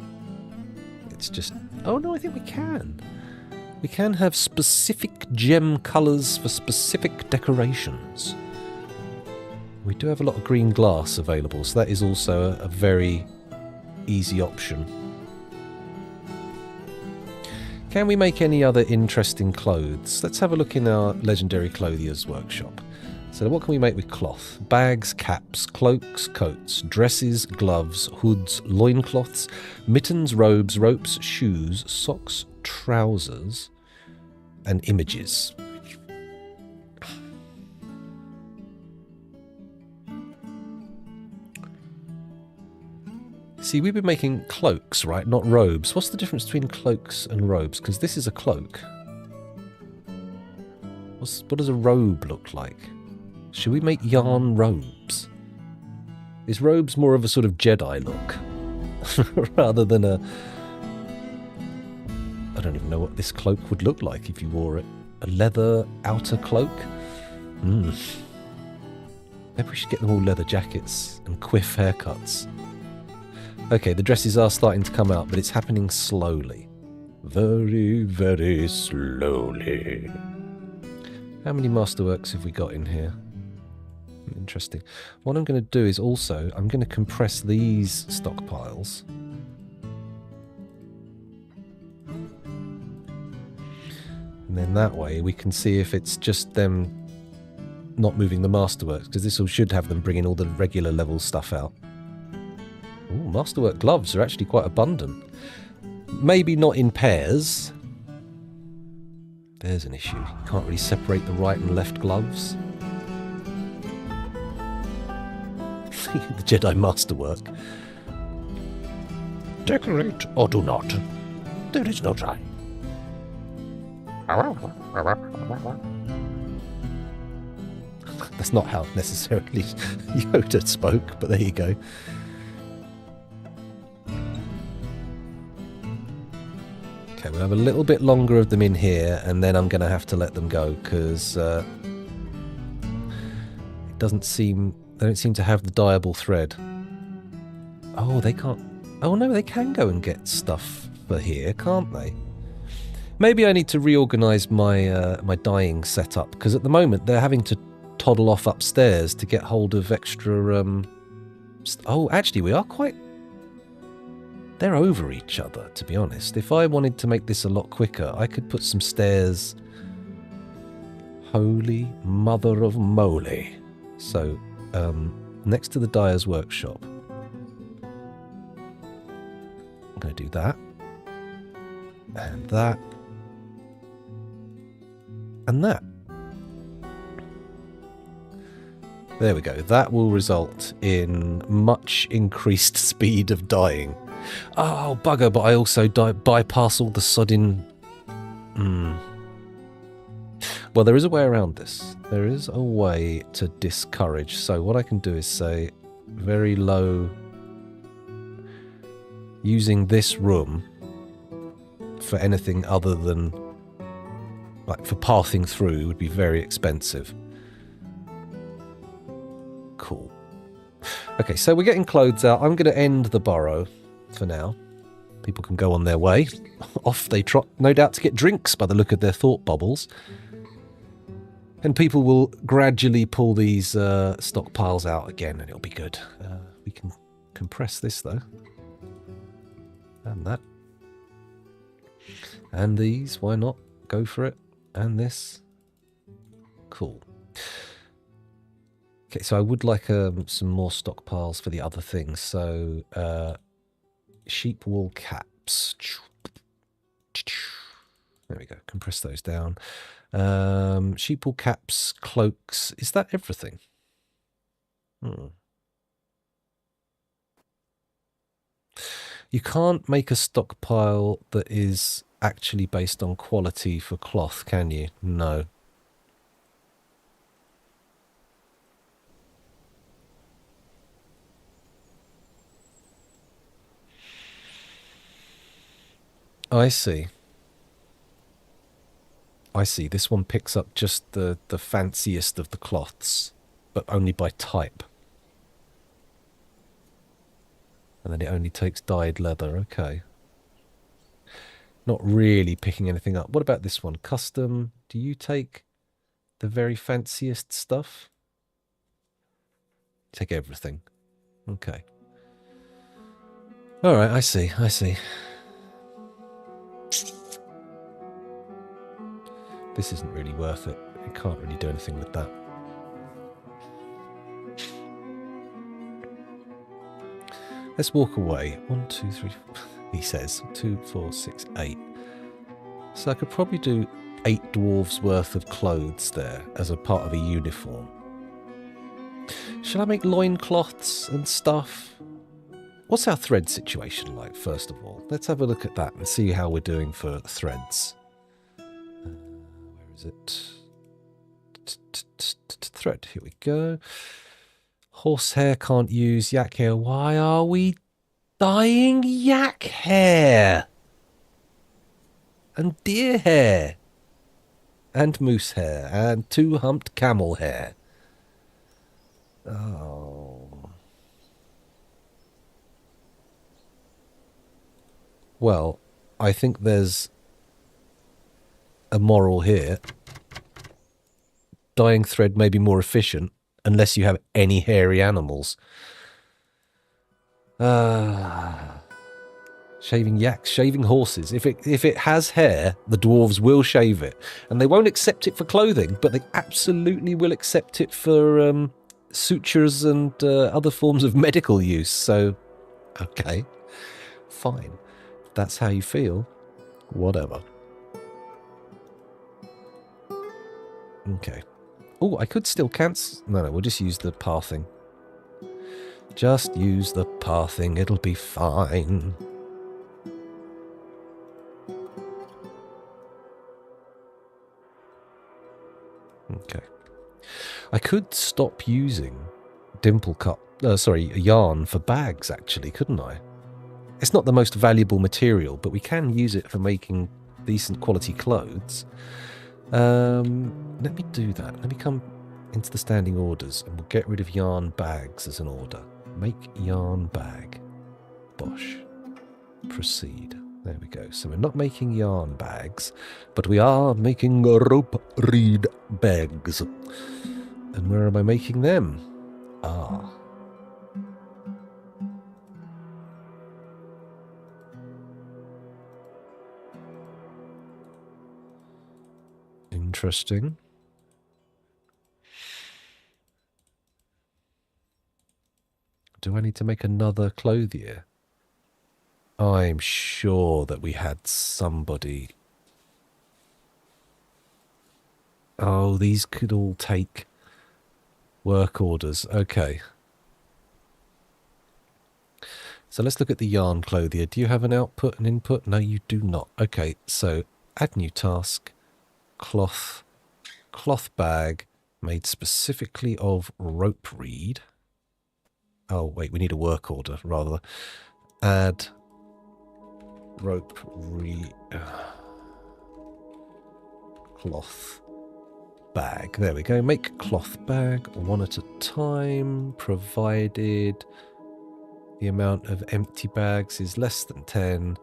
It's just... Oh no, I think we can. We can have specific gem colours for specific decorations. We do have a lot of green glass available, so that is also a very easy option. Can we make any other interesting clothes? Let's have a look in our Legendary Clothiers workshop. So what can we make with cloth? Bags, caps, cloaks, coats, dresses, gloves, hoods, loincloths, mittens, robes, ropes, shoes, socks, trousers, and images. See, we've been making cloaks, right? Not robes. What's the difference between cloaks and robes? Because this is a cloak. What does a robe look like? Should we make yarn robes? Is robes more of a sort of Jedi look? Rather than a... I don't even know what this cloak would look like if you wore it. A leather outer cloak? Maybe we should get them all leather jackets and quiff haircuts. Okay, the dresses are starting to come out, but it's happening slowly. Very, very slowly. How many masterworks have we got in here? Interesting. What I'm going to do is also, I'm going to compress these stockpiles. And then that way we can see if it's just them not moving the masterworks, because this should have them bringing all the regular level stuff out. Ooh, masterwork gloves are actually quite abundant. Maybe not in pairs. There's an issue. You can't really separate the right and left gloves. The Jedi masterwork. Decorate or do not. There is no time. That's not how necessarily Yoda spoke, but there you go. Okay, we'll have a little bit longer of them in here, and then I'm going to have to let them go, because it doesn't seem... They don't seem to have the dyeable thread. Oh, they can't... Oh no, they can go and get stuff for here, can't they? Maybe I need to reorganise my my dyeing setup, because at the moment they're having to toddle off upstairs to get hold of extra... Oh, actually, we are quite... They're over each other, to be honest. If I wanted to make this a lot quicker, I could put some stairs... Holy mother of moly. So... next to the dyer's workshop. I'm going to do that. And that. And that. There we go. That will result in much increased speed of dyeing. Oh, bugger, but I also bypass all the sodding... Well, there is a way around this. There is a way to discourage. So what I can do is say very low, using this room for anything other than, like, for pathing through would be very expensive. Cool. Okay, so we're getting clothes out. I'm going to end the borrow for now. People can go on their way. Off they trot, no doubt to get drinks by the look of their thought bubbles. And people will gradually pull these stockpiles out again, and it'll be good. We can compress this, though. And that. And these, why not? Go for it. And this. Cool. Okay, so I would like some more stockpiles for the other things. So, sheep wool caps. There we go. Compress those down. Sheep wool caps, cloaks. Is that everything? You can't make a stockpile that is actually based on quality for cloth, can you? No. I see. I see. This one picks up just the fanciest of the cloths, but only by type. And then it only takes dyed leather. Okay. Not really picking anything up. What about this one? Custom. Do you take the very fanciest stuff? Take everything. Okay. All right, I see. I see. This isn't really worth it. You can't really do anything with that. Let's walk away. 1, 2, 3, he says. 2, 4, 6, 8. So I could probably do 8 dwarves worth of clothes there as a part of a uniform. Shall I make loincloths and stuff? What's our thread situation like, first of all? Let's have a look at that and see how we're doing for threads. Where is it? Thread, here we go. Horsehair can't use, yak hair. Why are we dyeing yak hair? And deer hair. And moose hair. And 2-humped camel hair. Oh. Well, I think there's a moral here. Dyeing thread may be more efficient unless you have any hairy animals. Shaving yaks, shaving horses. If it has hair, the dwarves will shave it. And they won't accept it for clothing, but they absolutely will accept it for sutures and other forms of medical use. So, okay, fine. If that's how you feel, whatever. Okay. Oh, I could still cancel. No, we'll just use the pathing. Just use the pathing. It'll be fine. Okay. I could stop using yarn for bags, actually, couldn't I? It's not the most valuable material, but we can use it for making decent quality clothes. Let me do that. Let me come into the standing orders and we'll get rid of yarn bags as an order. Make yarn bag. Bosh. Proceed. There we go. So we're not making yarn bags, but we are making rope reed bags. And where am I making them? Ah. Interesting. Do I need to make another clothier? I'm sure that we had somebody. Oh, these could all take work orders. Okay. So let's look at the yarn clothier. Do you have an output and input? No, you do not. Okay, so add new task. Cloth bag made specifically of rope reed. Oh, wait, we need a work order rather. Add rope reed cloth bag. There we go. Make cloth bag one at a time, provided the amount of empty bags is less than 10.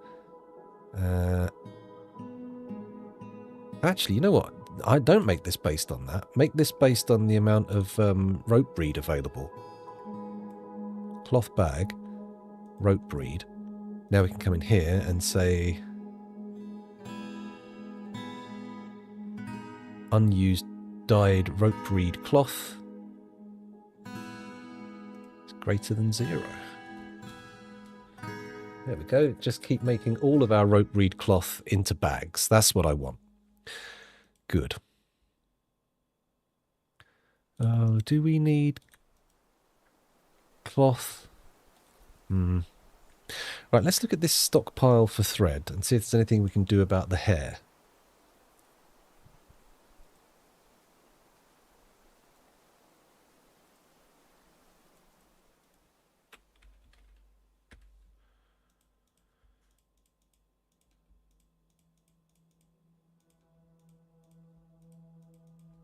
Actually, you know what? I don't make this based on that. Make this based on the amount of rope reed available. Cloth bag, rope reed. Now we can come in here and say unused dyed rope reed cloth is greater than 0. There we go. Just keep making all of our rope reed cloth into bags. That's what I want. Good. Oh, do we need cloth? Right, Right, let's look at this stockpile for thread and see if there's anything we can do about the hair.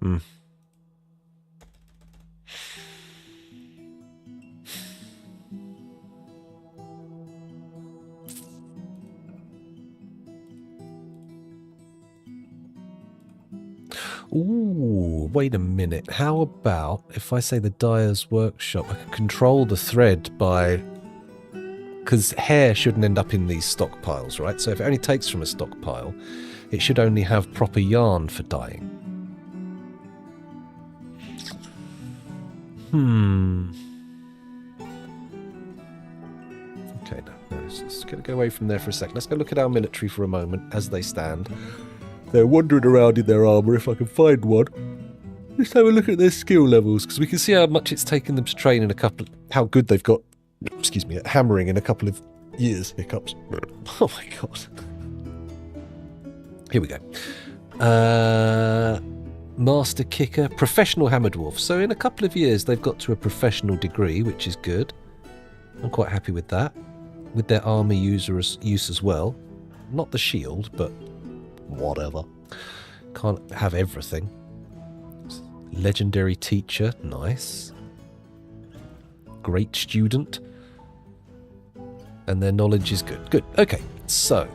Hmm. Ooh, wait a minute. How about if I say the dyer's workshop, I can control the thread by... Because hair shouldn't end up in these stockpiles, right? So if it only takes from a stockpile, it should only have proper yarn for dyeing. Okay, no, let's go away from there for a second. Let's go look at our military for a moment as they stand. They're wandering around in their armour, if I can find one. Let's have a look at their skill levels, because we can see how much it's taken them to train in a couple... How good they've got, excuse me, at hammering in a couple of years. Hiccups. Oh my god. Here we go. Master Kicker, Professional Hammer Dwarf. So in a couple of years, they've got to a professional degree, which is good. I'm quite happy with that. With their armour use as well. Not the shield, but... whatever. Can't have everything. Legendary teacher, nice. Great student. And their knowledge is good. Good, okay. So,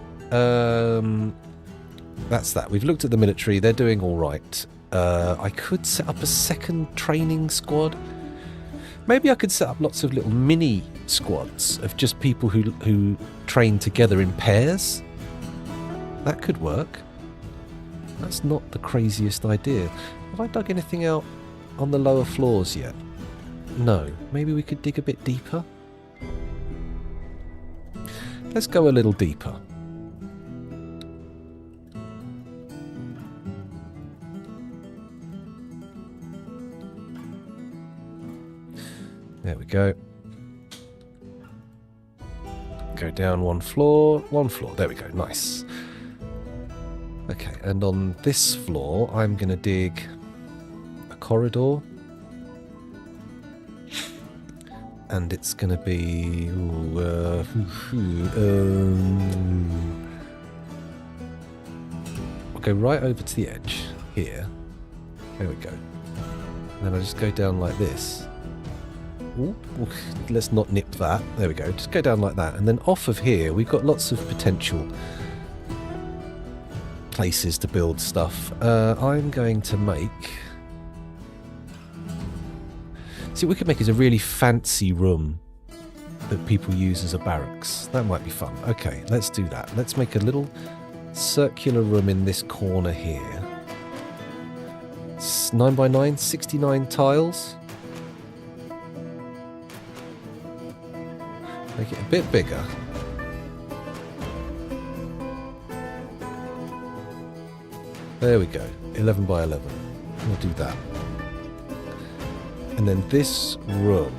that's that. We've looked at the military, they're doing alright. I could set up a second training squad. Maybe I could set up lots of little mini squads of just people who train together in pairs. That could work. That's not the craziest idea. Have I dug anything out on the lower floors yet? No. Maybe we could dig a bit deeper? Let's go a little deeper. There we go. Go down one floor. There we go. Nice. Okay, and on this floor, I'm going to dig a corridor. And it's going to be... I'll go right over to the edge here. There we go. And then I'll just go down like this. Ooh, let's not nip that. There we go. Just go down like that. And then off of here, we've got lots of potential places to build stuff. I'm going to make... See, what we could make is a really fancy room that people use as a barracks. That might be fun. Okay, let's do that. Let's make a little circular room in this corner here. It's 9 by 9, 69 tiles. Make it a bit bigger. There we go. 11 by 11. We'll do that. And then this room,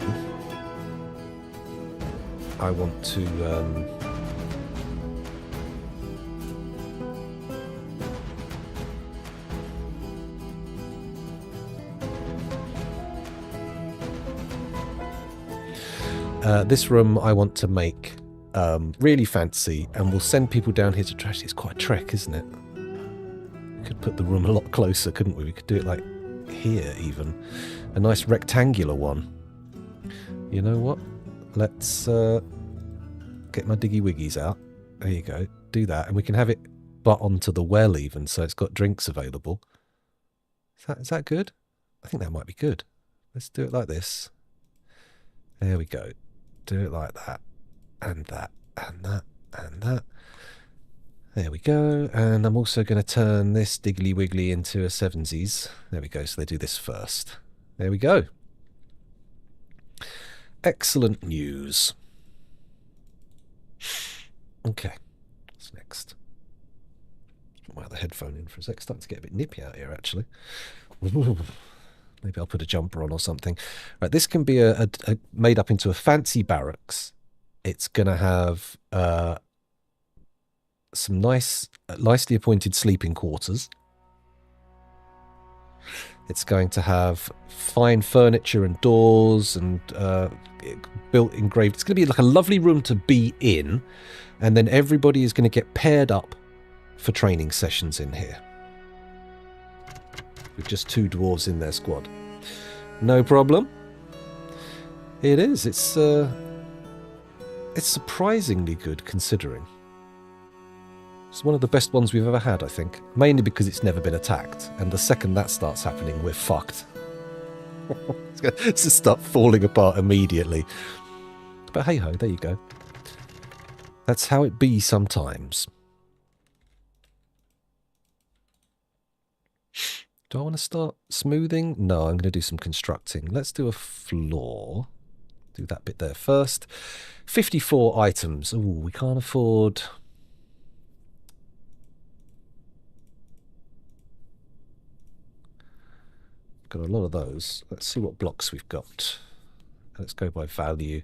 I want to... this room I want to make really fancy, and we'll send people down here to trash. It's quite a trek, isn't it? We could put the room a lot closer, couldn't we? We could do it like here even. A nice rectangular one. You know what? Let's get my diggy wiggies out. There you go. Do that, and we can have it butt onto the well even, so it's got drinks available. Is that good? I think that might be good. Let's do it like this. There we go. Do it like that. And that. And that. And that. There we go. And I'm also going to turn this Diggly Wiggly into a 7sies. There we go. So they do this first. There we go. Excellent news. Okay. What's next? Put my other headphone in for a sec. Starting to get a bit nippy out here, actually. Maybe I'll put a jumper on or something. Right, this can be made up into a fancy barracks. It's going to have some nicely appointed sleeping quarters. It's going to have fine furniture and doors and built engraved. It's going to be like a lovely room to be in, and then everybody is going to get paired up for training sessions in here with just 2 dwarves in their squad. No problem. It is. It's surprisingly good considering. It's one of the best ones we've ever had, I think. Mainly because it's never been attacked. And the second that starts happening, we're fucked. It's going to start falling apart immediately. But hey-ho, there you go. That's how it be sometimes. Do I want to start smoothing? No, I'm going to do some constructing. Let's do a floor. Do that bit there first. 54 items. Ooh, we can't afford... Got a lot of those. Let's see what blocks we've got. Let's go by value.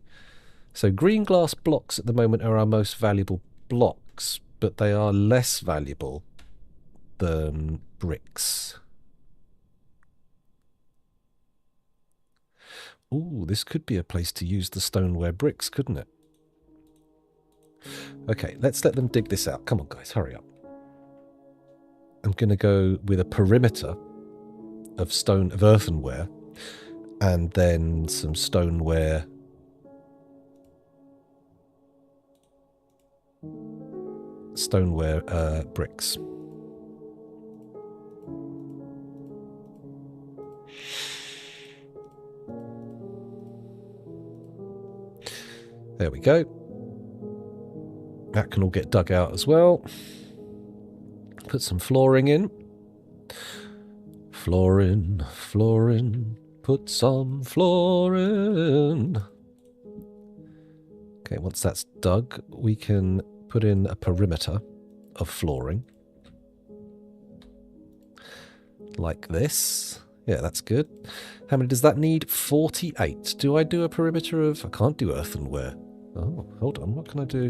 So green glass blocks at the moment are our most valuable blocks, but they are less valuable than bricks. Ooh, this could be a place to use the stoneware bricks, couldn't it? Okay, let's let them dig this out. Come on, guys, hurry up. I'm going to go with a perimeter of earthenware, and then some stoneware bricks. There we go. That can all get dug out as well. Put some flooring in. Flooring, put some flooring. Okay, once that's dug, we can put in a perimeter of flooring. Like this. Yeah, that's good. How many does that need? 48. Do I do a perimeter of... I can't do earthenware. Oh, hold on. What can I do?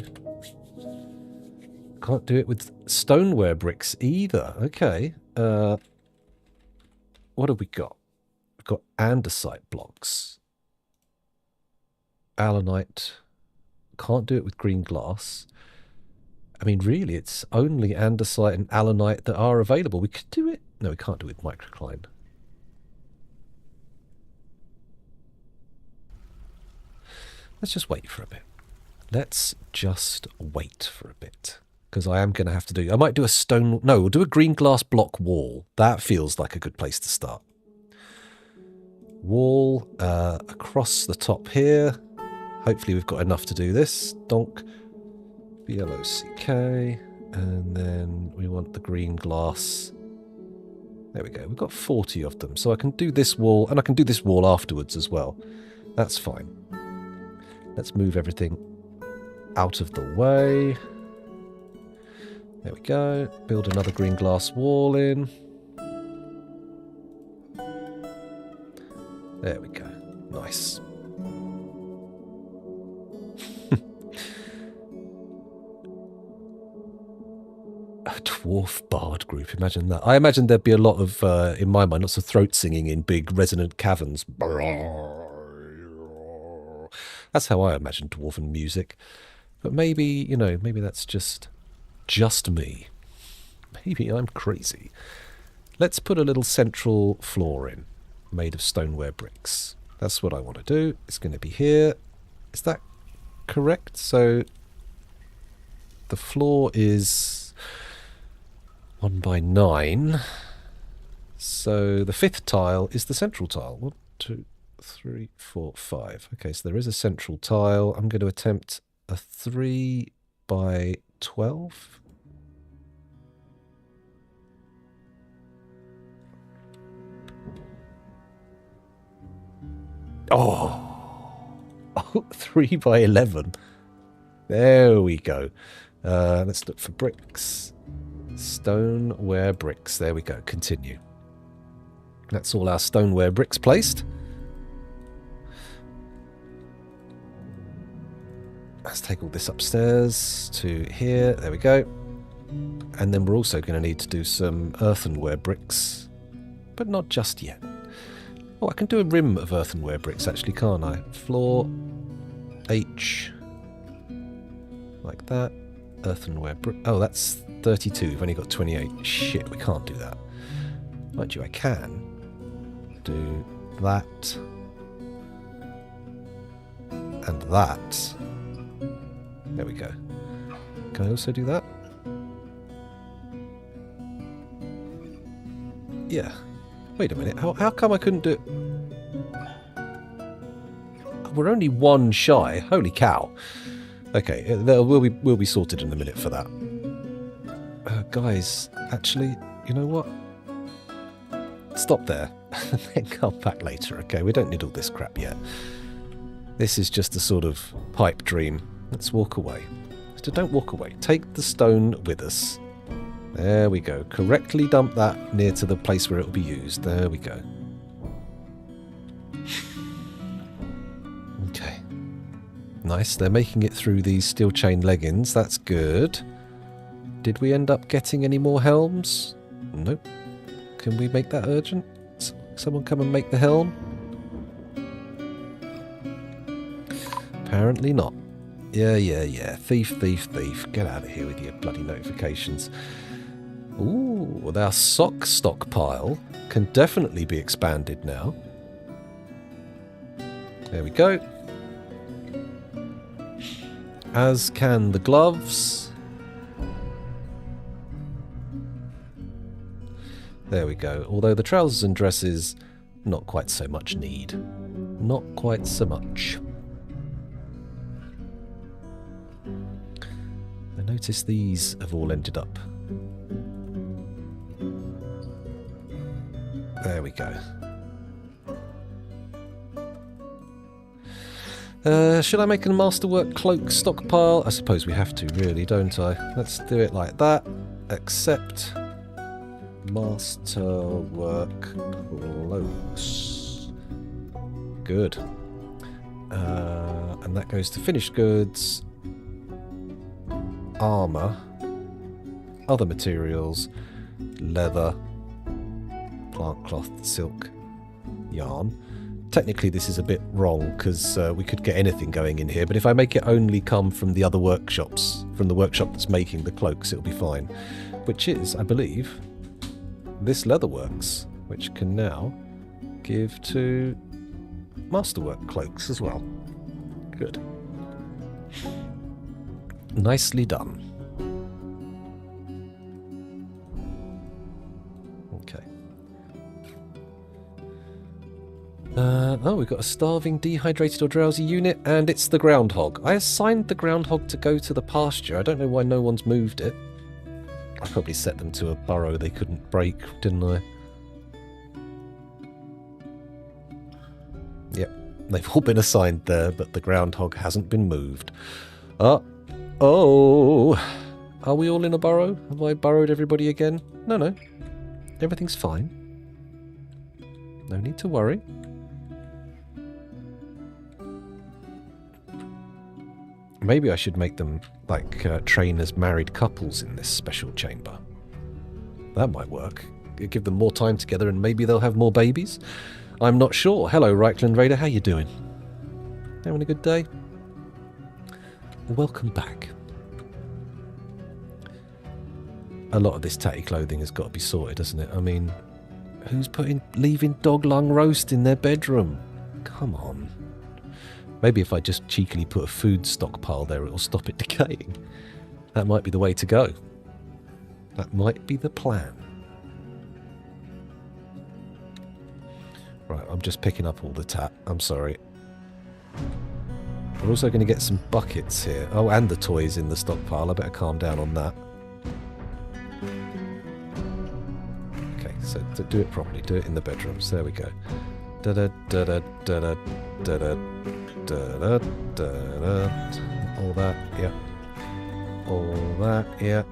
Can't do it with stoneware bricks either. Okay. What have we got? We've got andesite blocks. Allanite. Can't do it with green glass. I mean, really, it's only andesite and allanite that are available. We could do it. No, we can't do it with microcline. Let's just wait for a bit. Let's just wait for a bit. Because I am going to have to do... I might do a stone... No, we'll do a green glass block wall. That feels like a good place to start. Wall across the top here. Hopefully we've got enough to do this. Donk. B-L-O-C-K. And then we want the green glass. There we go. We've got 40 of them. So I can do this wall, and I can do this wall afterwards as well. That's fine. Let's move everything out of the way. There we go. Build another green glass wall in. There we go. Nice. A dwarf bard group. Imagine that. I imagine there'd be a lot of, in my mind, lots of throat singing in big resonant caverns. That's how I imagine dwarven music. But maybe, you know, maybe that's just me. Maybe I'm crazy. Let's put a little central floor in, made of stoneware bricks. That's what I want to do. It's going to be here. Is that correct? So the floor is 1 by 9. So the 5th tile is the central tile. 1, 2, 3, 4, 5. Okay, so there is a central tile. I'm going to attempt a 3 by 12. Oh, 3 by 11. There we go. Let's look for bricks. Stoneware bricks. There we go. Continue. That's all our stoneware bricks placed. Let's take all this upstairs to here. There we go. And then we're also going to need to do some earthenware bricks. But not just yet. Oh, I can do a rim of earthenware bricks actually, can't I? Floor H. Like that. Earthenware brick. Oh, that's 32. We've only got 28. Shit, we can't do that. Mind you, I can do that. And that. There we go. Can I also do that? Yeah. Wait a minute. How come I couldn't do it? We're only one shy. Holy cow. Okay, we'll be sorted in a minute for that. Guys, actually, you know what? Stop there. And then come back later, okay? We don't need all this crap yet. This is just a sort of pipe dream. Let's walk away. So don't walk away. Take the stone with us. There we go. Correctly dump that near to the place where it will be used. There we go. Okay. Nice. They're making it through these steel chain leggings. That's good. Did we end up getting any more helms? Nope. Can we make that urgent? Someone come and make the helm? Apparently not. Yeah. Thief. Get out of here with your bloody notifications. Ooh, our sock stockpile can definitely be expanded now. There we go. As can the gloves. There we go. Although the trousers and dresses, not quite so much need. Not quite so much. I notice these have all ended up. There we go. Should I make a masterwork cloak stockpile? I suppose we have to, really, don't I? Let's do it like that. Accept masterwork cloaks. Good. And that goes to finished goods, armour, other materials, leather, plant cloth, silk, yarn. Technically this is a bit wrong because we could get anything going in here, but if I make it only come from the other workshops, from the workshop that's making the cloaks, it'll be fine. Which is, I believe, this leatherworks, which can now give to masterwork cloaks as well. Good. Nicely done. Okay. Oh, we've got a starving, dehydrated or drowsy unit, and it's the groundhog. I assigned the groundhog to go to the pasture. I don't know why no one's moved it. I probably set them to a burrow they couldn't break, didn't I? Yep, they've all been assigned there, but the groundhog hasn't been moved. Oh, are we all in a burrow? Have I burrowed everybody again? No. Everything's fine. No need to worry. Maybe I should make them, like, train as married couples in this special chamber. That might work. Give them more time together and maybe they'll have more babies? I'm not sure. Hello, Reichland Raider. How you doing? Having a good day? Welcome back. A lot of this tatty clothing has got to be sorted, hasn't it? I mean, who's leaving dog lung roast in their bedroom? Come on. Maybe if I just cheekily put a food stockpile there, it'll stop it decaying. That might be the way to go. That might be the plan. Right, I'm just picking up all the tat. I'm sorry. We're also going to get some buckets here. Oh, and the toys in the stockpile. I better calm down on that. Okay, so to do it properly, do it in the bedrooms. There we go. All that, yeah. All that, yeah.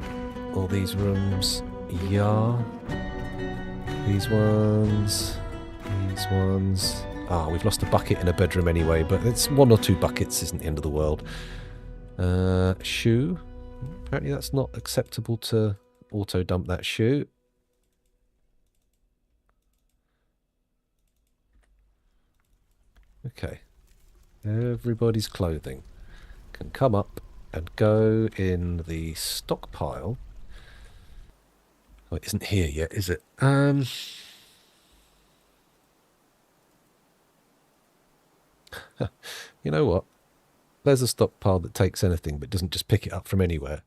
All these rooms, yeah. These ones. These ones. Ah, we've lost a bucket in a bedroom anyway, but it's 1 or 2 buckets isn't the end of the world. Shoe. Apparently that's not acceptable to auto dump that shoe. Okay. Everybody's clothing can come up and go in the stockpile. Oh, it isn't here yet, is it? You know what? There's a stockpile that takes anything but doesn't just pick it up from anywhere.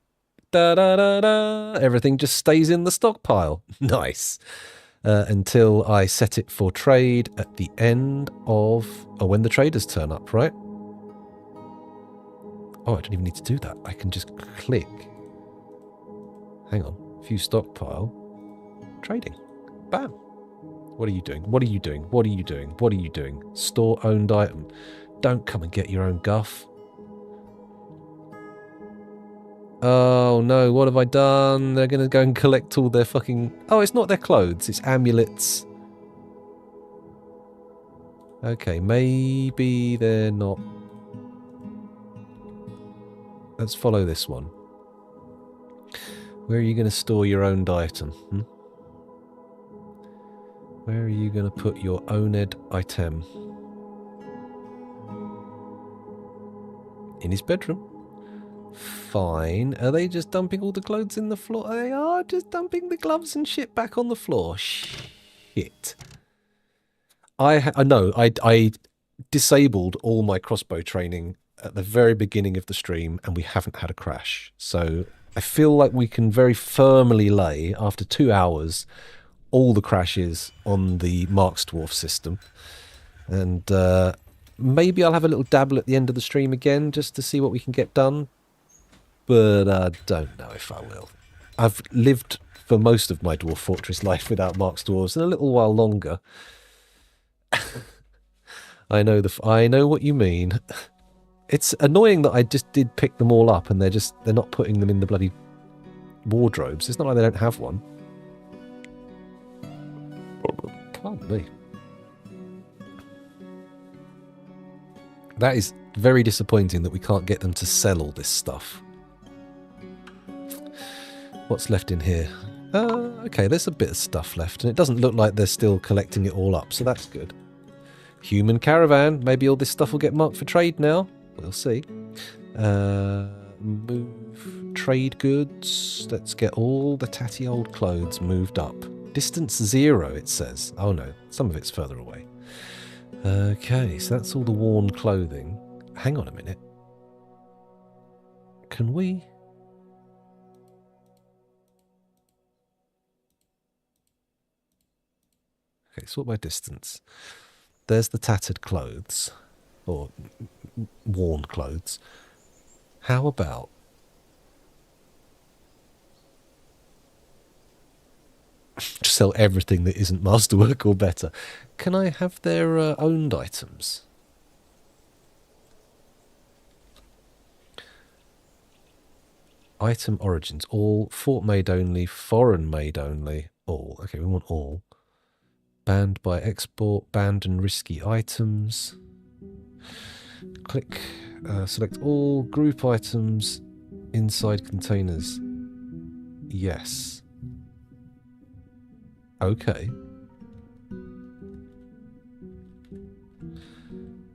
Da da da da! Everything just stays in the stockpile. Nice. Until I set it for trade at the end of... Oh, when the traders turn up, right? Oh, I don't even need to do that. I can just click. Hang on. View stockpile. Trading. Bam. What are you doing? What are you doing? What are you doing? What are you doing? Store owned item. Don't come and get your own guff. Oh no, what have I done? They're going to go and collect all their fucking... Oh, it's not their clothes, it's amulets. Okay, maybe they're not... Let's follow this one. Where are you going to store your owned item? Where are you going to put your owned item? In his bedroom. Fine. Are they just dumping all the clothes in the floor? They are just dumping the gloves and shit back on the floor. Shit. I know. I disabled all my crossbow training at the very beginning of the stream, and we haven't had a crash. So I feel like we can very firmly lay, after 2 hours, all the crashes on the Marks Dwarf system. And maybe I'll have a little dabble at the end of the stream again, just to see what we can get done. But I don't know if I will. I've lived for most of my Dwarf Fortress life without Marks Dwarves, and a little while longer. I know what you mean. It's annoying that I just did pick them all up, and they're not putting them in the bloody wardrobes. It's not like they don't have one. Pardon me. That is very disappointing that we can't get them to sell all this stuff. What's left in here? Okay, there's a bit of stuff left, and it doesn't look like they're still collecting it all up, so that's good. Human caravan. Maybe all this stuff will get marked for trade now. We'll see. Move trade goods. Let's get all the tatty old clothes moved up. Distance 0, it says. Oh no, some of it's further away. Okay, so that's all the worn clothing. Hang on a minute. Can we... Okay, sort by distance. There's the tattered clothes, or worn clothes. How about... just sell everything that isn't masterwork or better. Can I have their owned items? Item origins. All. Fort made only. Foreign made only. All. Okay, we want all. Banned by export. Banned and risky items. Click. Select all group items inside containers. Yes. Okay.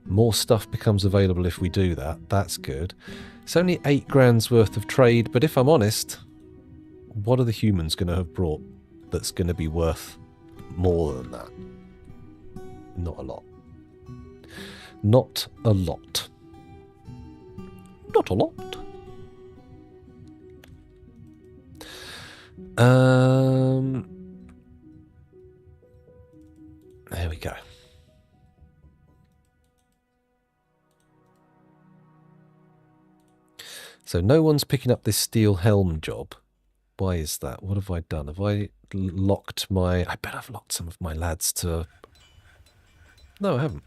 More stuff becomes available if we do that. That's good. It's only 8 grand's worth of trade, but if I'm honest, what are the humans going to have brought that's going to be worth more than that? Not a lot. Not a lot. Not a lot. There we go. So no one's picking up this steel helm job. Why is that? What have I done? Have I locked my... I bet I've locked some of my lads to... No, I haven't.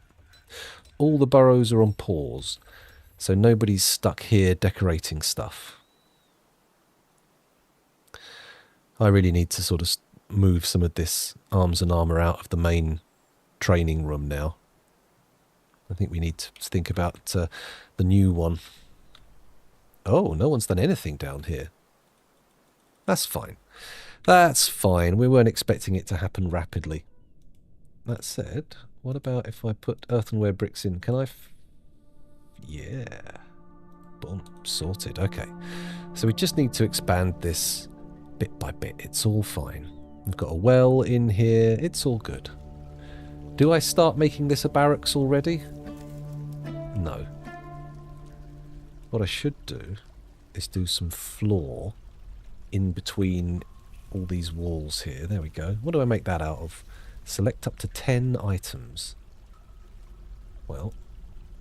All the burrows are on pause. So nobody's stuck here decorating stuff. I really need to sort of move some of this arms and armour out of the main training room now. I think we need to think about the new one. Oh, no one's done anything down here. That's fine. That's fine. We weren't expecting it to happen rapidly. That said, what about if I put earthenware bricks in? Can I... Yeah. Boom. Sorted. Okay. So we just need to expand this bit by bit. It's all fine. We've got a well in here. It's all good. Do I start making this a barracks already? No. What I should do is do some floor in between all these walls here. There we go. What do I make that out of? Select up to 10 items. Well,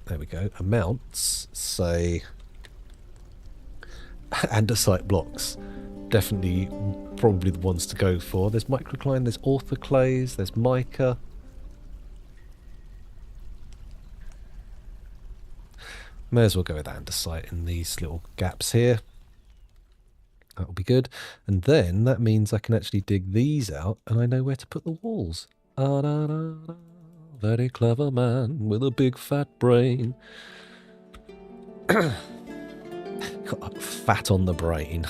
there we go. Amounts, say, andesite blocks. Definitely, probably the ones to go for. There's microcline, there's orthoclase, there's mica. May as well go with andesite in these little gaps here. That'll be good. And then that means I can actually dig these out and I know where to put the walls. Very clever man with a big fat brain. Got fat on the brain.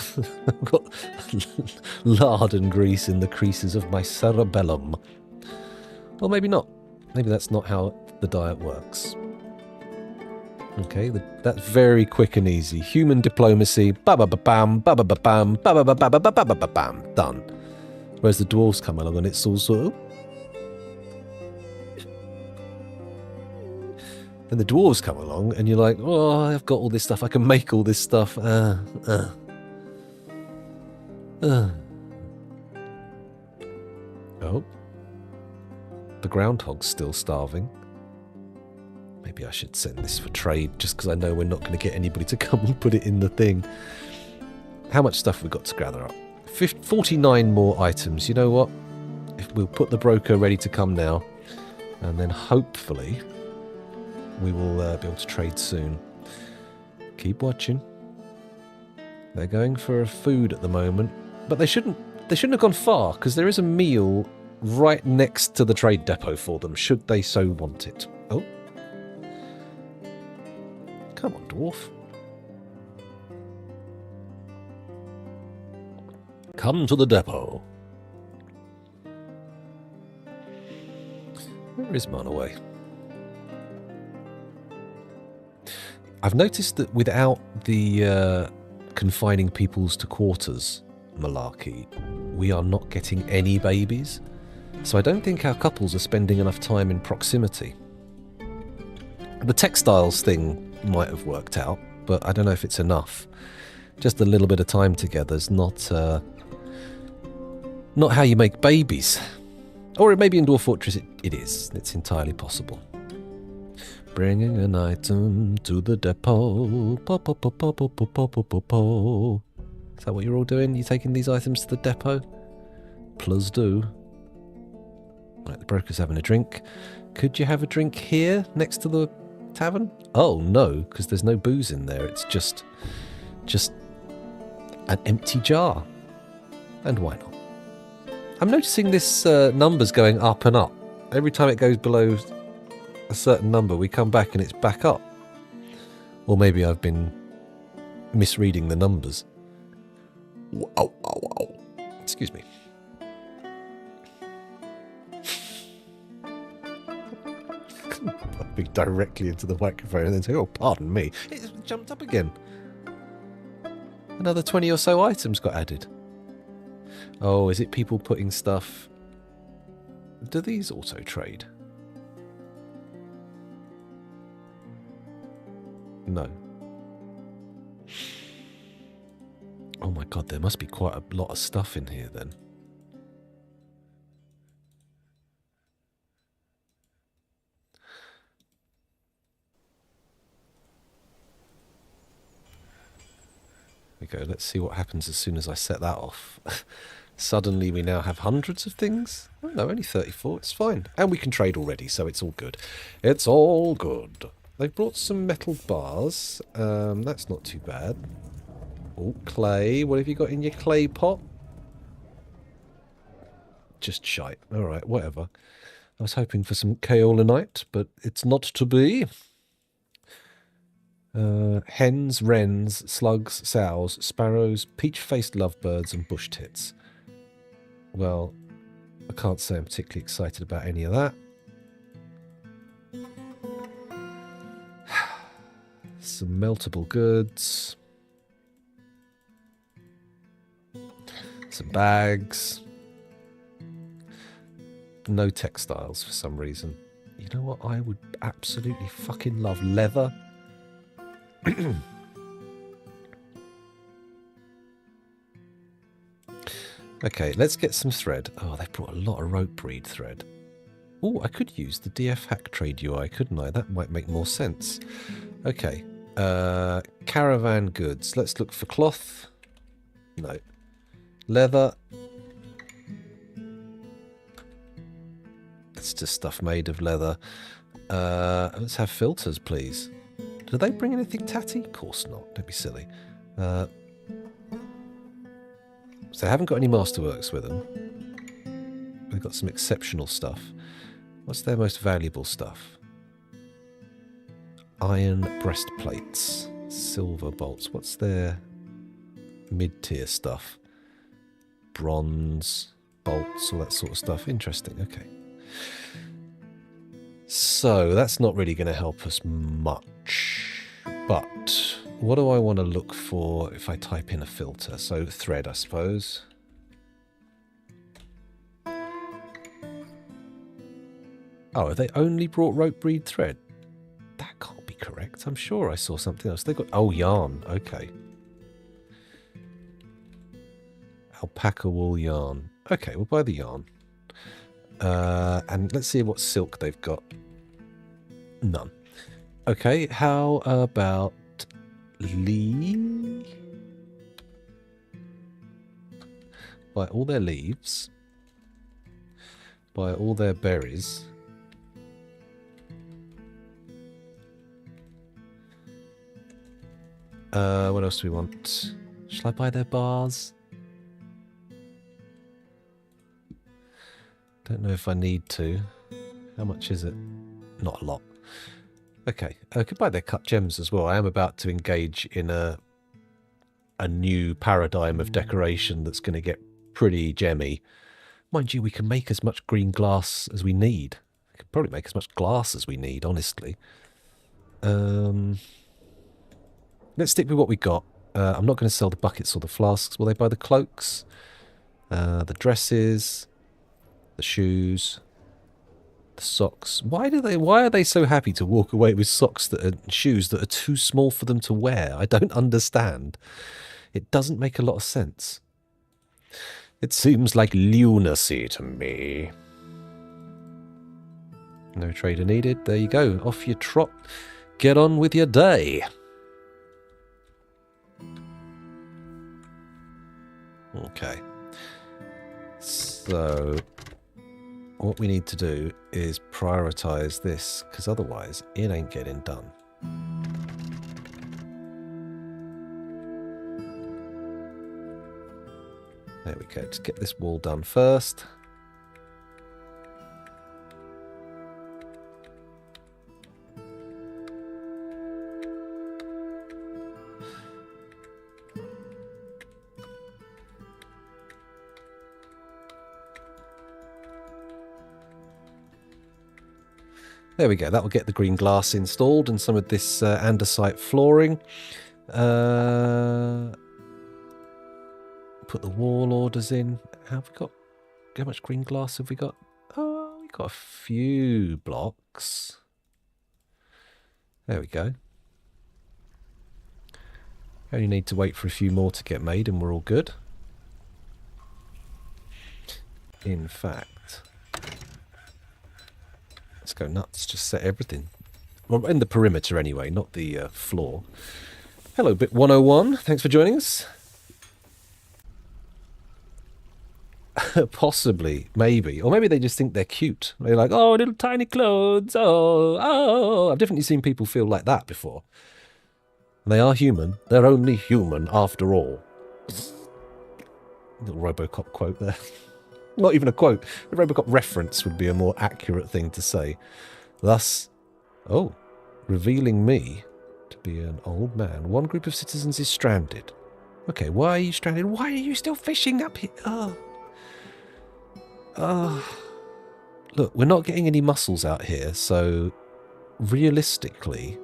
I've got lard and grease in the creases of my cerebellum. Well, maybe not. Maybe that's not how the diet works. Okay, that's very quick and easy. Human diplomacy, ba-ba-ba-bam, ba-ba-ba-bam, ba-ba-ba-ba-ba-ba-ba-bam, done. Whereas the dwarves come along and it's all sort of... And the dwarves come along and you're like, oh, I've got all this stuff, I can make all this stuff. Oh, the groundhog's still starving. Maybe I should send this for trade, just because I know we're not going to get anybody to come and put it in the thing. How much stuff have we got to gather up? 49 more items. You know what? If we'll put the broker ready to come now, and then hopefully we will be able to trade soon. Keep watching. They're going for food at the moment, but they shouldn't have gone far, because there is a meal right next to the trade depot for them, should they so want it. Oh. Come on, dwarf. Come to the depot. Where is Monaway? I've noticed that without the confining peoples to quarters malarkey, we are not getting any babies. So I don't think our couples are spending enough time in proximity. The textiles thing might have worked out, but I don't know if it's enough. Just a little bit of time together is not how you make babies. Or maybe in Dwarf Fortress it is. It's entirely possible. Bringing an item to the depot. Po, po, po, po, po, po, po, po, po, po. Is that what you're all doing? You taking these items to the depot? Plus do. Right, the broker's having a drink. Could you have a drink here next to the tavern? Oh no, because there's no booze in there. It's just an empty jar. And why not? I'm noticing this number's going up and up. Every time it goes below a certain number, we come back and it's back up. Or maybe I've been misreading the numbers. Wow, wow, wow. Excuse me. Be directly into the microphone and then say, oh, pardon me. It jumped up again. Another 20 or so items got added. Oh, is it people putting stuff... Do these auto trade? No. Oh my god, there must be quite a lot of stuff in here then. We go. Let's see what happens as soon as I set that off. Suddenly we now have hundreds of things. Oh, no, only 34. It's fine. And we can trade already, so it's all good. It's all good. They've brought some metal bars. That's not too bad. Oh, clay. What have you got in your clay pot? Just shite. All right, whatever. I was hoping for some kaolinite, but it's not to be. Hens, wrens, slugs, sows, sparrows, peach-faced lovebirds, and bush tits. Well, I can't say I'm particularly excited about any of that. Some meltable goods. Some bags. No textiles for some reason. You know what? I would absolutely fucking love leather. Okay, let's get some thread. Oh, they brought a lot of rope breed thread. Oh, I could use the DF Hack Trade UI, couldn't I? That might make more sense. Okay, caravan goods. Let's look for cloth. No. Leather. It's just stuff made of leather. Let's have filters, please. Do they bring anything tatty? Of course not. Don't be silly. So they haven't got any masterworks with them. They've got some exceptional stuff. What's their most valuable stuff? Iron breastplates. Silver bolts. What's their mid-tier stuff? Bronze bolts, all that sort of stuff. Interesting. Okay. So that's not really going to help us much. But what do I want to look for if I type in a filter? So thread, I suppose. Oh, have they only brought rope breed thread? That can't be correct. I'm sure I saw something else. They got... Oh, yarn. Okay. Alpaca wool yarn. Okay, we'll buy the yarn. And let's see what silk they've got. None. Okay, how about leaf? Buy all their leaves. Buy all their berries. What else do we want? Shall I buy their bars? Don't know if I need to. How much is it? Not a lot. Okay, I could buy their cut gems as well. I am about to engage in a new paradigm of decoration that's going to get pretty gemmy. Mind you, we can make as much green glass as we need. We could probably make as much glass as we need, honestly. Let's stick with what we got. I'm not going to sell the buckets or the flasks. Will they buy the cloaks? The dresses? The shoes? The socks? Why are they so happy to walk away with socks that are shoes that are too small for them to wear? I don't understand. It doesn't make a lot of sense. It seems like lunacy to me. No trader needed. There you go. Off you trot. Get on with your day. Okay. So what we need to do is prioritize this, because otherwise it ain't getting done. There we go. Just get this wall done first. There we go. That will get the green glass installed and some of this andesite flooring. Put the wall orders in. How much green glass have we got? Oh, we've got a few blocks. There we go. Only need to wait for a few more to get made and we're all good. In fact, let's go nuts. Just set everything. Well, in the perimeter anyway, not the floor. Hello, Bit 101. Thanks for joining us. Possibly, maybe. Or maybe they just think they're cute. They're like, oh, little tiny clothes. Oh. I've definitely seen people feel like that before. And they are human. They're only human after all. Little Robocop quote there. Not even a quote. A Robocop reference would be a more accurate thing to say. Thus, revealing me to be an old man. One group of citizens is stranded. Okay, why are you stranded? Why are you still fishing up here? Look, we're not getting any mussels out here, so realistically,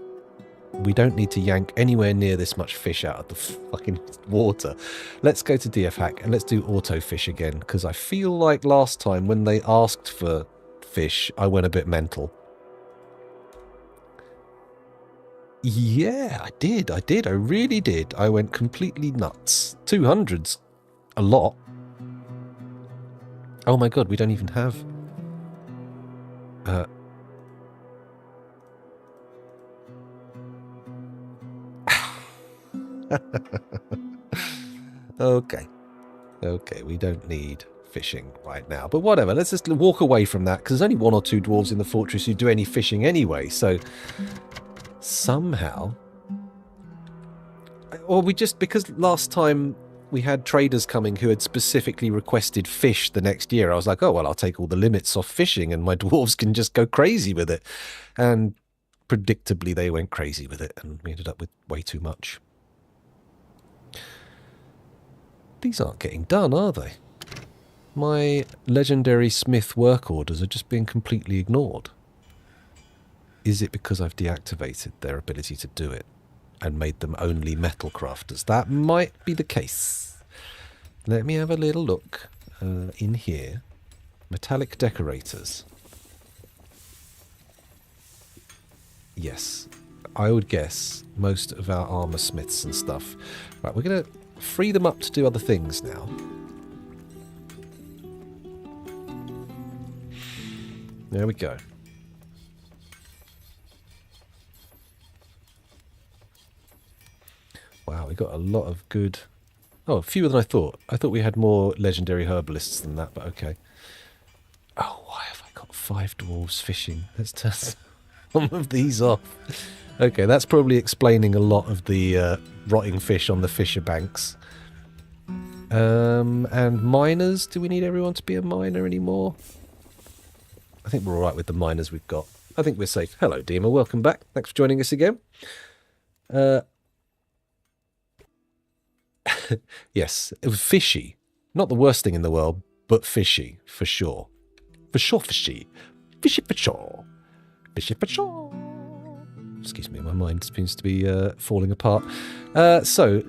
we don't need to yank anywhere near this much fish out of the fucking water. Let's go to DF Hack and let's do auto fish again, because I feel like last time when they asked for fish, I went a bit mental. Yeah, I did. I really did. I went completely nuts. 200's a lot. Oh my god, we don't even have... Okay, we don't need fishing right now. But whatever, let's just walk away from that, because there's only 1 or 2 dwarves in the fortress who do any fishing anyway, so... Somehow... Or we just... Because last time we had traders coming who had specifically requested fish the next year, I was like, oh, well, I'll take all the limits off fishing and my dwarves can just go crazy with it. And predictably, they went crazy with it, and we ended up with way too much. These aren't getting done, are they? My legendary smith work orders are just being completely ignored. Is it because I've deactivated their ability to do it and made them only metal crafters? That might be the case. Let me have a little look in here. Metallic decorators. Yes, I would guess most of our armor smiths and stuff. Right, we're going to free them up to do other things now. There we go. Wow, we got a lot of good... Oh, fewer than I thought. I thought we had more legendary herbalists than that, but okay. Oh, why have I got 5 dwarves fishing? Let's turn some of these off. Okay, that's probably explaining a lot of the rotting fish on the fisher banks. And miners, do we need everyone to be a miner anymore? I think we're alright with the miners we've got. I think we're safe. Hello, Dima, welcome back. Thanks for joining us again. Yes, it was fishy. Not the worst thing in the world, but fishy, for sure. For sure, fishy. Fishy for sure. Fishy for sure. Excuse me, my mind seems to be falling apart. So,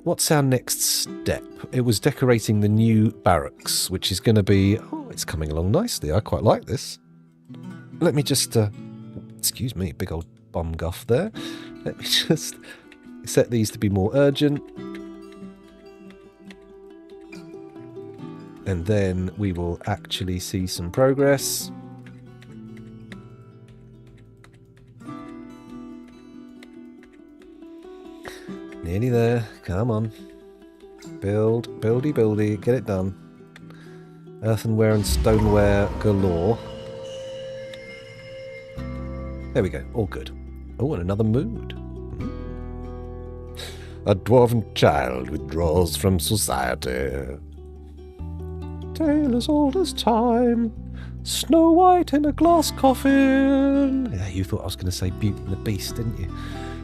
what's our next step? It was decorating the new barracks, which is going to be... Oh, it's coming along nicely. I quite like this. Let me just... excuse me, big old bum guff there. Let me just set these to be more urgent. And then we will actually see some progress. Nearly there. Come on. Build, buildy, buildy. Get it done. Earthenware and stoneware galore. There we go. All good. Oh, and another mood. A dwarven child withdraws from society. Tale as old as time. Snow White in a glass coffin. Yeah, you thought I was going to say Beauty and the Beast, didn't you?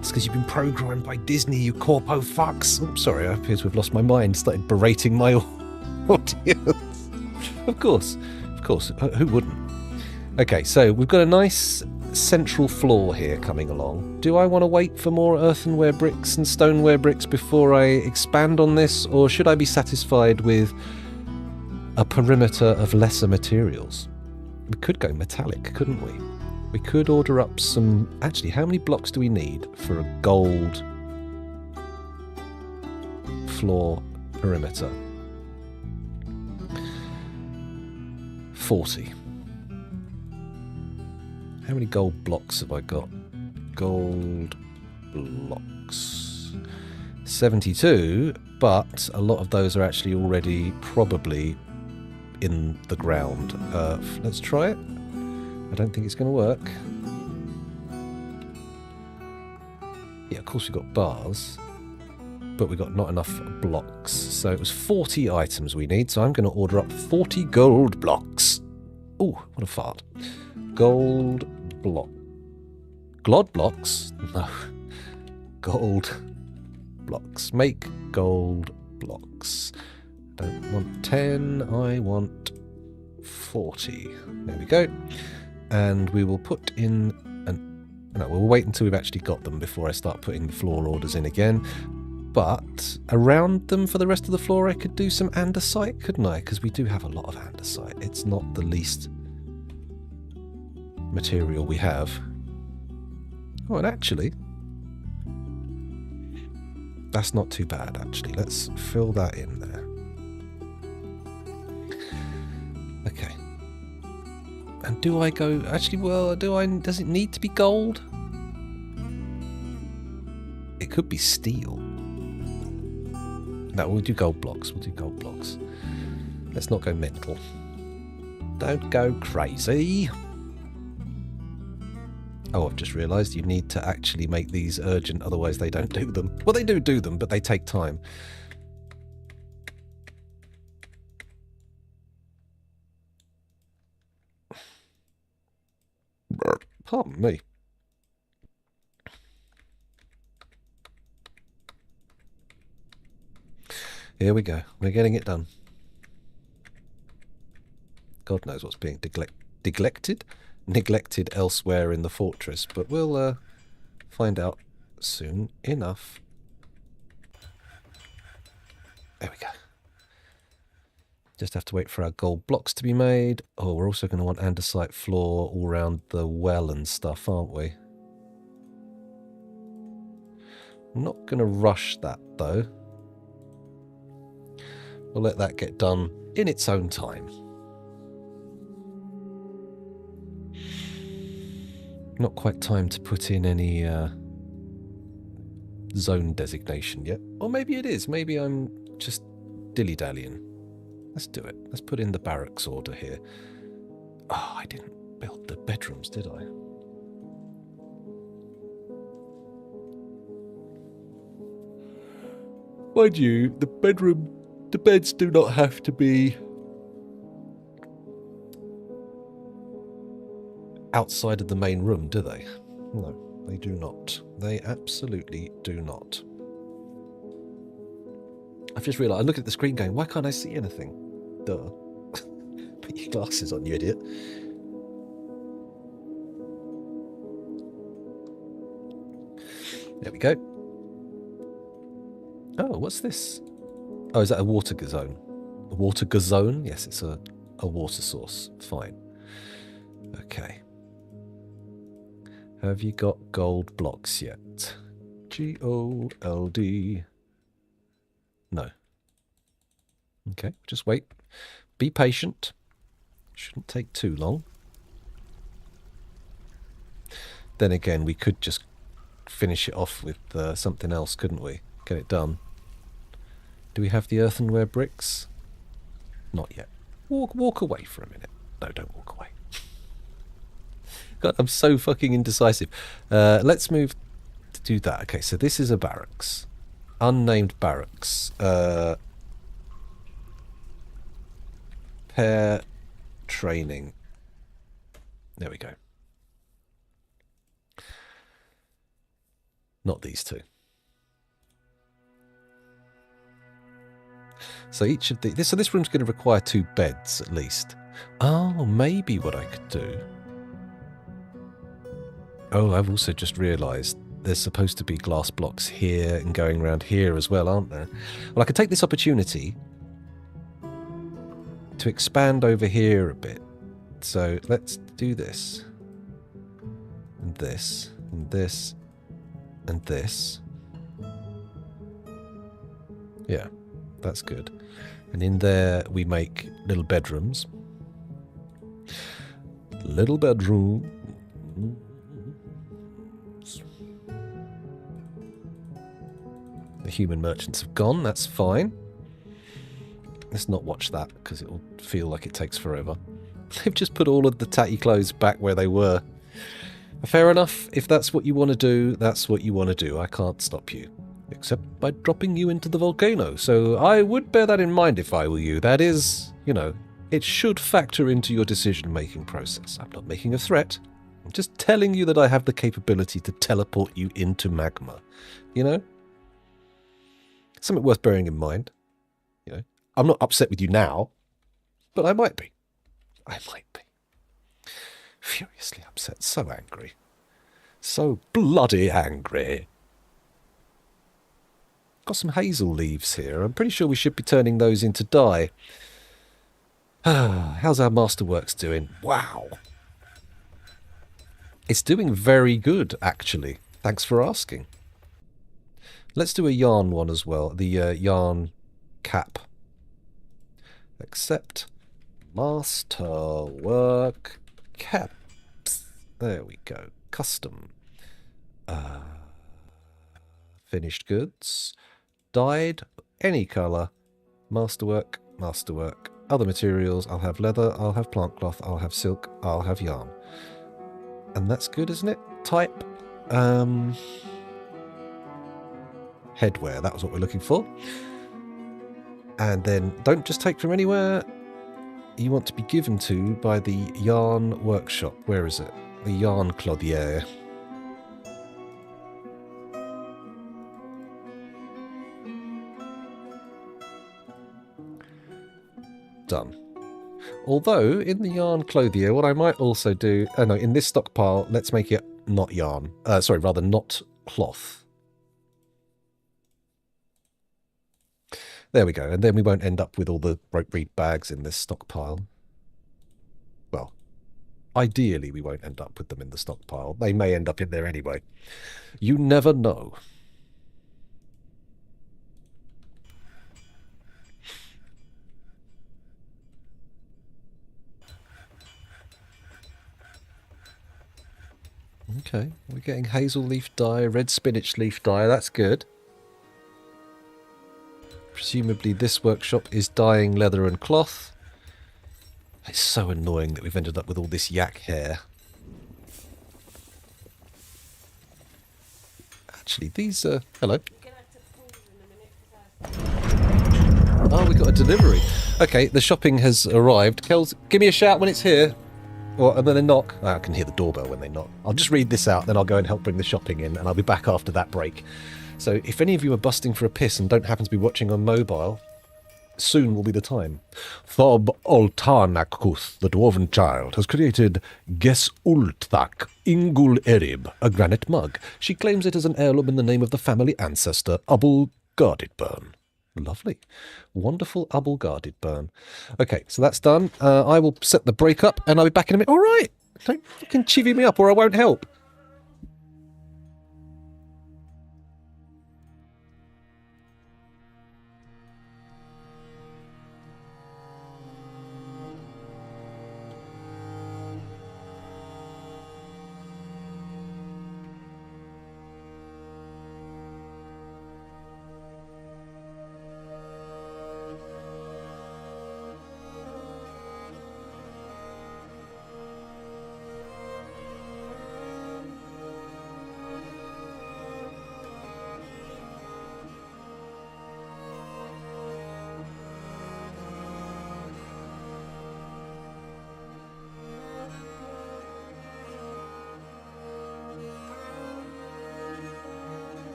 It's because you've been programmed by Disney, you corpo fucks. Oh, sorry, I appear to have lost my mind. Started berating my audience. Of course. Who wouldn't? Okay, so we've got a nice central floor here coming along. Do I want to wait for more earthenware bricks and stoneware bricks before I expand on this, or should I be satisfied with a perimeter of lesser materials? We could go metallic, couldn't we? We could order up some... Actually, how many blocks do we need for a gold floor perimeter? 40. How many gold blocks have I got? Gold blocks. 72, but a lot of those are actually already probably in the ground. Let's try it. I don't think it's going to work. Yeah, of course we've got bars, but we've got not enough blocks. So it was 40 items we need, so I'm going to order up 40 gold blocks. Oh, what a fart. Gold block. Glod blocks? No. gold blocks. Make gold blocks. Don't want 10, I want 40. There we go. And we will put in no, we'll wait until we've actually got them before I start putting the floor orders in again. But around them for the rest of the floor I could do some andesite, couldn't I? Because we do have a lot of andesite. It's not the least material we have. Oh, and actually, that's not too bad, actually. Let's fill that in there. Okay. And do I go... Actually, well, does it need to be gold? It could be steel. No, we'll do gold blocks. We'll do gold blocks. Let's not go mental. Don't go crazy. Oh, I've just realised you need to actually make these urgent, otherwise they don't do them. Well, they do them, but they take time. Pardon me. Here we go. We're getting it done. God knows what's being neglected elsewhere in the fortress, but we'll find out soon enough. There we go. Just have to wait for our gold blocks to be made. Oh, we're also going to want andesite floor all around the well and stuff, aren't we? I'm not going to rush that, though. We'll let that get done in its own time. Not quite time to put in any zone designation yet. Or maybe it is. Maybe I'm just dilly-dallying. Let's do it. Let's put in the barracks order here. Oh, I didn't build the bedrooms, did I? Mind you, the beds do not have to be outside of the main room, do they? No, they do not. They absolutely do not. I've just realised, I look at the screen going, why can't I see anything? Duh. Put your glasses on, you idiot. There we go. Oh, what's this? Oh, is that a water gazone? A water gazone? Yes, it's a water source. Fine. Okay. Have you got gold blocks yet? G-O-L-D. No. Okay, just wait. Be patient. Shouldn't take too long. Then again, we could just finish it off with something else, couldn't we? Get it done. Do we have the earthenware bricks? Not yet. Walk away for a minute. No, don't walk away. God, I'm so fucking indecisive. Let's move to do that. Okay, so this is a barracks. Unnamed barracks. Pair training. There we go. Not these two. So each of the... So this room's going to require 2 beds at least. Oh, maybe what I could do... Oh, I've also just realised there's supposed to be glass blocks here and going around here as well, aren't there? Well, I could take this opportunity to expand over here a bit. So let's do this. And this. And this. And this. Yeah, that's good. And in there we make little bedrooms. Little bedroom. The human merchants have gone, that's fine. Let's not watch that, because it will feel like it takes forever. They've just put all of the tatty clothes back where they were. Fair enough, if that's what you want to do, that's what you want to do. I can't stop you. Except by dropping you into the volcano. So I would bear that in mind if I were you. That is, you know, it should factor into your decision-making process. I'm not making a threat. I'm just telling you that I have the capability to teleport you into magma. You know? Something worth bearing in mind. You know? I'm not upset with you now, but I might be. I might be. Furiously upset. So angry. So bloody angry. Got some hazel leaves here. I'm pretty sure we should be turning those into dye. How's our masterworks doing? Wow. It's doing very good, actually. Thanks for asking. Let's do a yarn one as well. The yarn cap. Accept masterwork caps. There we go. Custom. Finished goods. Dyed. Any colour. Masterwork. Masterwork. Other materials. I'll have leather. I'll have plant cloth. I'll have silk. I'll have yarn. And that's good, isn't it? Type. Headwear. That was what we're looking for. And then don't just take from anywhere. You want to be given to by the yarn workshop. Where is it? The yarn clothier. Done. Although, in the yarn clothier, what I might also do... Oh no, in this stockpile, let's make it not yarn. Sorry, rather not cloth. There we go. And then we won't end up with all the rope reed bags in this stockpile. Well, ideally we won't end up with them in the stockpile. They may end up in there anyway. You never know. Okay, we're getting hazel leaf dye, red spinach leaf dye. That's good. Presumably this workshop is dyeing leather and cloth. It's so annoying that we've ended up with all this yak hair. Actually, these are... Hello. Oh, we got a delivery. Okay, the shopping has arrived. Kels, give me a shout when it's here. Or, and then they knock. Oh, I can hear the doorbell when they knock. I'll just read this out, then I'll go and help bring the shopping in, and I'll be back after that break. So if any of you are busting for a piss and don't happen to be watching on mobile, soon will be the time. Thob Oltarnakus, the dwarven child, has created Gesulthak Ingul Erib, a granite mug. She claims it as an heirloom in the name of the family ancestor, Ubble Guardedburn. Lovely. Wonderful Ubble Guardedburn. Okay, so that's done. I will set the break up, and I'll be back in a minute. All right! Don't fucking chivvy me up, or I won't help.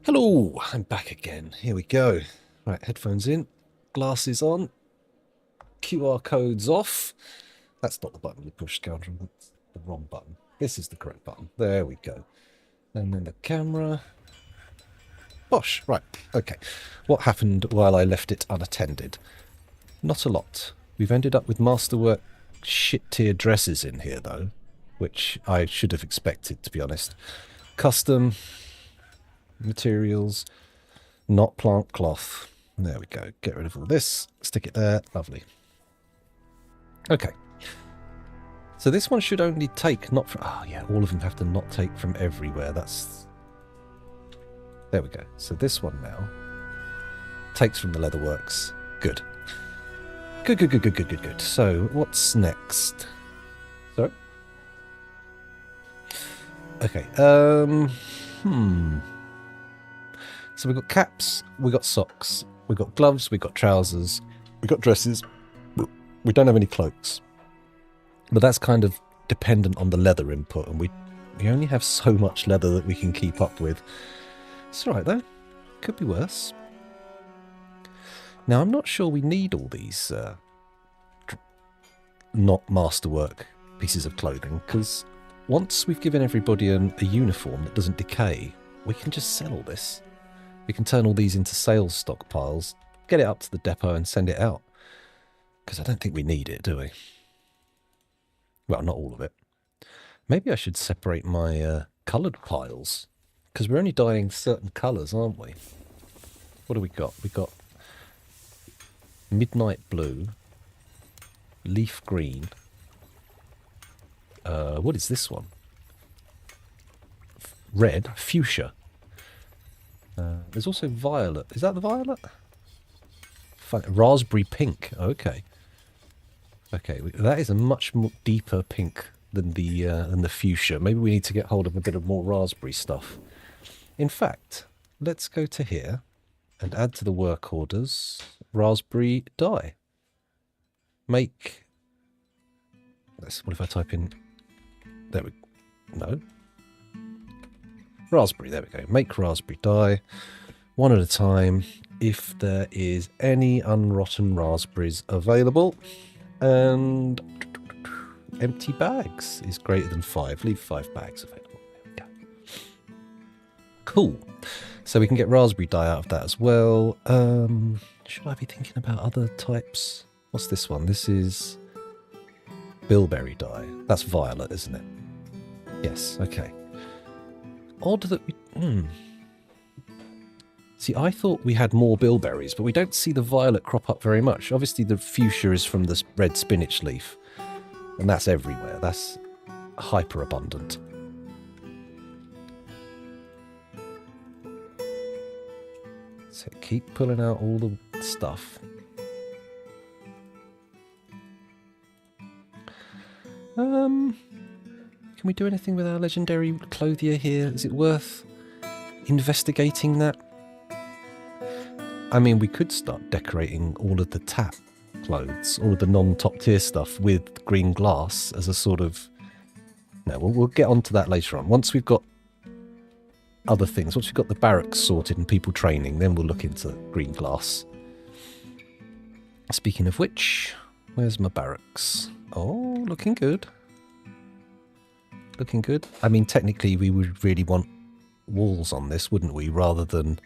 Hello, I'm back again. Here we go. Right, headphones in, glasses on, QR codes off. That's not the button you push, scoundrel. That's the wrong button. This is the correct button. There we go. And then the camera. Bosh. Right, okay. What happened while I left it unattended? Not a lot. We've ended up with masterwork shit-tier dresses in here, though, which I should have expected, to be honest. Custom materials, not plant cloth. There we go. Get rid of all this. Stick it there. Lovely. Okay. So this one should only take not from... Oh, yeah. All of them have to not take from everywhere. That's... There we go. So this one now takes from the leatherworks. Good. Good, good, good, good, good, good, good. So what's next? Sorry? Okay. So we've got caps, we've got socks, we've got gloves, we've got trousers, we've got dresses. We don't have any cloaks. But that's kind of dependent on the leather input, and we only have so much leather that we can keep up with. It's alright though. Could be worse. Now I'm not sure we need all these not masterwork pieces of clothing, because once we've given everybody a uniform that doesn't decay, we can just sell all this. We can turn all these into sales stockpiles, get it up to the depot and send it out. Because I don't think we need it, do we? Well, not all of it. Maybe I should separate my coloured piles. Because we're only dyeing certain colours, aren't we? What do we got? We got midnight blue, leaf green. What is this one? Red, fuchsia. There's also violet. Is that the violet? Raspberry pink. Okay. Okay, that is a much more deeper pink than the fuchsia. Maybe we need to get hold of a bit of more raspberry stuff. In fact, let's go to here and add to the work orders raspberry dye. Make. What if I type in? There we. No. Raspberry, there we go. Make raspberry dye, one at a time, if there is any unrotten raspberries available. And empty bags is greater than 5. Leave 5 bags available. There we go. Cool. So we can get raspberry dye out of that as well. Should I be thinking about other types? What's this one? This is bilberry dye. That's violet, isn't it? Yes, okay. Odd that we... See, I thought we had more bilberries, but we don't see the violet crop up very much. Obviously, the fuchsia is from the red spinach leaf, and that's everywhere. That's hyper abundant. So keep pulling out all the stuff. Can we do anything with our legendary clothier here? Is it worth investigating that? I mean, we could start decorating all of the tap clothes, all of the non-top tier stuff with green glass as a sort of... No, we'll get onto that later on. Once we've got other things, once we've got the barracks sorted and people training, then we'll look into green glass. Speaking of which, where's my barracks? Oh, looking good. Looking good. I mean, technically, we would really want walls on this, wouldn't we? Rather than...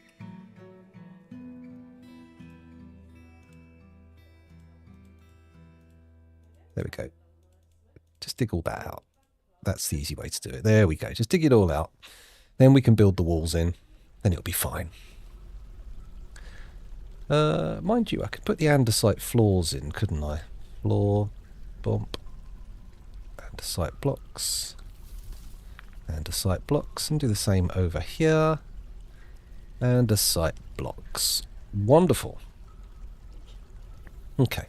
There we go. Just dig all that out. That's the easy way to do it. There we go. Just dig it all out. Then we can build the walls in. Then it'll be fine. Mind you, I could put the andesite floors in, couldn't I? Floor, bump, andesite blocks. Andesite blocks, and do the same over here. Andesite blocks. Wonderful. Okay.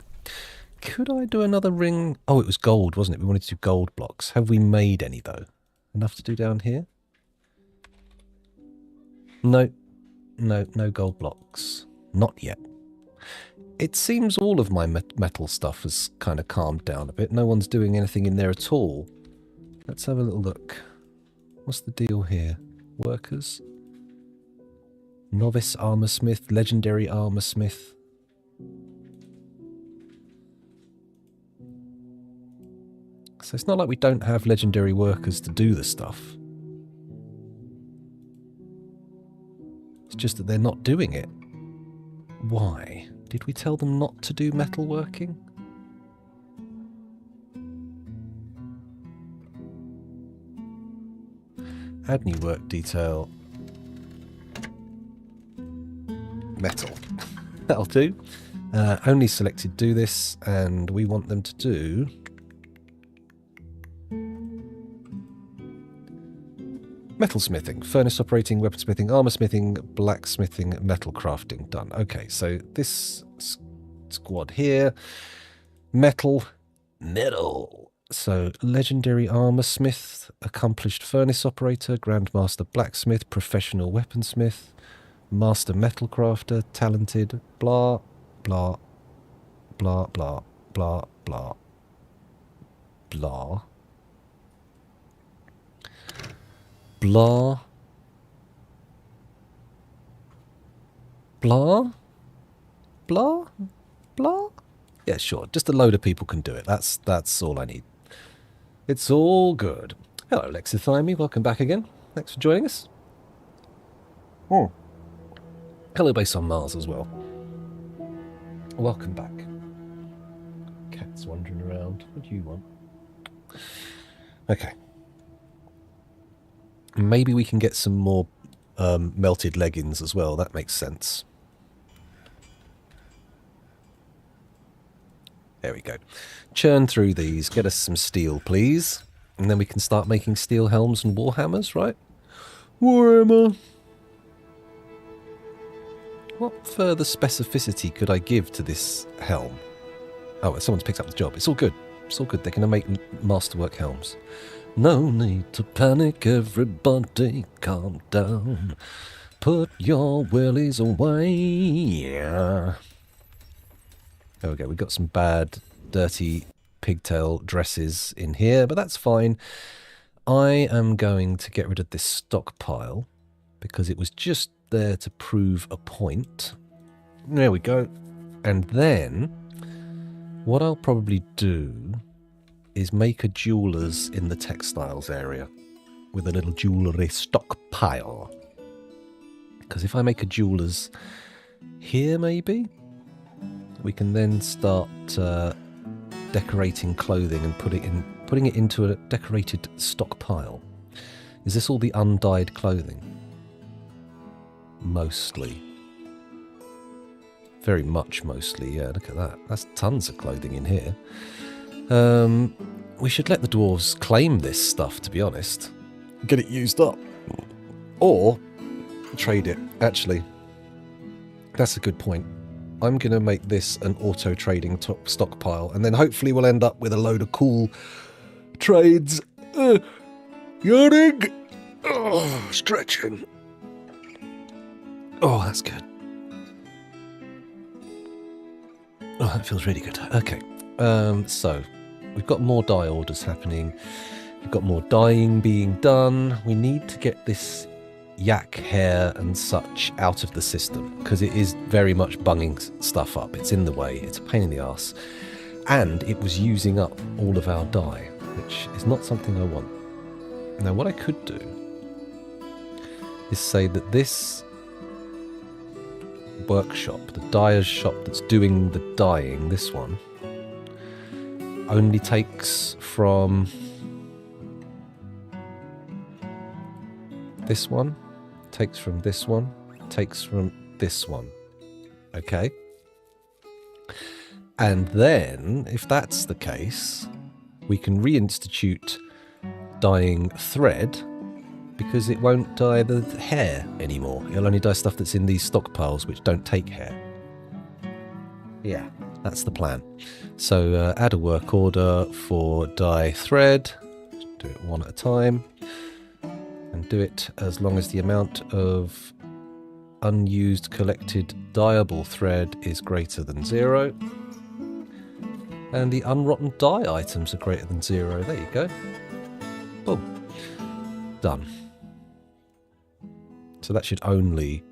Could I do another ring? Oh, it was gold, wasn't it? We wanted to do gold blocks. Have we made any, though? Enough to do down here? No. No, no gold blocks. Not yet. It seems all of my metal stuff has kind of calmed down a bit. No one's doing anything in there at all. Let's have a little look. What's the deal here? Workers? Novice armorsmith, legendary armorsmith. So it's not like we don't have legendary workers to do the stuff. It's just that they're not doing it. Why? Did we tell them not to do metalworking? Add new work detail. Metal. That'll do. Only selected do this, and we want them to do metalsmithing, furnace operating, weaponsmithing, armorsmithing, blacksmithing, metal crafting. Done. Okay, so this squad here, metal. So legendary armorsmith, accomplished furnace operator, grandmaster blacksmith, professional weaponsmith, master metal crafter, talented, blah, blah, blah, blah, blah, blah, blah, blah, blah, blah, blah. Yeah, sure. Just a load of people can do it. That's all I need. It's all good. Hello, Lexithymie. Welcome back again. Thanks for joining us. Oh. Hello, base on Mars as well. Welcome back. Cat's wandering around. What do you want? Okay. Maybe we can get some more melted leggings as well. That makes sense. There we go. Churn through these. Get us some steel, please. And then we can start making steel helms and warhammers, right? Warhammer. What further specificity could I give to this helm? Oh, someone's picked up the job. It's all good. It's all good. They're going to make masterwork helms. No need to panic, everybody. Calm down. Put your willies away. Yeah. There we go. We've got some bad, dirty pigtail dresses in here, but that's fine. I am going to get rid of this stockpile because it was just there to prove a point. There we go. And then what I'll probably do is make a jeweller's in the textiles area with a little jewellery stockpile. Because if I make a jeweller's here, maybe we can then start decorating clothing and putting it into a decorated stockpile. Is this all the undyed clothing? Mostly. Very much mostly, yeah, look at that. That's tons of clothing in here. We should let the dwarves claim this stuff, to be honest. Get it used up. Or trade it. Actually, that's a good point. I'm going to make this an auto-trading stockpile, and then hopefully we'll end up with a load of cool trades. Yawning! Oh, stretching. Oh, that's good. Oh, that feels really good. Okay, so we've got more dye orders happening. We've got more dyeing being done. We need to get this yak hair and such out of the system because it is very much bunging stuff up. It's in the way. It's a pain in the arse. And it was using up all of our dye, which is not something I want. Now, what I could do is say that this workshop, the dyer's shop that's doing the dyeing, this one, only takes from this one, takes from this one, takes from this one. Okay? And then, if that's the case, we can reinstitute dyeing thread because it won't dye the hair anymore. It'll only dye stuff that's in these stockpiles which don't take hair. Yeah, that's the plan. So add a work order for dye thread. Do it one at a time. And do it as long as the amount of unused collected dyeable thread is greater than 0. And the unrotten dye items are greater than 0. There you go. Boom. Done. So that should only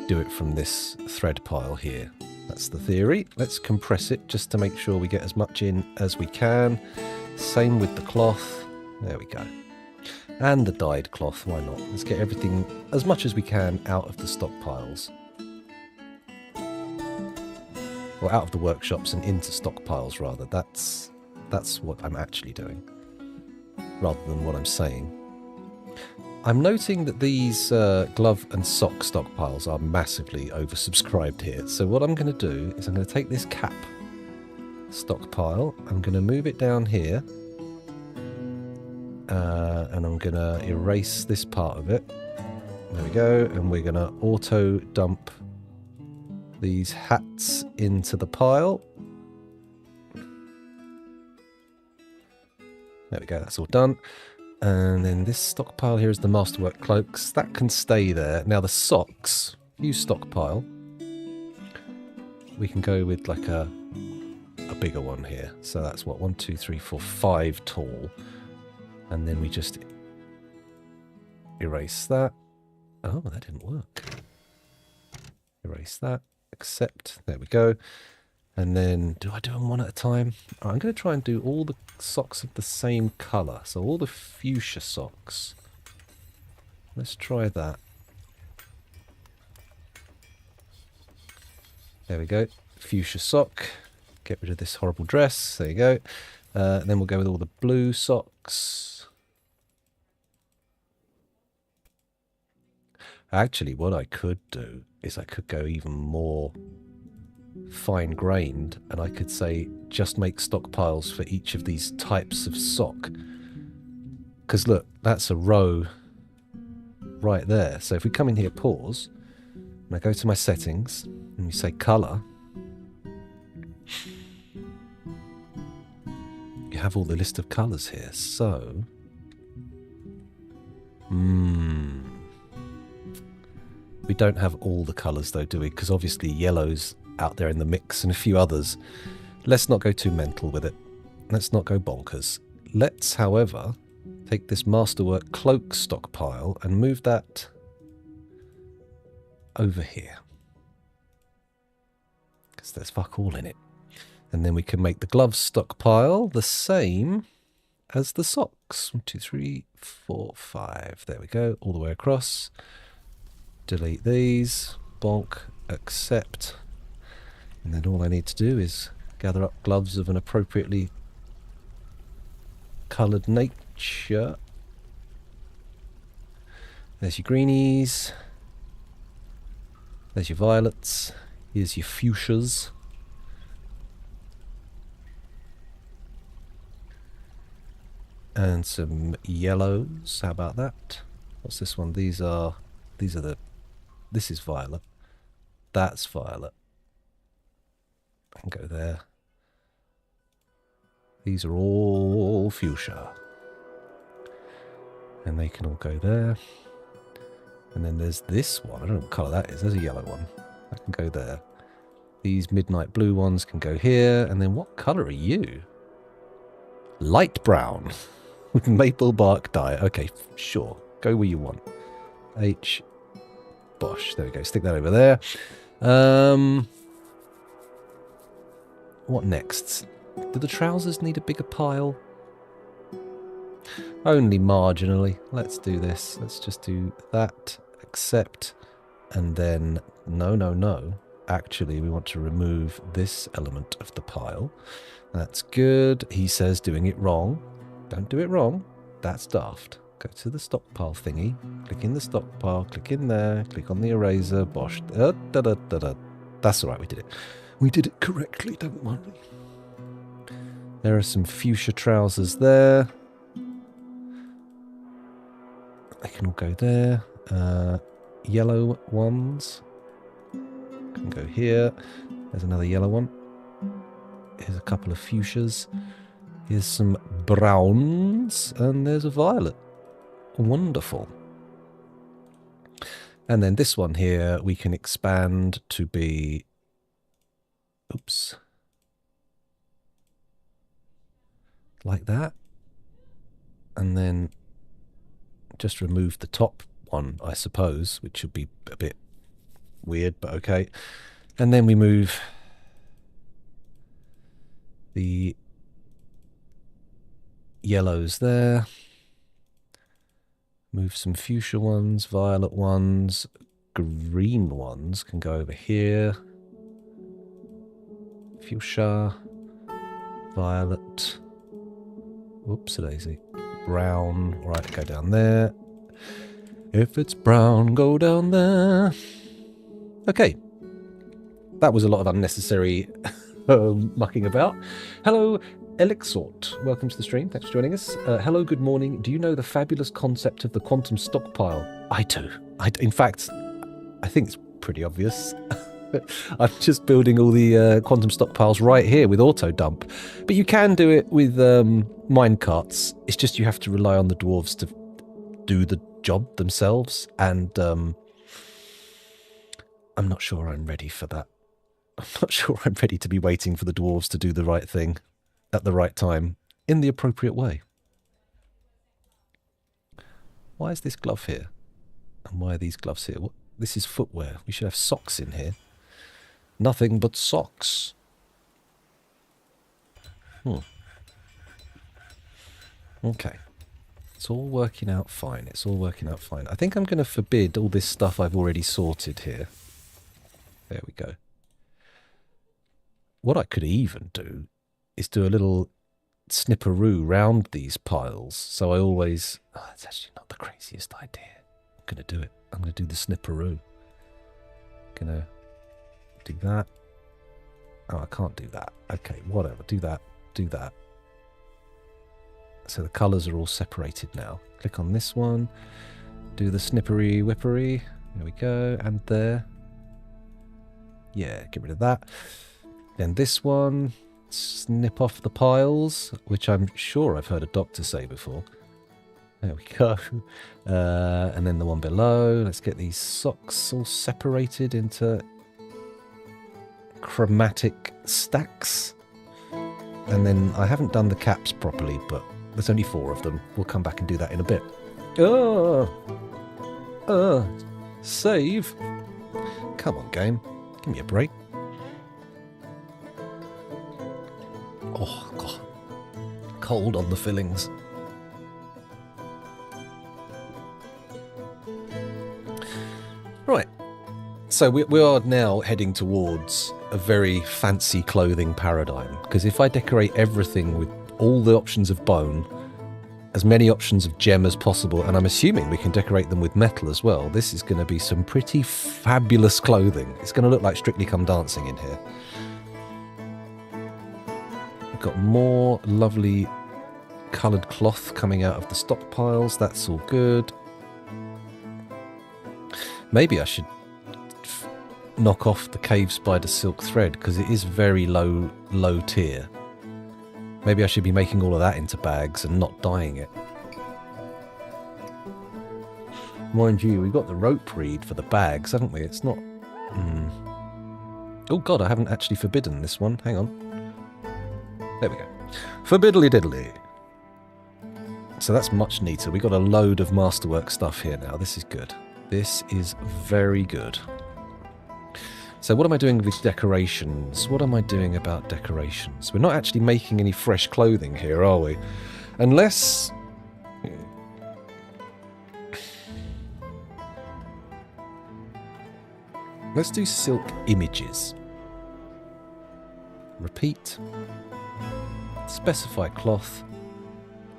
do it from this thread pile here. That's the theory. Let's compress it just to make sure we get as much in as we can. Same with the cloth. There we go. And the dyed cloth, why not? Let's get everything, as much as we can, out of the stockpiles. Or out of the workshops and into stockpiles, rather. That's what I'm actually doing, rather than what I'm saying. I'm noting that these glove and sock stockpiles are massively oversubscribed here. So what I'm going to do is I'm going to take this cap stockpile, I'm going to move it down here, and I'm going to erase this part of it. There we go, and we're going to auto dump these hats into the pile. There we go, that's all done. And then this stockpile here is the masterwork cloaks. That can stay there. Now the socks, use stockpile. We can go with like a bigger one here. So that's what, 1, 2, 3, 4, 5 tall. And then we just erase that. Oh, that didn't work. Erase that. Accept. There we go. And then, do I do them one at a time? I'm going to try and do all the socks of the same colour. So all the fuchsia socks. Let's try that. There we go. Fuchsia sock. Get rid of this horrible dress. There you go. And then we'll go with all the blue socks. Actually, what I could do is I could go even more fine-grained, and I could say just make stockpiles for each of these types of sock. Because look, that's a row right there. So if we come in here, pause, and I go to my settings, and we say colour, you have all the list of colours here. So, we don't have all the colours though, do we? Because obviously yellow's out there in the mix and a few others. Let's not go too mental with it. Let's not go bonkers. Let's, however, take this masterwork cloak stockpile and move that over here. Because there's fuck all in it. And then we can make the gloves stockpile the same as the socks. 1, 2, 3, 4, 5. There we go. All the way across. Delete these. Bonk. Accept. And then all I need to do is gather up gloves of an appropriately coloured nature. There's your greenies. There's your violets. Here's your fuchsias. And some yellows. How about that? What's this one? These are the... This is violet. That's violet. And go there. These are all fuchsia. And they can all go there. And then there's this one. I don't know what colour that is. There's a yellow one. That can go there. These midnight blue ones can go here. And then what colour are you? Light brown. With maple bark dye. Okay, sure. Go where you want. H. Bosh. There we go. Stick that over there. What next? Do the trousers need a bigger pile? Only marginally. Let's do this. Let's just do that. Accept. And then, no. Actually, we want to remove this element of the pile. That's good. He says doing it wrong. Don't do it wrong. That's daft. Go to the stockpile thingy. Click in the stockpile. Click in there. Click on the eraser. Bosh. That's all right. We did it. We did it correctly, don't worry. There are some fuchsia trousers there. They can all go there. Yellow ones can go here. There's another yellow one. Here's a couple of fuchsias. Here's some browns. And there's a violet. Wonderful. And then this one here we can expand to be... Oops. Like that. And then just remove the top one, I suppose, which would be a bit weird, but okay. And then we move the yellows there. Move some fuchsia ones, violet ones, green ones can go over here. Fuchsia, violet, whoops-a-daisy, brown, right, go down there. If it's brown, go down there. Okay, that was a lot of unnecessary mucking about. Hello, Elixort, welcome to the stream. Thanks for joining us. Hello, good morning. Do you know the fabulous concept of the quantum stockpile? I do. In fact, I think it's pretty obvious. I'm just building all the quantum stockpiles right here with auto dump. But you can do it with minecarts. It's just you have to rely on the dwarves to do the job themselves. And I'm not sure I'm ready for that. I'm not sure I'm ready to be waiting for the dwarves to do the right thing at the right time, in the appropriate way. Why is this glove here? And why are these gloves here? What? This is footwear. We should have socks in here. Nothing but socks. Okay. It's all working out fine. It's all working out fine. I think I'm going to forbid all this stuff I've already sorted here. There we go. What I could even do is do a little snipperoo round these piles. So I always... Oh, that's actually not the craziest idea. I'm going to do it. I'm going to do the snipperoo. Going to do that. Oh, I can't do that. Okay, whatever. Do that. Do that. So the colours are all separated now. Click on this one. Do the snippery whippery. There we go. And there. Yeah, get rid of that. Then this one. Snip off the piles, which I'm sure I've heard a doctor say before. There we go. And then the one below. Let's get these socks all separated into chromatic stacks. And then I haven't done the caps properly, but there's only 4 of them. We'll come back and do that in a bit. Save. Come on, game. Give me a break. Oh, God. Cold on the fillings. Right. So we are now heading towards a very fancy clothing paradigm. Because if I decorate everything with all the options of bone, as many options of gem as possible, and I'm assuming we can decorate them with metal as well, this is going to be some pretty fabulous clothing. It's going to look like Strictly Come Dancing in here. We've got more lovely coloured cloth coming out of the stockpiles. That's all good. Maybe I should knock off the cave spider silk thread because it is very low tier. Maybe I should be making all of that into bags and not dyeing it. Mind you, we've got the rope reed for the bags, haven't we? It's not... Oh God, I haven't actually forbidden this one. Hang on. There we go. Forbiddly diddly. So that's much neater. We've got a load of masterwork stuff here now. This is good. This is very good. So what am I doing with decorations? What am I doing about decorations? We're not actually making any fresh clothing here, are we? Unless... Let's do silk images. Repeat. Specify cloth.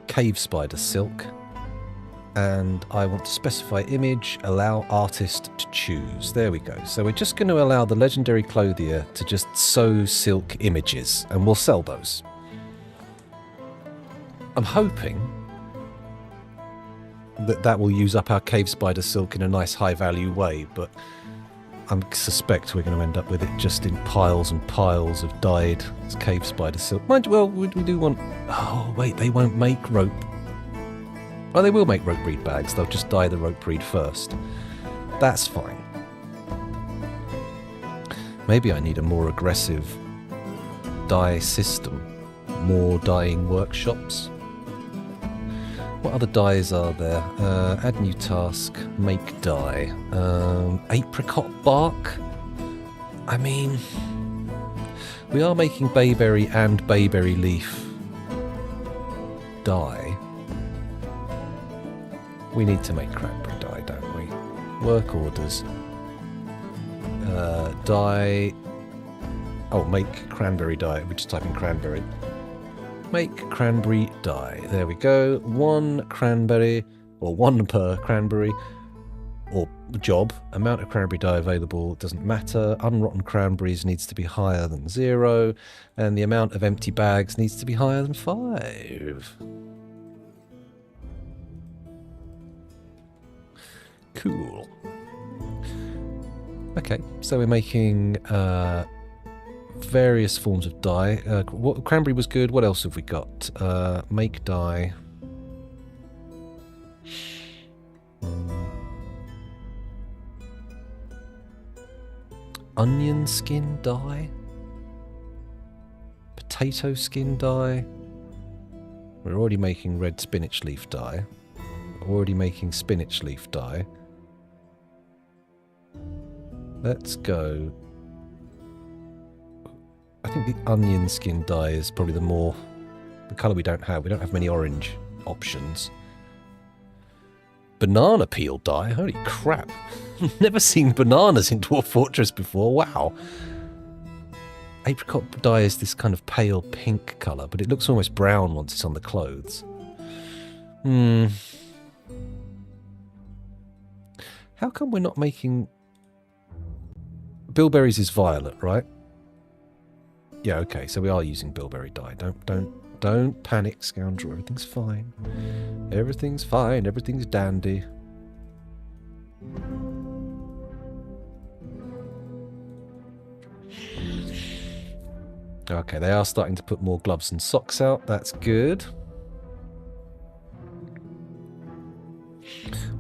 Cave spider silk. And I want to specify image, allow artist to choose. There we go. So we're just going to allow the legendary clothier to just sew silk images, and we'll sell those. I'm hoping that that will use up our cave spider silk in a nice high value way, but I suspect we're going to end up with it just in piles and piles of dyed cave spider silk. Mind you, well, we do want... Oh, wait, they won't make rope. Oh, they will make rope reed bags. They'll just dye the rope reed first. That's fine. Maybe I need a more aggressive dye system. More dyeing workshops. What other dyes are there? Add new task, make dye. Apricot bark? I mean, we are making bayberry and bayberry leaf dye. We need to make cranberry dye, don't we? Work orders. Dye. Oh, make cranberry dye. We just type in cranberry. Make cranberry dye. There we go. 1 cranberry, or 1 per cranberry, or job. Amount of cranberry dye available doesn't matter. Unrotten cranberries needs to be higher than 0, and the amount of empty bags needs to be higher than 5. Cool. Okay, so we're making various forms of dye. Cranberry was good. What else have we got? Make dye. Onion skin dye. Potato skin dye. We're already making red spinach leaf dye. We're already making spinach leaf dye. Let's go. I think the onion skin dye is probably the colour we don't have. We don't have many orange options. Banana peel dye? Holy crap. Never seen bananas in Dwarf Fortress before. Wow. Apricot dye is this kind of pale pink colour, but it looks almost brown once it's on the clothes. How come we're not making... Bilberries is violet, right? Yeah, okay, so we are using bilberry dye. Don't panic, scoundrel. Everything's fine. Everything's fine. Everything's dandy. Okay, they are starting to put more gloves and socks out. That's good.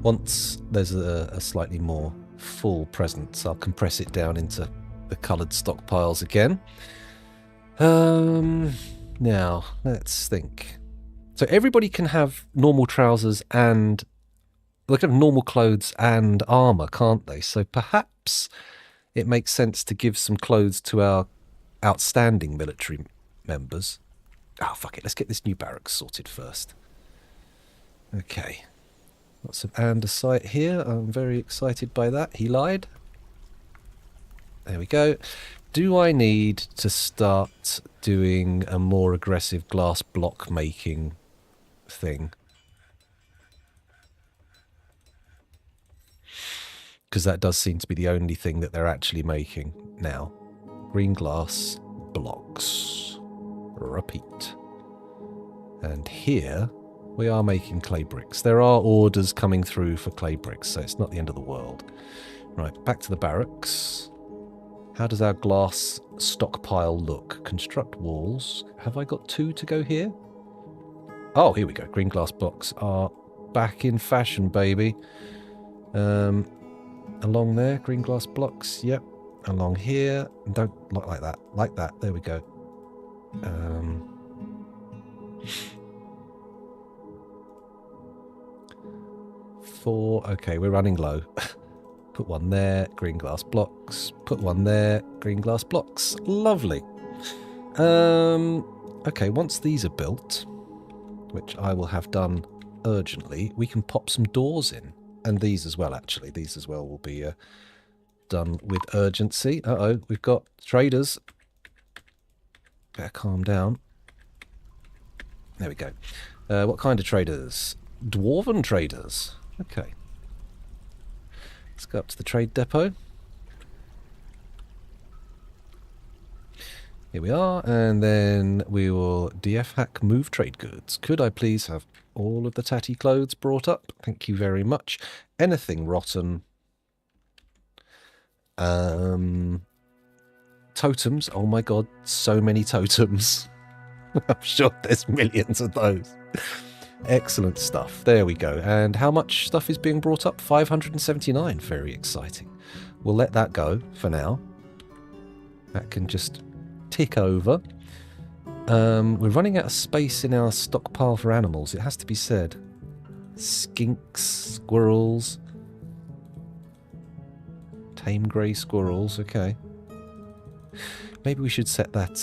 Once there's a slightly more full presence, I'll compress it down into the coloured stockpiles again. Now, let's think. So everybody can have normal trousers and... they can have normal clothes and armour, can't they? So perhaps it makes sense to give some clothes to our outstanding military members. Oh, fuck it. Let's get this new barracks sorted first. Okay. Lots of andesite here. I'm very excited by that. He lied. There we go. Do I need to start doing a more aggressive glass block making thing? Because that does seem to be the only thing that they're actually making now. Green glass blocks. Repeat. And here we are making clay bricks. There are orders coming through for clay bricks, so it's not the end of the world. Right, back to the barracks. How does our glass stockpile look? Construct walls. Have I got 2 to go here? Oh, here we go. Green glass blocks are back in fashion, baby. Along there, green glass blocks. Yep. Along here. Don't look like that. Like that. There we go. 4. Okay, we're running low. Put one there, green glass blocks. Put one there, green glass blocks. Lovely. Okay, once these are built, which I will have done urgently, we can pop some doors in. And these as well, actually. These as well will be done with urgency. Uh-oh, we've got traders. Better calm down. There we go. What kind of traders? Dwarven traders. Okay. Let's go up to the trade depot. Here we are, and then we will DF hack move trade goods. Could I please have all of the tatty clothes brought up? Thank you very much. Anything rotten. Totems. Oh my god, so many totems. I'm sure there's millions of those. Excellent stuff. There we go. And how much stuff is being brought up? 579. Very exciting. We'll let that go for now. That can just tick over. We're running out of space in our stockpile for animals. It has to be said. Skinks, squirrels. Tame grey squirrels, okay. Maybe we should set that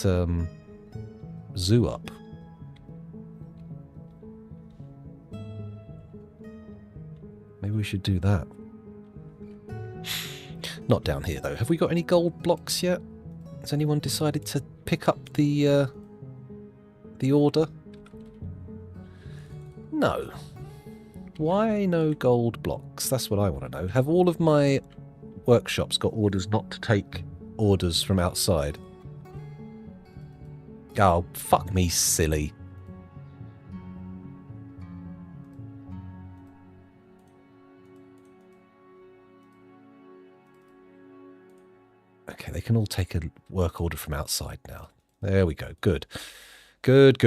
zoo up. Maybe we should do that. Not down here, though. Have we got any gold blocks yet? Has anyone decided to pick up the order? No. Why no gold blocks? That's what I want to know. Have all of my workshops got orders not to take orders from outside? Oh, fuck me, silly. Okay, they can all take a work order from outside now. There we go. Good. Good.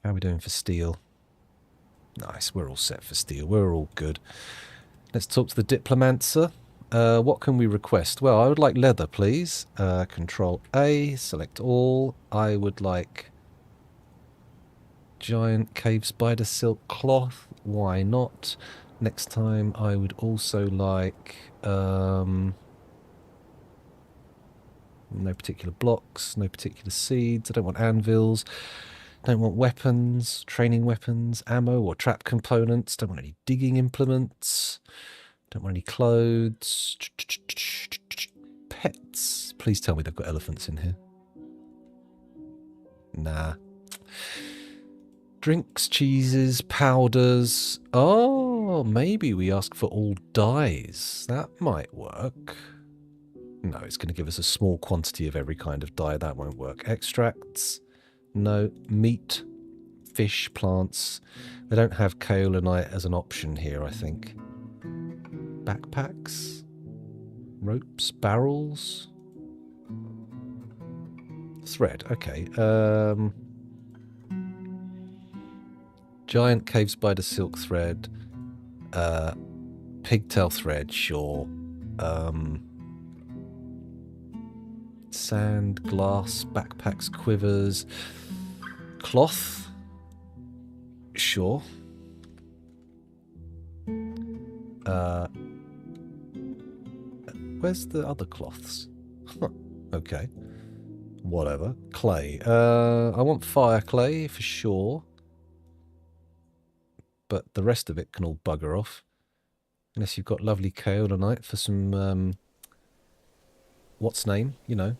How are we doing for steel? Nice, we're all set for steel. We're all good. Let's talk to the diplomancer. What can we request? Well, I would like leather, please. Control A, select all. I would like giant cave spider silk cloth. Why not? Next time I would also like no particular blocks, no particular seeds. I don't want anvils. Don't want weapons, training weapons, ammo or trap components. Don't want any digging implements. Don't want any clothes. Pets. Please tell me they've got elephants in here. Nah. Drinks, cheeses, powders. Oh, maybe we ask for all dyes. That might work. No, it's going to give us a small quantity of every kind of dye. That won't work. Extracts. No. Meat, fish, plants. They don't have kaolinite as an option here, I think. Backpacks. Ropes, barrels. Thread, okay. Giant cave spider silk thread. Pigtail thread, sure. Sand, glass, backpacks, quivers, cloth, sure. Where's the other cloths? Okay, whatever. Clay. I want fire clay for sure, but the rest of it can all bugger off. Unless you've got lovely kaolinite for some what's name, you know.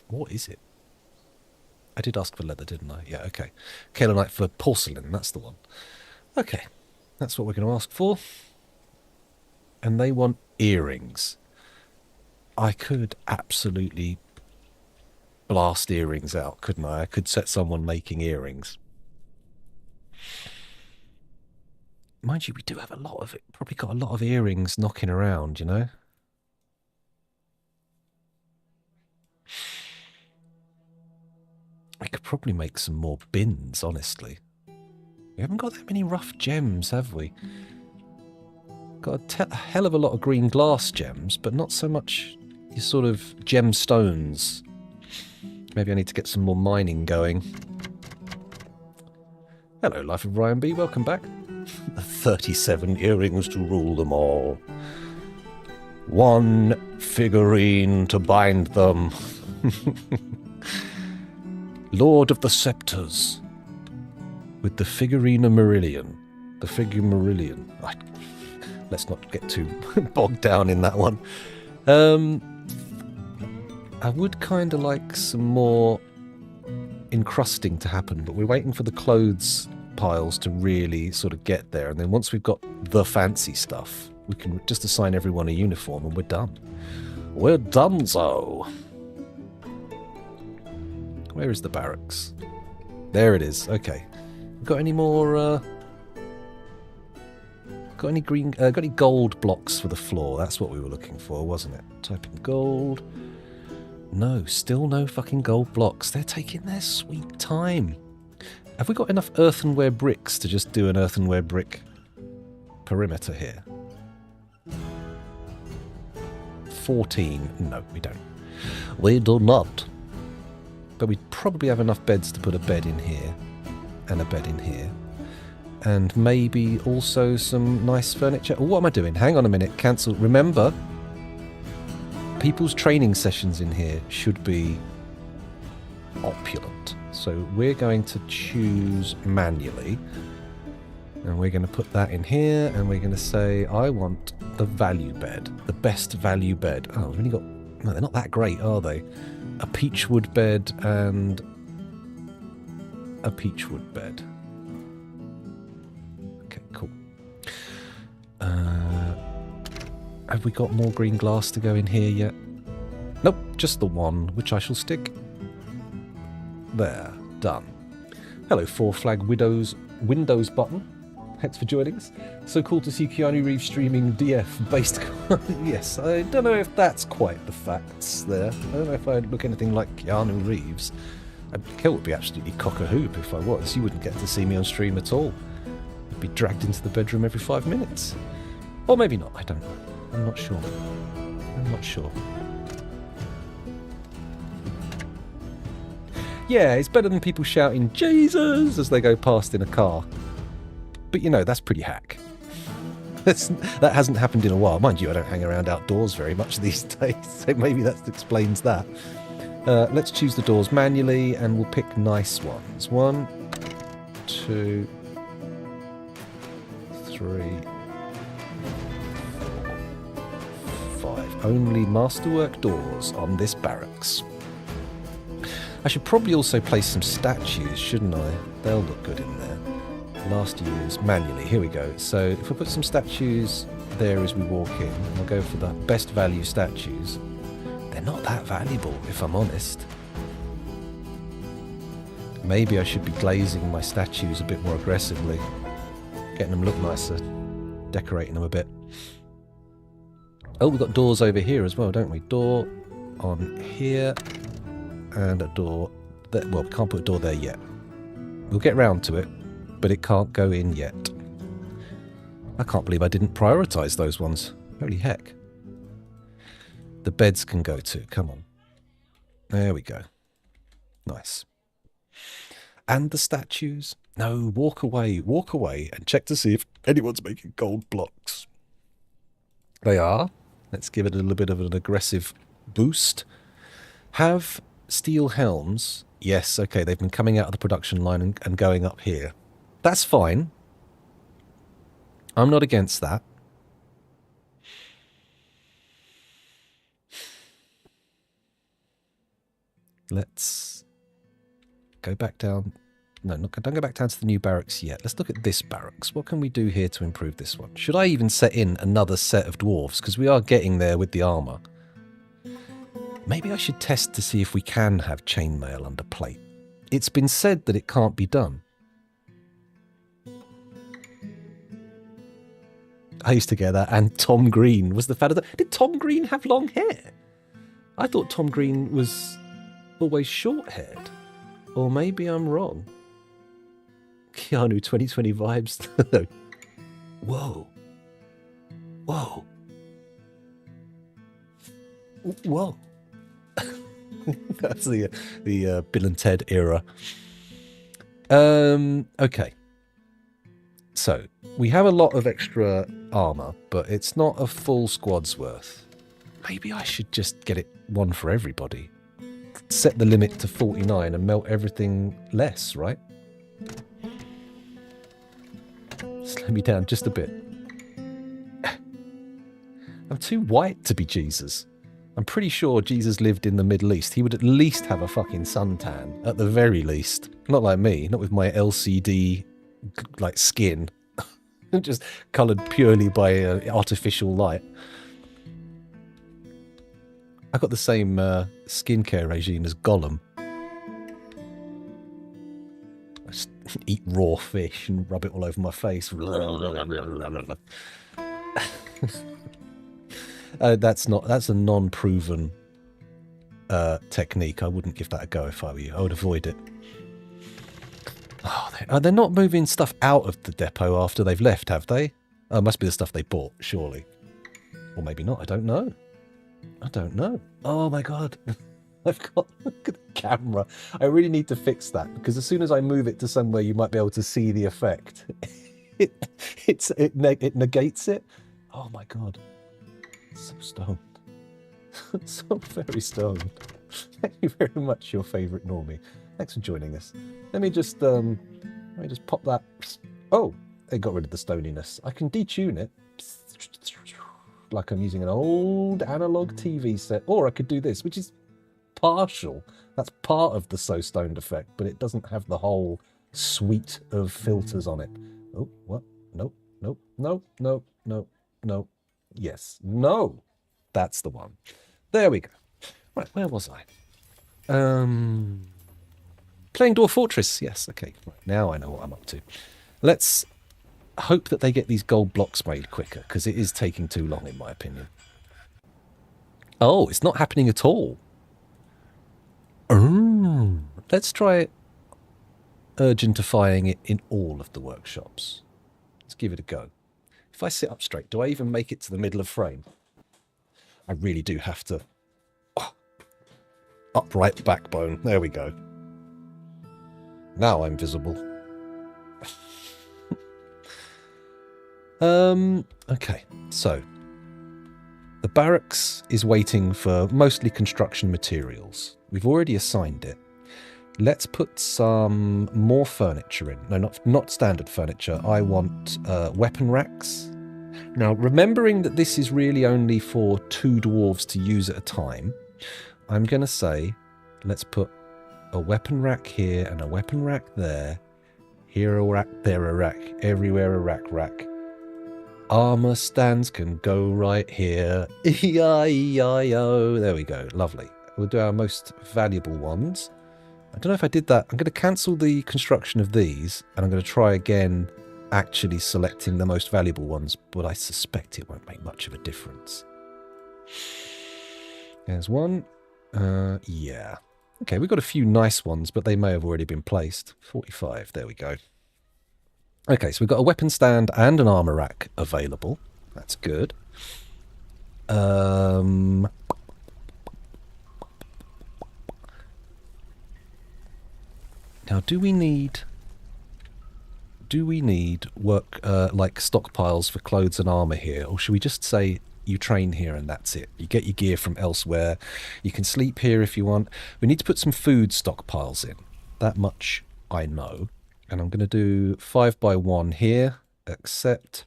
What is it? I did ask for leather, didn't I? Yeah, okay. Kaolinite for porcelain, that's the one. Okay, that's what we're going to ask for. And they want earrings. I could absolutely blast earrings out, couldn't I? I could set someone making earrings. Mind you, we do have a lot of it. Probably got a lot of earrings knocking around, you know? I could probably make some more bins, honestly. We haven't got that many rough gems, have we? Got a hell of a lot of green glass gems, but not so much your sort of gemstones. Maybe I need to get some more mining going. Hello, Life of Ryan B. Welcome back. 37 earrings to rule them all. One figurine to bind them. Lord of the Scepters. With the figurina Marillion. The figure Marillion. Let's not get too bogged down in that one. I would kind of like some more encrusting to happen, but we're waiting for the clothes piles to really sort of get there. And then once we've got the fancy stuff, we can just assign everyone a uniform and we're done. We're donezo. Where is the barracks? There it is. Okay. Got any more? Got any green? Got any gold blocks for the floor? That's what we were looking for, wasn't it? Type in gold. No, still no fucking gold blocks. They're taking their sweet time. Have we got enough earthenware bricks to just do an earthenware brick perimeter here? 14. No, we don't. We do not. but we'd probably have enough beds to put a bed in here and a bed in here. And maybe also some nice furniture. Oh, what am I doing? Hang on a minute. Cancel. Remember, people's training sessions in here should be opulent. So we're going to choose manually. And we're going to put that in here. And we're going to say, I want the value bed. The best value bed. Oh, we've only got... No, they're not that great, are they? A peachwood bed and a peachwood bed. Okay, cool. Have we got more green glass to go in here yet? Nope, just the one, which I shall stick there. Done. Hello, Four Flag Widows Windows button. Thanks for joining us. So cool to see Keanu Reeves streaming DF based. Yes, I don't know if that's quite the facts there. I don't know if I'd look anything like Keanu Reeves. It would be absolutely cock-a-hoop if I was. You wouldn't get to see me on stream at all. I'd be dragged into the bedroom every 5 minutes. Or maybe not, I don't know. I'm not sure. I'm not sure. Yeah, it's better than people shouting Jesus as they go past in a car. But you know, that's pretty hack. That hasn't happened in a while. Mind you, I don't hang around outdoors very much these days, so maybe that explains that. Let's choose the doors manually and we'll pick nice ones. 1, 2, 3, 4, 5. Only masterwork doors on this barracks. I should probably also place some statues, shouldn't I? They'll look good in there. Last year's manually. Here we go. So if we put some statues there as we walk in, I'll go for the best value statues. They're not that valuable, if I'm honest. Maybe I should be glazing my statues a bit more aggressively, getting them look nicer, decorating them a bit. Oh, we've got doors over here as well, don't we? Door on here and a door there. Well, we can't put a door there yet. We'll get round to it, but it can't go in yet. I can't believe I didn't prioritise those ones. Holy heck. The beds can go too. Come on. There we go. Nice. And the statues. No, walk away and check to see if anyone's making gold blocks. They are. Let's give it a little bit of an aggressive boost. Have steel helms. Yes, okay, they've been coming out of the production line and going up here. That's fine. I'm not against that. Let's go back down. No, don't go back down to the new barracks yet. Let's look at this barracks. What can we do here to improve this one? Should I even set in another set of dwarves? Because we are getting there with the armour. Maybe I should test to see if we can have chainmail under plate. It's been said that it can't be done. I used to get that. And Tom Green was the fan of that. Did Tom Green have long hair? I thought Tom Green was always short-haired. Or maybe I'm wrong. Keanu 2020 vibes. Whoa. Whoa. Whoa. That's the Bill and Ted era. Okay. So, we have a lot of extra armour, but it's not a full squad's worth. Maybe I should just get it one for everybody. Set the limit to 49 and melt everything less, right? Slow me down just a bit. I'm too white to be Jesus. I'm pretty sure Jesus lived in the Middle East. He would at least have a fucking suntan, at the very least. Not like me, not with my LCD like skin, just coloured purely by artificial light. I got the same skincare regime as Gollum. I just eat raw fish and rub it all over my face. That's a non-proven technique. I wouldn't give that a go if I were you. I would avoid it. Oh, they're not moving stuff out of the depot after they've left, have they? Oh, it must be the stuff they bought, surely. Or maybe not, I don't know. I don't know. Oh my god. I've got look at the camera. I really need to fix that because as soon as I move it to somewhere you might be able to see the effect, it negates it. Oh my god, so stoned. So very stoned. Thank you very much, your favourite normie. Thanks for joining us. Let me just pop that. Oh, it got rid of the stoniness. I can detune it like I'm using an old analog TV set, or I could do this, which is partial. That's part of the so stoned effect, but it doesn't have the whole suite of filters on it. Oh, what? Nope, nope, nope, nope, nope, nope. Yes, no. That's the one. There we go. Right, where was I? Playing Dwarf Fortress. Yes, okay. Right, now I know what I'm up to. Let's hope that they get these gold blocks made quicker, because it is taking too long, in my opinion. Oh, it's not happening at all. Oh, let's try urgentifying it in all of the workshops. Let's give it a go. If I sit up straight, do I even make it to the middle of frame? I really do have to. Oh, upright backbone. There we go. Now I'm visible. Okay, so the barracks is waiting for mostly construction materials. We've already assigned it. Let's put some more furniture in. No, not standard furniture. I want weapon racks. Now, remembering that this is really only for 2 dwarves to use at a time, I'm going to say let's put a weapon rack here and a weapon rack there. Here a rack, there a rack, everywhere a rack. Armor stands can go right here. E-I-E-I-O. There we go. Lovely. We'll do our most valuable ones. I don't know if I did that. I'm going to cancel the construction of these, and I'm going to try again actually selecting the most valuable ones, but I suspect it won't make much of a difference. There's one. Yeah. Okay, we've got a few nice ones, but they may have already been placed. 45. There we go. Okay, so we've got a weapon stand and an armor rack available. That's good. Now, do we need work like stockpiles for clothes and armor here, or should we just say you train here and that's it? You get your gear from elsewhere. You can sleep here if you want. We need to put some food stockpiles in. That much I know. And I'm going to do 5x1 here. Accept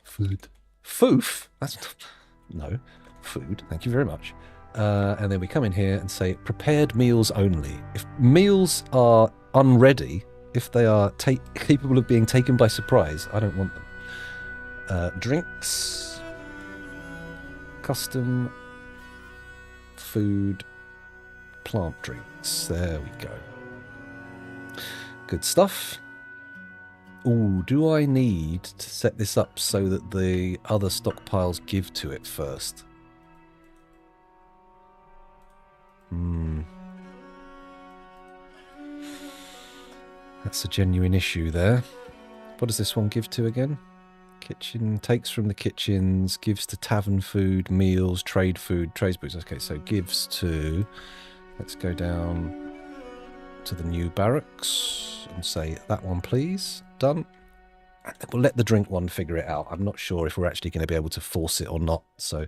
food. Foof? That's no food. Thank you very much. And then we come in here and say prepared meals only. If meals are unready, if they are capable of being taken by surprise, I don't want them. Drinks, custom food, plant drinks. There we go. Good stuff. Ooh, do I need to set this up so that the other stockpiles give to it first? That's a genuine issue there. What does this one give to again? Kitchen, takes from the kitchens, gives to tavern food, meals, trade food, trades books. Okay, so gives to... Let's go down to the new barracks and say that one please. Done. And then we'll let the drink one figure it out. I'm not sure if we're actually going to be able to force it or not, so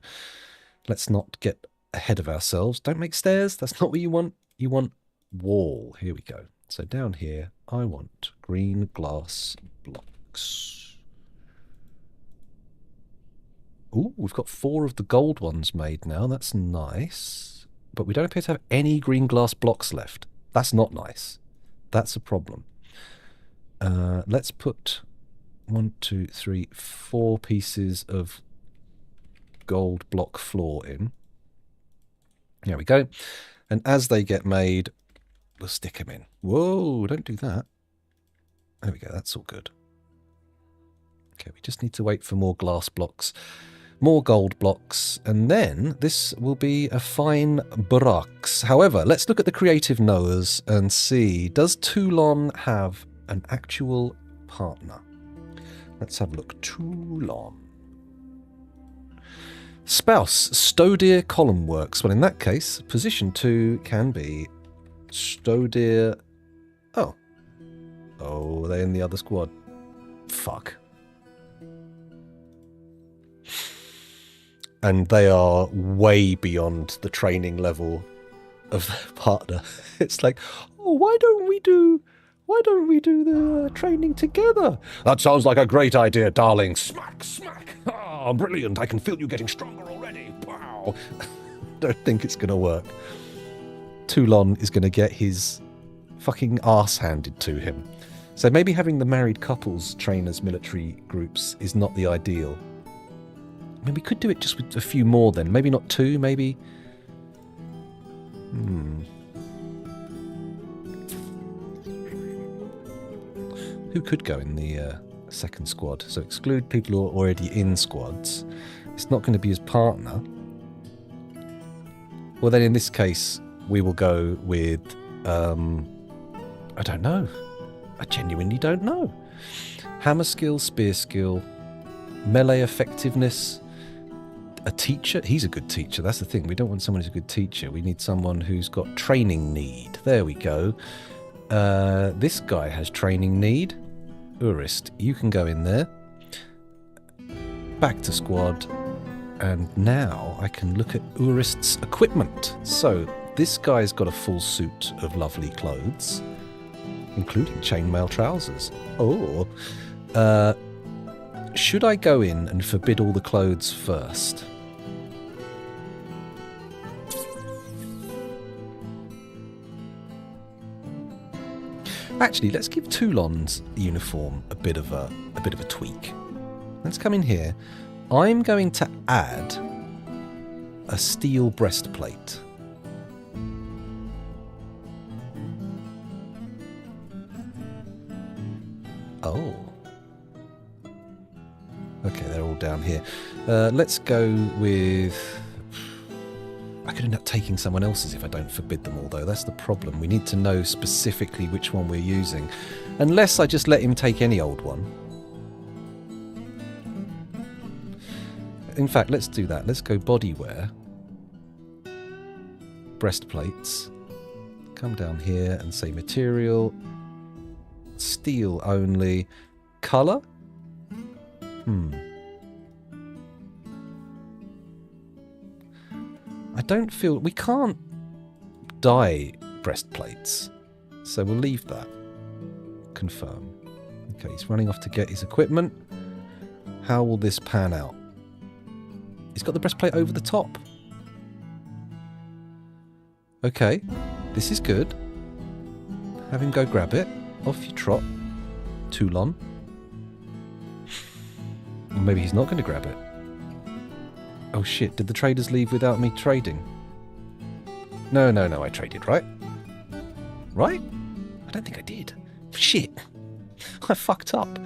let's not get ahead of ourselves. Don't make stairs. That's not what you want. You want wall. Here we go. So down here I want green glass blocks. Ooh, we've got 4 of the gold ones made now. That's nice, but we don't appear to have any green glass blocks left. That's not nice. That's a problem. Let's put 1, 2, 3, 4 pieces of gold block floor in. There we go. And as they get made, we'll stick them in. Whoa, don't do that. There we go. That's all good. Okay, we just need to wait for more glass blocks, more gold blocks, and then this will be a fine barracks. However, let's look at the creative knowers and see, does Toulon have an actual partner? Let's have a look. Toulon. Spouse, Stodier Column Works. Well, in that case, position 2 can be Stodier... Oh. Oh, they're in the other squad. Fuck. And they are way beyond the training level of their partner. It's like, oh, why don't we do the training together? That sounds like a great idea, darling. Smack, smack. Ah, brilliant. I can feel you getting stronger already. Wow. Don't think it's going to work. Toulon is going to get his fucking arse handed to him. So maybe having the married couples train as military groups is not the ideal. I mean, we could do it just with a few more then. Maybe not 2, maybe... Who could go in the second squad? So exclude people who are already in squads. It's not going to be his partner. Well, then in this case, we will go with... I don't know. I genuinely don't know. Hammer skill, spear skill, melee effectiveness... A teacher? He's a good teacher. That's the thing. We don't want someone who's a good teacher. We need someone who's got training need. There we go. This guy has training need. Urist, you can go in there. Back to squad. And now I can look at Urist's equipment. So this guy's got a full suit of lovely clothes, including chainmail trousers. Oh. Should I go in and forbid all the clothes first? Actually, let's give Toulon's uniform a bit of a tweak. Let's come in here. I'm going to add a steel breastplate. Oh. Okay, they're all down here. Let's go with... I could end up taking someone else's if I don't forbid them all, though. That's the problem. We need to know specifically which one we're using. Unless I just let him take any old one. In fact, let's do that. Let's go bodywear. Breastplates. Come down here and say material. Steel only. Colour? I don't feel... We can't dye breastplates. So we'll leave that. Confirm. Okay, he's running off to get his equipment. How will this pan out? He's got the breastplate over the top. Okay, this is good. Have him go grab it. Off you trot. Toulon. Or maybe he's not going to grab it. Oh shit, did the traders leave without me trading? No, I traded, right? Right? I don't think I did. Shit. I fucked up.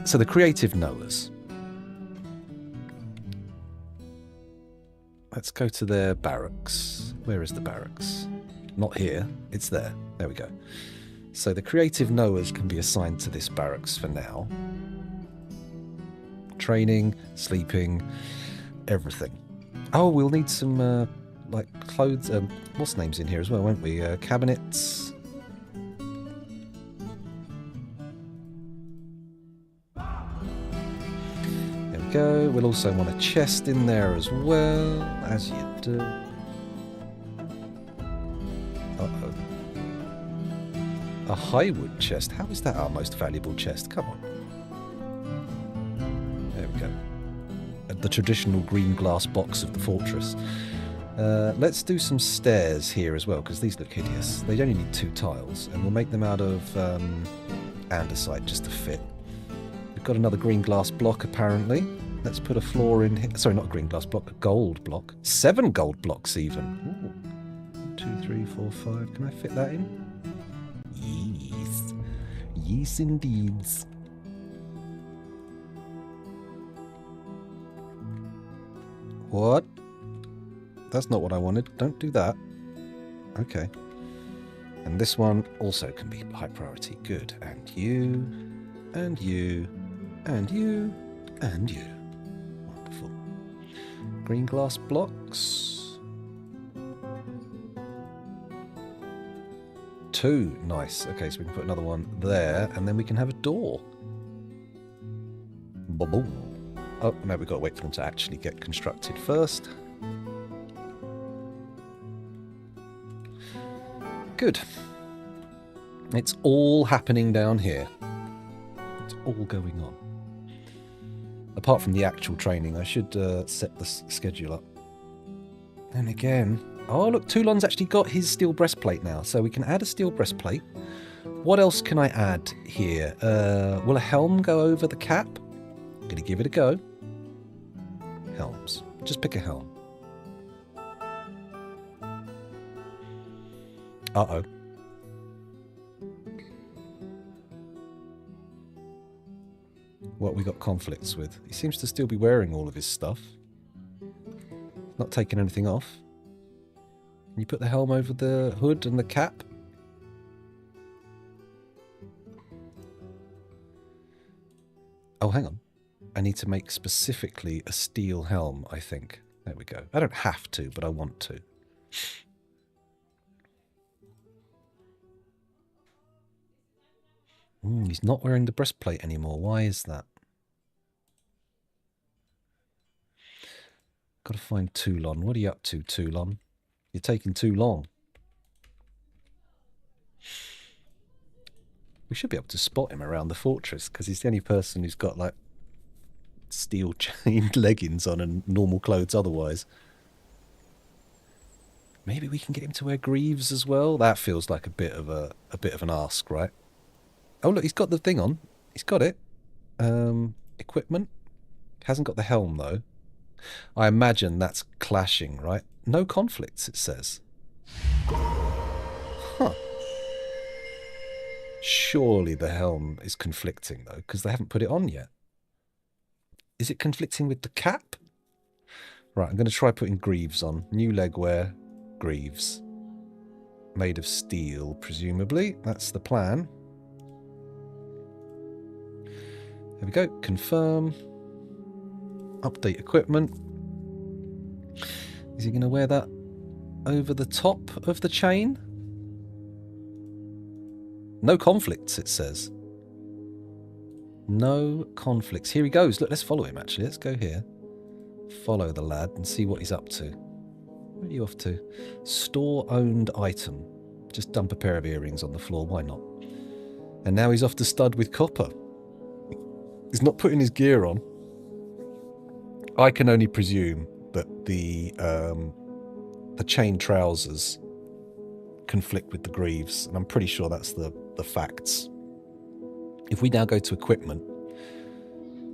So the creative knowers. Let's go to their barracks. Where is the barracks? Not here. It's there. There we go. So the creative knowers can be assigned to this barracks for now. Training, sleeping, everything. Oh, we'll need some, like, clothes, what's names in here as well, won't we? Cabinets. There we go. We'll also want a chest in there as well, as you do. Uh-oh. A highwood chest. How is that our most valuable chest? Come on. There we go. The traditional green glass box of the fortress. Let's do some stairs here as well, because these look hideous. They only need 2 tiles, and we'll make them out of andesite just to fit. We've got another green glass block, apparently. Let's put a floor in here. Sorry, not a green glass block, a gold block. 7 gold blocks, even. Ooh. 1, 2, 3, 4, 5. Can I fit that in? Yes. Yes, indeed. What? That's not what I wanted. Don't do that. Okay. And this one also can be high priority. Good. And you, and you, and you, and you. Wonderful. Green glass blocks. 2. Nice. Okay, so we can put another one there, and then we can have a door. Boom. Oh, no, we've got to wait for them to actually get constructed first. Good. It's all happening down here. It's all going on. Apart from the actual training, I should set the schedule up. And again... Oh, look, Toulon's actually got his steel breastplate now, so we can add a steel breastplate. What else can I add here? Will a helm go over the cap? I'm going to give it a go. Helms. Just pick a helm. Uh-oh. What we got conflicts with? He seems to still be wearing all of his stuff. Not taking anything off. Can you put the helm over the hood and the cap? Oh, hang on. I need to make specifically a steel helm, I think. There we go. I don't have to, but I want to. He's not wearing the breastplate anymore. Why is that? Got to find Toulon. What are you up to, Toulon? You're taking too long. We should be able to spot him around the fortress, because he's the only person who's got, like, steel chained leggings on and normal clothes otherwise. Maybe we can get him to wear greaves as well? That feels like a bit of an ask, right? Oh, look, he's got the thing on. He's got it. Equipment. Hasn't got the helm, though. I imagine that's clashing, right? No conflicts, it says. Huh. Surely the helm is conflicting, though, because they haven't put it on yet. Is it conflicting with the cap? Right, I'm going to try putting greaves on. New legwear, greaves. Made of steel, presumably. That's the plan. There we go. Confirm. Update equipment. Is he going to wear that over the top of the chain? No conflicts, it says. No conflicts. Here he goes. Look, let's follow him, actually. Let's go here. Follow the lad and see what he's up to. Where are you off to? Store-owned item. Just dump a pair of earrings on the floor. Why not? And now he's off to stud with copper. He's not putting his gear on. I can only presume that the chain trousers conflict with the greaves, and I'm pretty sure that's the facts. If we now go to equipment,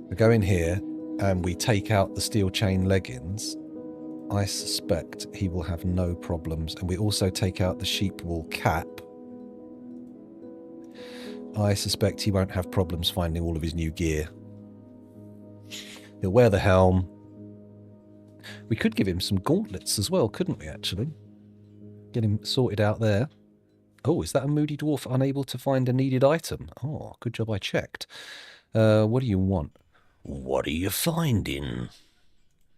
we go in here and we take out the steel chain leggings, I suspect he will have no problems. And we also take out the sheep wool cap. I suspect he won't have problems finding all of his new gear. He'll wear the helm. We could give him some gauntlets as well, couldn't we, actually? Get him sorted out there. Oh, is that a moody dwarf unable to find a needed item? Oh, good job I checked. What do you want? What are you finding?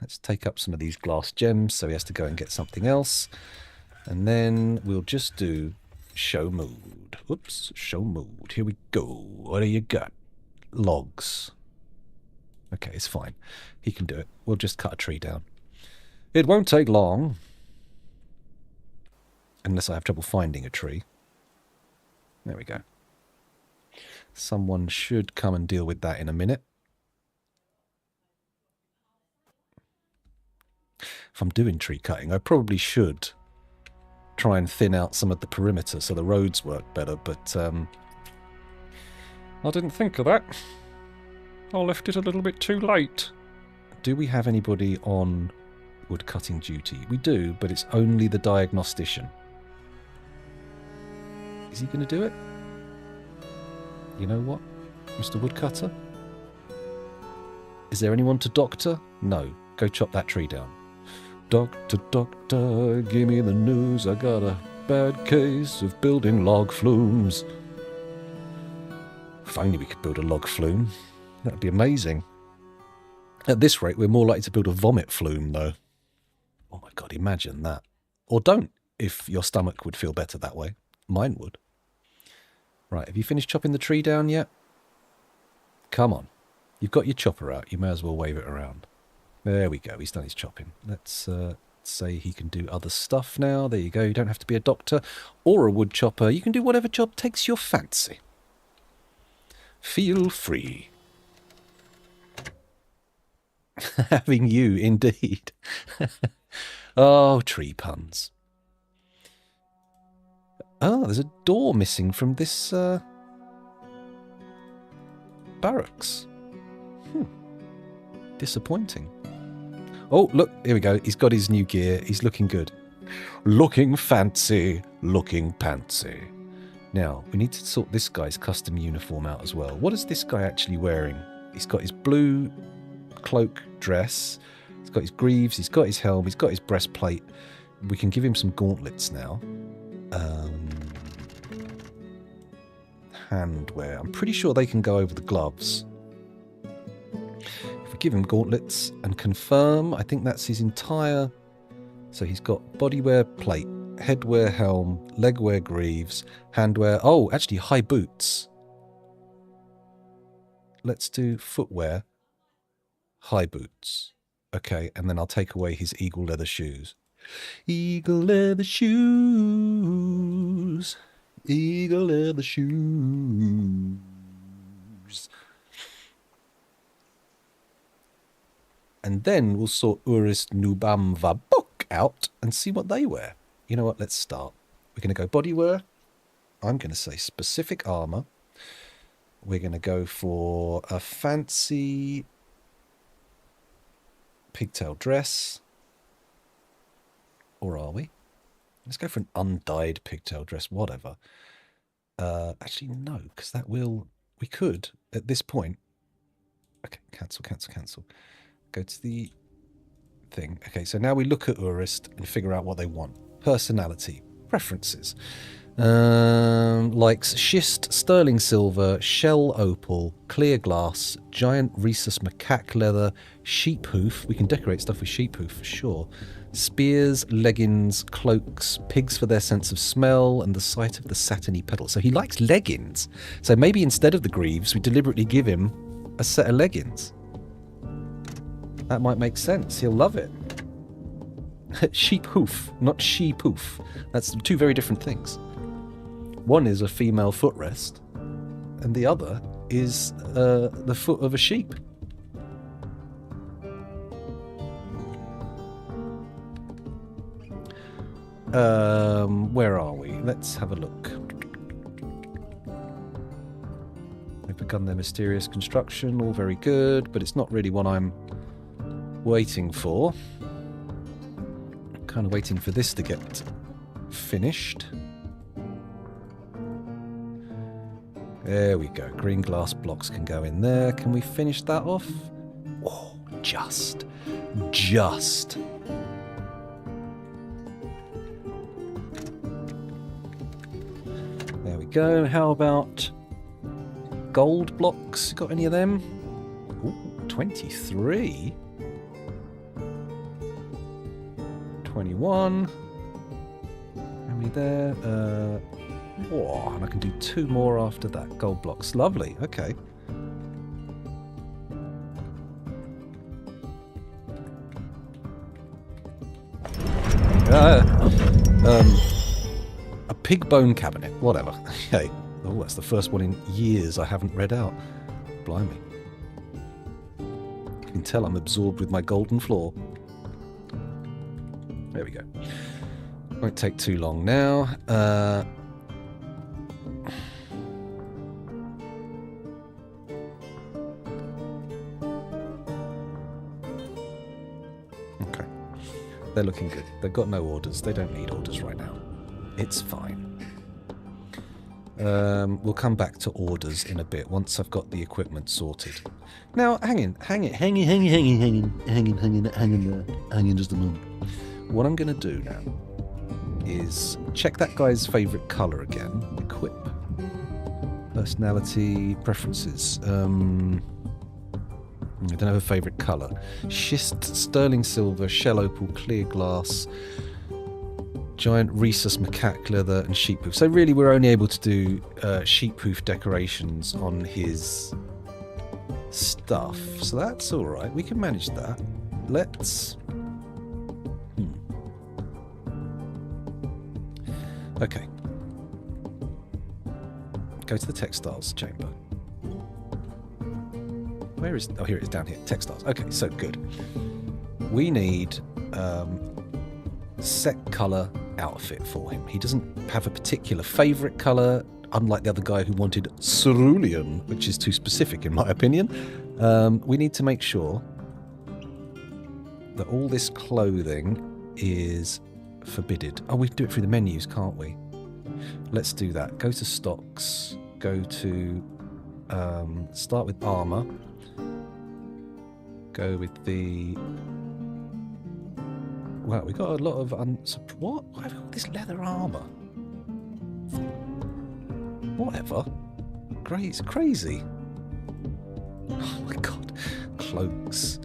Let's take up some of these glass gems, so he has to go and get something else. And then we'll just do show mood. Oops, show mood. Here we go. What do you got? Logs. Okay, it's fine. He can do it. We'll just cut a tree down. It won't take long. Unless I have trouble finding a tree. There we go. Someone should come and deal with that in a minute. If I'm doing tree cutting, I probably should try and thin out some of the perimeter so the roads work better, but I didn't think of that. I left it a little bit too late. Do we have anybody on wood cutting duty? We do, but it's only the diagnostician. Is he going to do it? You know what, Mr. Woodcutter? Is there anyone to doctor? No. Go chop that tree down. Doctor, doctor, give me the news. I got a bad case of building log flumes. If only we could build a log flume. That'd be amazing. At this rate, we're more likely to build a vomit flume, though. Oh my god, imagine that. Or don't, if your stomach would feel better that way. Mine would. Right, have you finished chopping the tree down yet? Come on. You've got your chopper out. You may as well wave it around. There we go. He's done his chopping. Let's say he can do other stuff now. There you go. You don't have to be a doctor or a wood chopper. You can do whatever job takes your fancy. Feel free. Having you, indeed. Oh, tree puns. Oh, there's a door missing from this barracks. Disappointing. Oh, look, here we go. He's got his new gear. He's looking good. Looking fancy, looking pantsy. Now, we need to sort this guy's custom uniform out as well. What is this guy actually wearing? He's got his blue cloak dress. He's got his greaves. He's got his helm. He's got his breastplate. We can give him some gauntlets now. Handwear. I'm pretty sure they can go over the gloves. If we give him gauntlets and confirm, I think that's his entire... So he's got bodywear plate, headwear helm, legwear greaves, handwear... Oh, actually high boots. Let's do footwear, high boots. Okay, and then I'll take away his eagle leather shoes. Eagle leather shoes. Eagle leather shoes. And then we'll sort Urist Nubam Vabuk out and see what they wear. You know what? Let's start. We're going to go bodywear. I'm going to say specific armor. We're going to go for a fancy pigtail dress. Or are we? Let's go for an undyed pigtail dress, whatever. Actually, no, because that will... We could, at this point... Okay, cancel. Go to the thing. Okay, so now we look at Urist and figure out what they want. Personality. Preferences. Likes schist, sterling silver, shell opal, clear glass, giant rhesus macaque leather, sheep hoof. We can decorate stuff with sheep hoof for sure. Spears, leggings, cloaks, pigs for their sense of smell, and the sight of the satiny pedal. So he likes leggings. So maybe instead of the greaves, we deliberately give him a set of leggings. That might make sense. He'll love it. Sheep hoof, not sheep hoof. That's two very different things. One is a female footrest, and the other is the foot of a sheep. Where are we? Let's have a look. They've begun their mysterious construction, all very good, but it's not really what I'm waiting for. Kind of waiting for this to get finished. There we go. Green glass blocks can go in there. Can we finish that off? Oh, just. There we go. How about gold blocks? Got any of them? Ooh, 23. 21. How many there? Oh, and I can do 2 more after that. Gold blocks. Lovely. Okay. A pig bone cabinet. Whatever. Okay. Oh, that's the first one in years I haven't read out. Blimey. You can tell I'm absorbed with my golden floor. There we go. Won't take too long now. Okay. They're looking good. They've got no orders. They don't need orders right now. It's fine. We'll come back to orders in a bit once I've got the equipment sorted. Now, hang in just a moment. What I'm going to do now is check that guy's favourite colour again. Equip. Personality, preferences. I don't have a favourite colour. Schist, sterling silver, shell opal, clear glass, giant rhesus macaque leather, and sheep hoof. So really we're only able to do sheep hoof decorations on his stuff. So that's alright. We can manage that. Let's... Okay. Go to the textiles chamber. Where is... Oh, here it is, down here. Textiles. Okay, so good. We need set colour outfit for him. He doesn't have a particular favourite colour, unlike the other guy who wanted cerulean, which is too specific in my opinion. We need to make sure that all this clothing is forbidden. Oh, we can do it through the menus, can't we? Let's do that. Go to stocks. Go to... start with armour. Go with the... Wow, we got a lot of... What? Why have we got this leather armour? Whatever. It's crazy. Oh my god. Cloaks.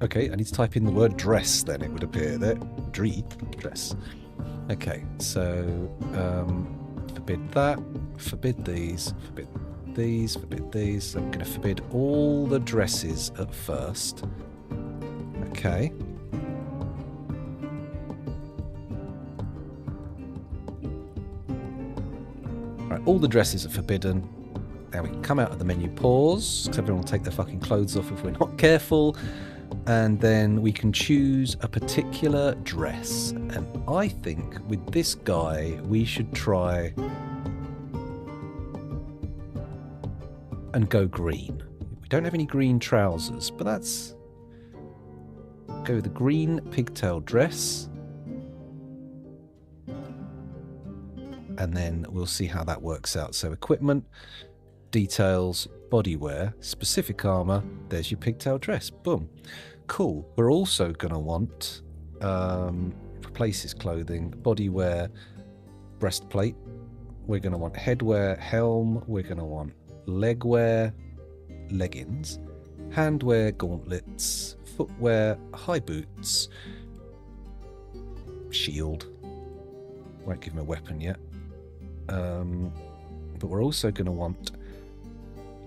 Okay, I need to type in the word dress, then it would appear there. Dress. Okay, so forbid that, forbid these, forbid these, forbid these. So I'm going to forbid all the dresses at first. Okay. Right, all the dresses are forbidden. Now we can come out of the menu, pause, because everyone will take their fucking clothes off if we're not careful. And then we can choose a particular dress. And I think with this guy, we should try and go green. We don't have any green trousers, but that's... Go with the green pigtail dress. And then we'll see how that works out. So equipment, details, bodywear, specific armour, there's your pigtail dress. Boom. Cool. We're also going to want, replace his clothing, bodywear, breastplate. We're going to want headwear, helm. We're going to want legwear, leggings, handwear, gauntlets, footwear, high boots, shield. Won't give him a weapon yet. But we're also going to want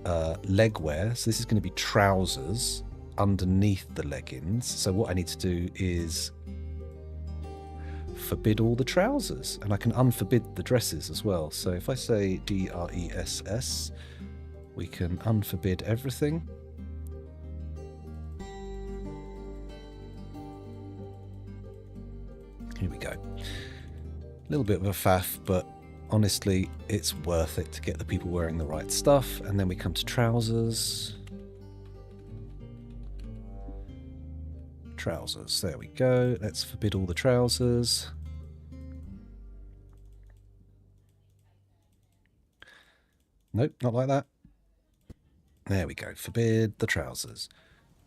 legwear. So this is going to be trousers underneath the leggings. So what I need to do is forbid all the trousers, and I can unforbid the dresses as well. So if I say DRESS, we can unforbid everything. Here we go. A little bit of a faff, but honestly, it's worth it to get the people wearing the right stuff. And then we come to trousers. Trousers, there we go. Let's forbid all the trousers. Nope, not like that. There we go. Forbid the trousers.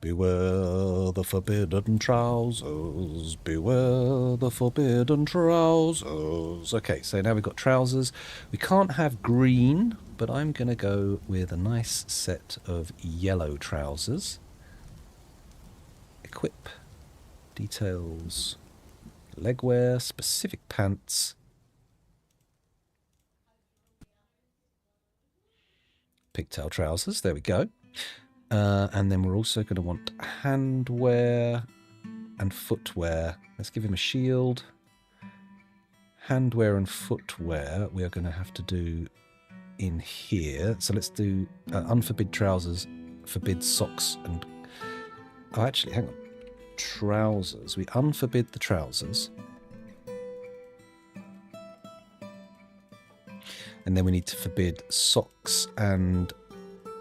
Beware the forbidden trousers. Beware the forbidden trousers. Okay, so now we've got trousers. We can't have green, but I'm going to go with a nice set of yellow trousers. Equip. Details. Legwear. Specific pants. Pigtail trousers. There we go. And then we're also going to want handwear and footwear. Let's give him a shield. Handwear and footwear we are going to have to do in here. So let's do unforbid trousers, forbid socks and... Oh, actually, hang on. Trousers. We unforbid the trousers. And then we need to forbid socks and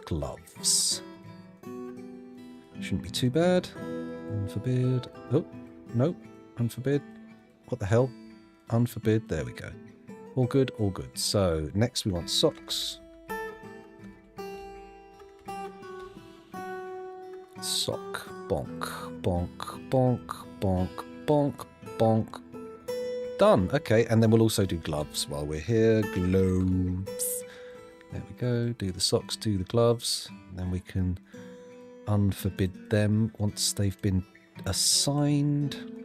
gloves. Shouldn't be too bad. Unforbid. Oh, no. Unforbid. What the hell? Unforbid. There we go. All good, all good. So, next we want socks. Sock. Bonk. Bonk. Bonk. Bonk. Bonk. Bonk. Done. Okay, and then we'll also do gloves while we're here. Gloves. There we go. Do the socks, do the gloves. And then we can unforbid them once they've been assigned.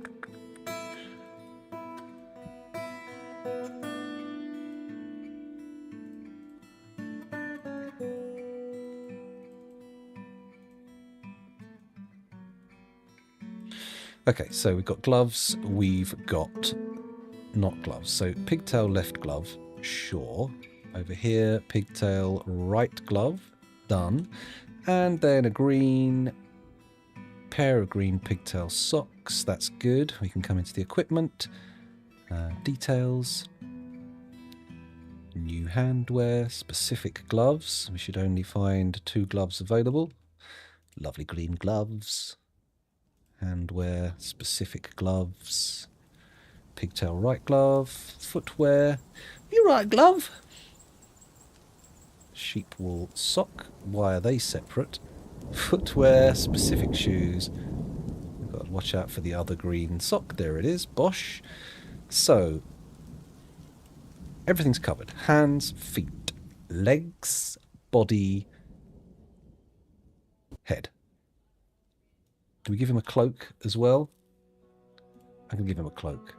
Okay, so we've got gloves, we've got not gloves. So pigtail left glove, sure. Over here, pigtail right glove, done. And then a green pair of green pigtail socks, that's good. We can come into the equipment, details, new handwear, specific gloves. We should only find 2 gloves available. Lovely green gloves. Handwear, specific gloves, pigtail right glove, footwear, you right glove, sheep wool sock, why are they separate, footwear, specific shoes, we've got to watch out for the other green sock, there it is, bosh. So, everything's covered, hands, feet, legs, body, head. Do we give him a cloak as well? I can give him a cloak.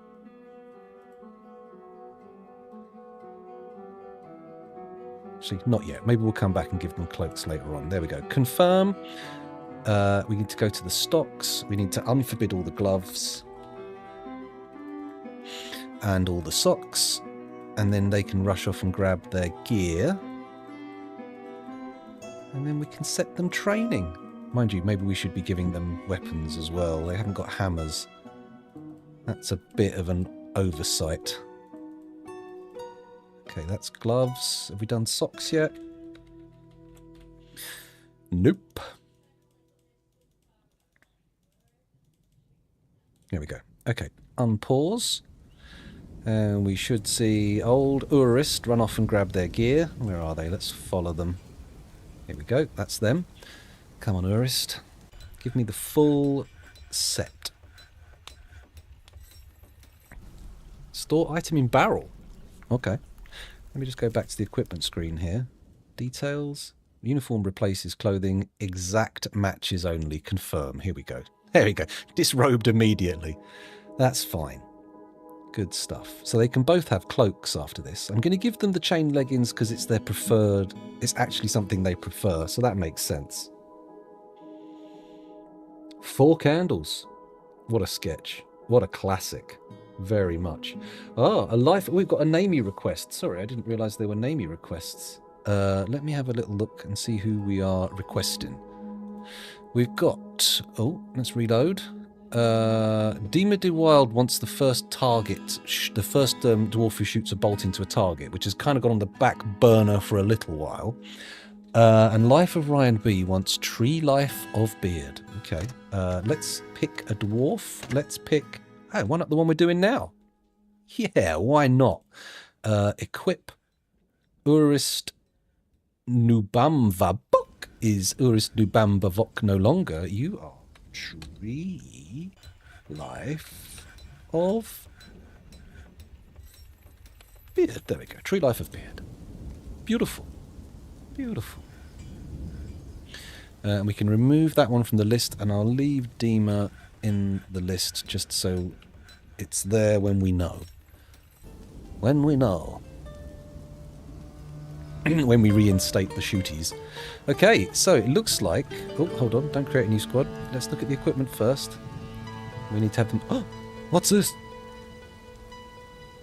Actually, not yet. Maybe we'll come back and give them cloaks later on. There we go. Confirm. We need to go to the stocks. We need to unforbid all the gloves. And all the socks. And then they can rush off and grab their gear. And then we can set them training. Mind you, maybe we should be giving them weapons as well. They haven't got hammers. That's a bit of an oversight. Okay, that's gloves. Have we done socks yet? Nope. Here we go. Okay, unpause. And we should see old Urist run off and grab their gear. Where are they? Let's follow them. Here we go. That's them. Come on, Urist. Give me the full set. Store item in barrel. Okay. Let me just go back to the equipment screen here. Details. Uniform replaces clothing. Exact matches only. Confirm. Here we go. There we go. Disrobed immediately. That's fine. Good stuff. So they can both have cloaks after this. I'm going to give them the chain leggings because it's their preferred. It's actually something they prefer. So that makes sense. 4 candles. What a sketch. What a classic. Very much. Oh, a life. We've got a namey request. Sorry, I didn't realise there were namey requests. Let me have a little look and see who we are requesting. We've got... Oh, let's reload. Dima de Wild wants the first target, the first dwarf who shoots a bolt into a target, which has kind of gone on the back burner for a little while. And Life of Ryan B wants Tree Life of Beard. Okay, let's pick a dwarf. Let's pick... Oh, why not the one we're doing now? Yeah, why not? Equip Urist Nubamvabok. Is Urist Nubamvavok no longer? You are Tree Life of Beard. There we go. Tree Life of Beard. Beautiful. Beautiful. And we can remove that one from the list, and I'll leave Dima in the list just so it's there when we know. When we know. When we reinstate the shooties. Okay, so it looks like... Oh, hold on. Don't create a new squad. Let's look at the equipment first. We need to have them... Oh, what's this?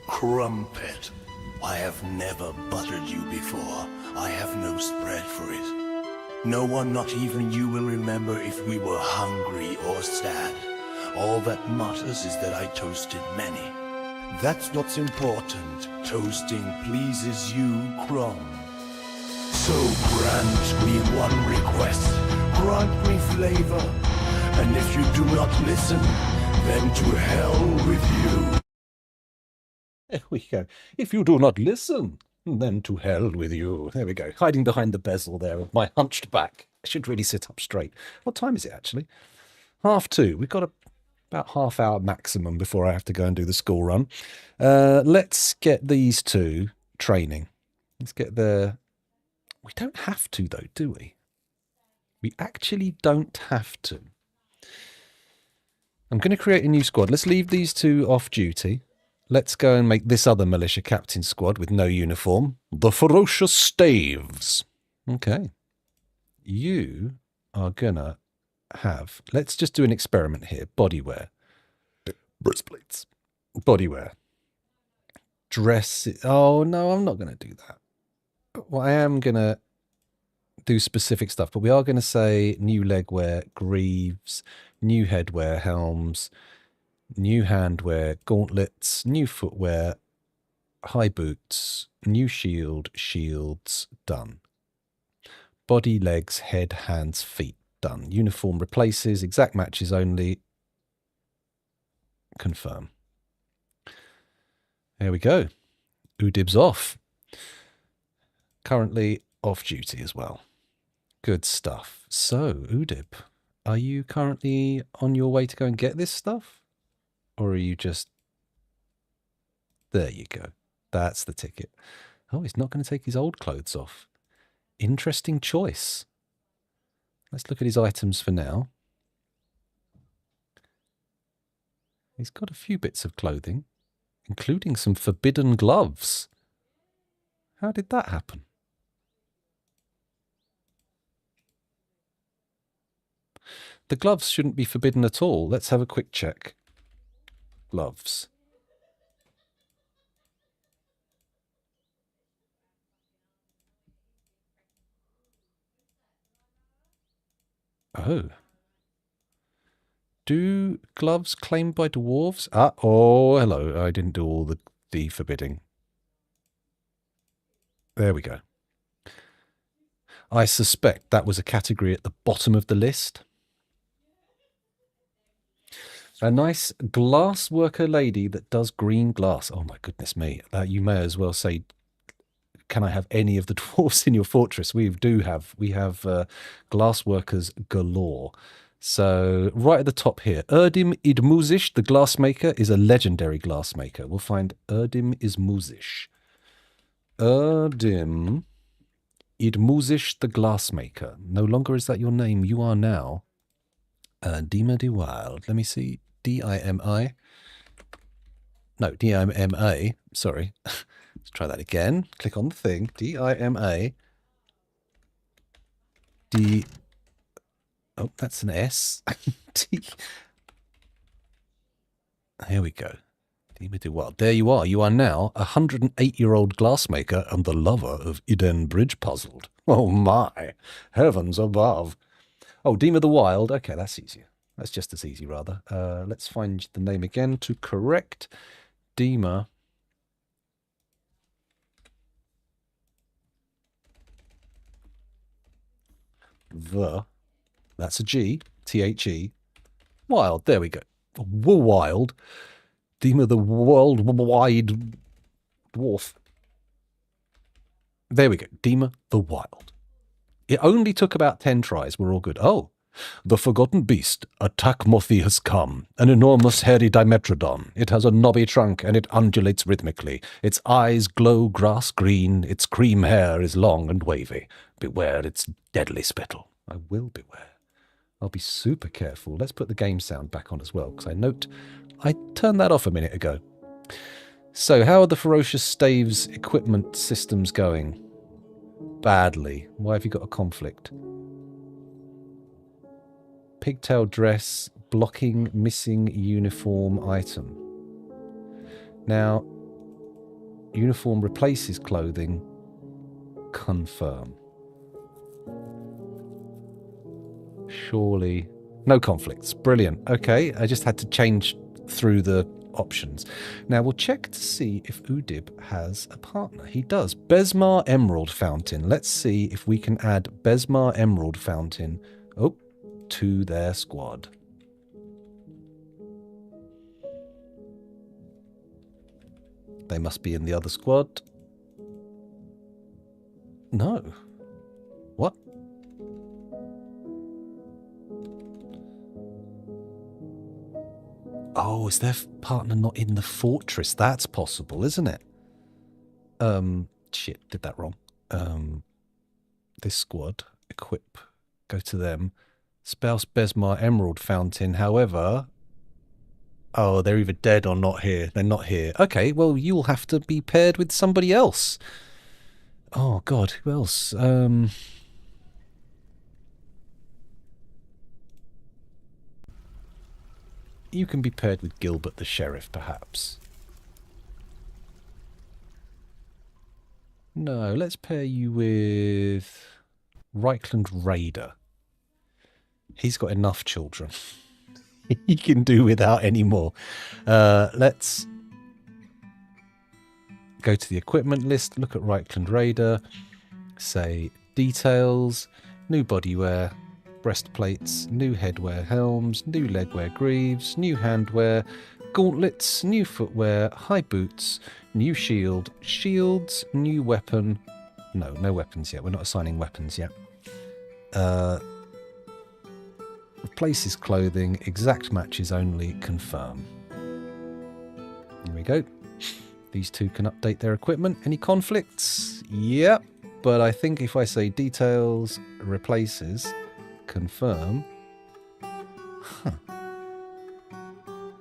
Crumpet. I have never buttered you before. I have no spread for it. No one, not even you, will remember if we were hungry or sad. All that matters is that I toasted many. That's what's important. Toasting pleases you, Crumb. So grant me one request. Grant me flavor. And if you do not listen, then to hell with you. There we go. If you do not listen, then to hell with you. There we go. Hiding behind the bezel there with my hunched back. I should really sit up straight. What time is it, actually? 2:30. We've got about half hour maximum before I have to go and do the school run. Let's get these two training. Let's get their We don't have to, though, do we? We actually don't have to. I'm going to create a new squad. Let's leave these two off duty. Let's go and make this other militia captain squad with no uniform. The Ferocious Staves. Okay. You are going to have... Let's just do an experiment here. Bodywear. Breastplates. Bodywear. Dress... Oh, no, I'm not going to do that. Well, I am going to do specific stuff, but we are going to say new legwear, greaves, new headwear, helms, new handwear, gauntlets, new footwear, high boots, new shield, shields, done. Body, legs, head, hands, feet, done. Uniform replaces, exact matches only. Confirm. There we go. Udib's off. Currently off duty as well. Good stuff. So, Udib, are you currently on your way to go and get this stuff? Or are you just... There you go. That's the ticket. Oh, he's not going to take his old clothes off. Interesting choice. Let's look at his items for now. He's got a few bits of clothing, including some forbidden gloves. How did that happen? The gloves shouldn't be forbidden at all. Let's have a quick check. Gloves. Oh. Do gloves claimed by dwarves? Ah, oh, hello. I didn't do all the forbidding. There we go. I suspect that was a category at the bottom of the list. A nice glass worker lady that does green glass. Oh my goodness me. You may as well say, can I have any of the dwarves in your fortress? We have glass workers galore. So right at the top here, Erdim Idmuzish, the glassmaker, is a legendary glassmaker. We'll find Erdim Idmuzish. Erdim Idmuzish, the glassmaker. No longer is that your name. You are now Dima de Wild. Let me see. D-I-M-I. No, D-I-M-A. Sorry. Let's try that again. Click on the thing. D-I-M-A. D... Oh, that's an S. T. Here we go. Dima de Wild. There you are. You are now a 108-year-old glassmaker and the lover of Eden Bridge Puzzled. Oh my. Heavens above. Oh, Dima the Wild. Okay, that's easier. That's just as easy, rather. Let's find the name again to correct. Dima. That's a G. T-H-E. Wild. There we go. Wild. Dima the Worldwide Dwarf. There we go. Dima the Wild. It only took about 10 tries. We're all good. Oh. The forgotten beast, a Takmothi, has come, an enormous hairy Dimetrodon. It has a knobby trunk and it undulates rhythmically. Its eyes glow grass green, its cream hair is long and wavy. Beware its deadly spittle. I will beware. I'll be super careful. Let's put the game sound back on as well, because I note I turned that off a minute ago. So how are the Ferocious Staves equipment systems going? Badly. Why have you got a conflict? Pigtail dress, blocking missing uniform item. Now, uniform replaces clothing. Confirm. Surely. No conflicts. Brilliant. Okay, I just had to change through the options. Now we'll check to see if Udib has a partner. He does. Besmar Emerald Fountain. Let's see if we can add Besmar Emerald Fountain to their squad. They must be in the other squad. No. What? Oh, is their partner not in the fortress? That's possible, isn't it? Shit, did that wrong. this squad. Equip. Go to them. Spouse Besmar Emerald Fountain. However... Oh, they're either dead or not here. They're not here. Okay, well, you'll have to be paired with somebody else. Oh, God, who else? You can be paired with Gilbert the Sheriff, perhaps. No, let's pair you with Reichland Raider. He's got enough children. He can do without any more. Let's go to the equipment list, look at Reichland Raider, say details, new bodywear, breastplates, new headwear, helms, new legwear greaves, new handwear, gauntlets, new footwear, high boots, new shield, shields, new weapon. No weapons yet. We're not assigning weapons yet. Replace his clothing, exact matches only, confirm. Here we go. These two can update their equipment. Any conflicts? Yep. But I think if I say details, replaces, confirm. Huh.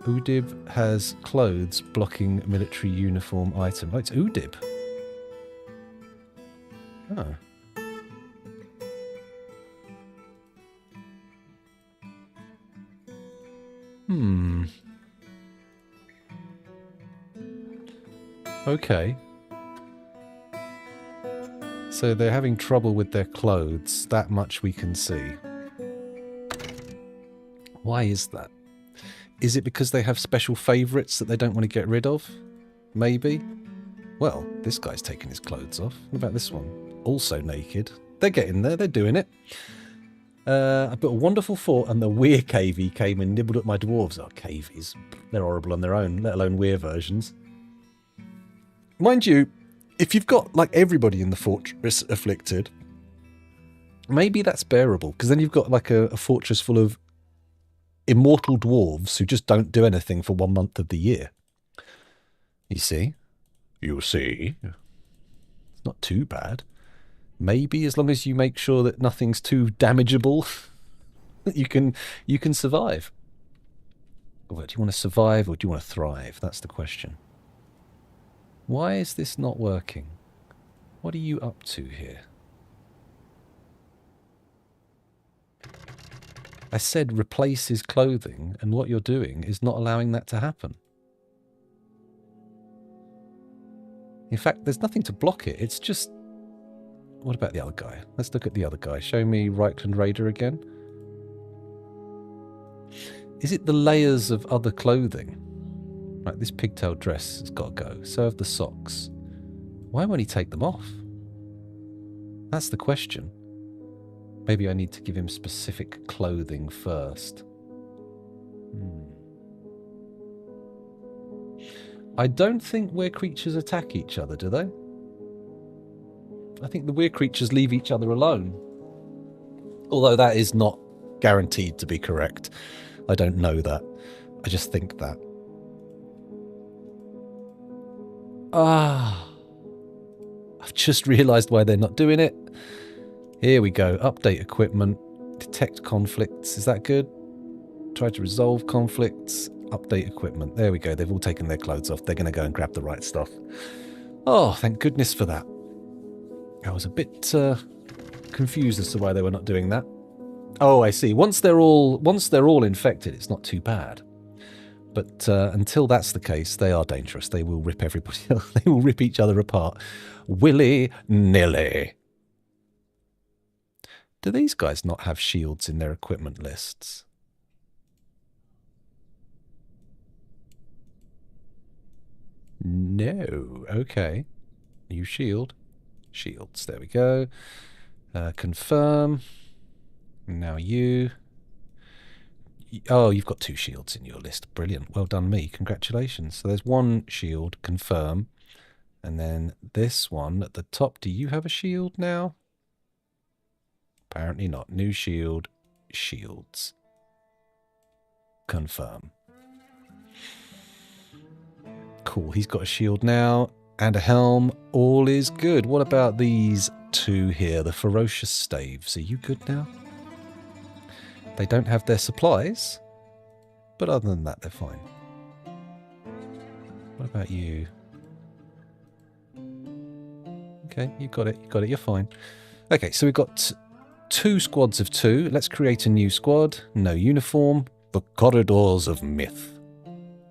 Udib has clothes blocking military uniform item. Oh, it's Udib. Oh. Okay. So they're having trouble with their clothes. That much we can see. Why is that? Is it because they have special favourites that they don't want to get rid of? Maybe? Well, this guy's taking his clothes off. What about this one? Also naked. They're getting there. They're doing it. I built a wonderful fort and the Weir Cavey came and nibbled at my dwarves. Oh, cavies. They're horrible on their own, let alone Weir versions. Mind you, if you've got, like, everybody in the fortress afflicted, maybe that's bearable, because then you've got, like, a fortress full of immortal dwarves who just don't do anything for 1 month of the year. You see? You see? It's not too bad. Maybe, as long as you make sure that nothing's too damageable, you can survive. Well, do you want to survive or do you want to thrive? That's the question. Why is this not working? What are you up to here? I said replace his clothing, and what you're doing is not allowing that to happen. In fact, there's nothing to block it. It's just... What about the other guy? Let's look at the other guy. Show me Reichland Raider again. Is it the layers of other clothing? Right, this pigtail dress has got to go. So have the socks. Why won't he take them off? That's the question. Maybe I need to give him specific clothing first. I don't think weird creatures attack each other, do they? I think the weird creatures leave each other alone. Although that is not guaranteed to be correct. I don't know that. I just think that. I've just realised why they're not doing it. Here we go. Update equipment. Detect conflicts. Is that good? Try to resolve conflicts. Update equipment. There we go. They've all taken their clothes off. They're going to go and grab the right stuff. Oh, thank goodness for that. I was a bit confused as to why they were not doing that. Oh, I see. Once they're all infected, it's not too bad. But until that's the case, they are dangerous. They will rip everybody. They will rip each other apart, willy-nilly. Do these guys not have shields in their equipment lists? No. Okay. New shield. Shields. There we go. Confirm. Now you. Oh, you've got 2 shields in your list. Brilliant. Well done, me. Congratulations. So there's 1 shield. Confirm. And then this one at the top. Do you have a shield now? Apparently not. New shield. Shields. Confirm. Cool. He's got a shield now. and a helm. All is good. What about these two here? The ferocious staves. Are you good now? They don't have their supplies, but other than that, they're fine. What about you? Okay, you got it. You got it. You're fine. Okay, so we've got 2 squads of 2. Let's create a new squad. No uniform. The Corridors of Myth.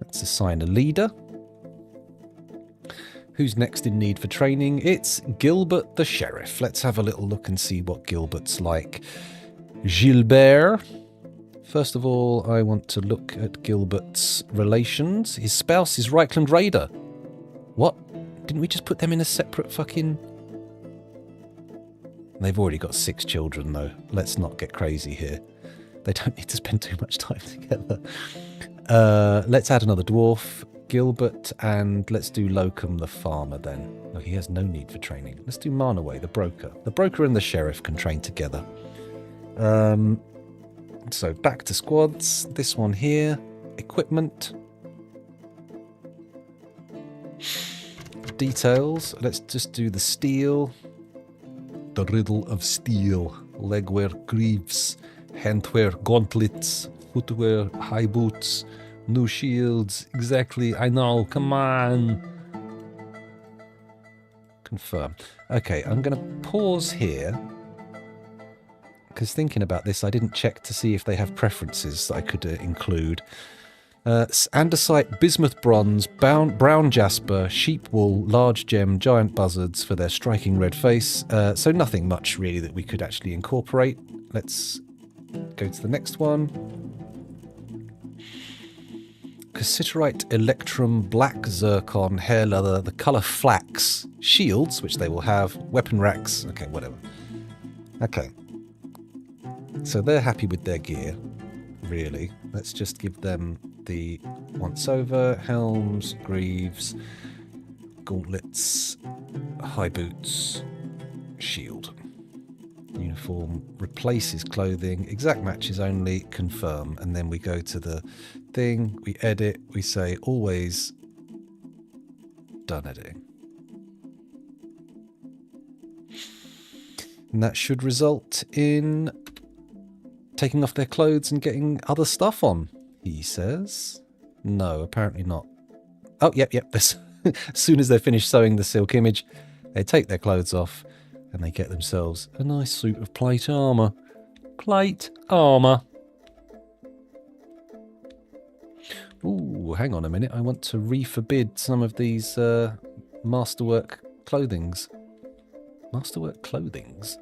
Let's assign a leader. Who's next in need for training? It's Gilbert the Sheriff. Let's have a little look and see what Gilbert's like. Gilbert. First of all, I want to look at Gilbert's relations. His spouse is Reichland Raider. What? Didn't we just put them in a separate fucking... They've already got 6 children, though. Let's not get crazy here. They don't need to spend too much time together. Let's add another dwarf, Gilbert, and let's do Locum the farmer then. Oh, he has no need for training. Let's do Marnaway, the broker. The broker and the sheriff can train together. So back to squads. This one here, equipment. Details. Let's just do the steel. The riddle of steel. Legwear greaves. Handwear gauntlets. Footwear high boots. New shields. Exactly. I know. Come on. Confirm. Okay, I'm going to pause here. Because thinking about this, I didn't check to see if they have preferences that I could include. Andesite, bismuth bronze, brown jasper, sheep wool, large gem, giant buzzards for their striking red face. So nothing much really that we could actually incorporate. Let's go to the next one. Cassiterite, electrum, black zircon, hair leather, the colour flax, shields, which they will have, weapon racks, okay, whatever. Okay. So they're happy with their gear, really. Let's just give them the once over, helms, greaves, gauntlets, high boots, shield. Uniform replaces clothing, exact matches only, confirm, and then we go to the thing, we edit, we say always done editing. And that should result in taking off their clothes and getting other stuff on, he says. No, apparently not. Oh, yep. As soon as they're finished sewing the silk image, they take their clothes off and they get themselves a nice suit of plate armour. Plate armour. Ooh, hang on a minute. I want to re-forbid some of these masterwork clothings. Masterwork clothings?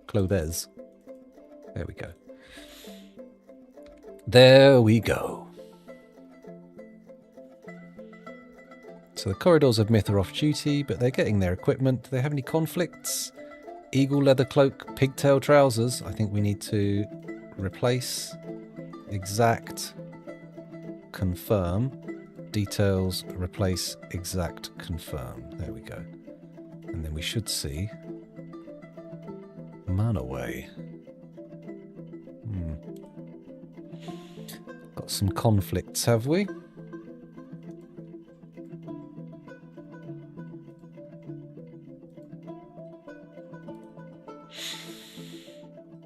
Clothes. There we go. There we go. So the Corridors of Myth are off duty, but they're getting their equipment. Do they have any conflicts? Eagle leather cloak, pigtail trousers. I think we need to replace. Exact. Confirm. Details. Replace. Exact. Confirm. There we go. And then we should see Manaway. Got some conflicts, have we?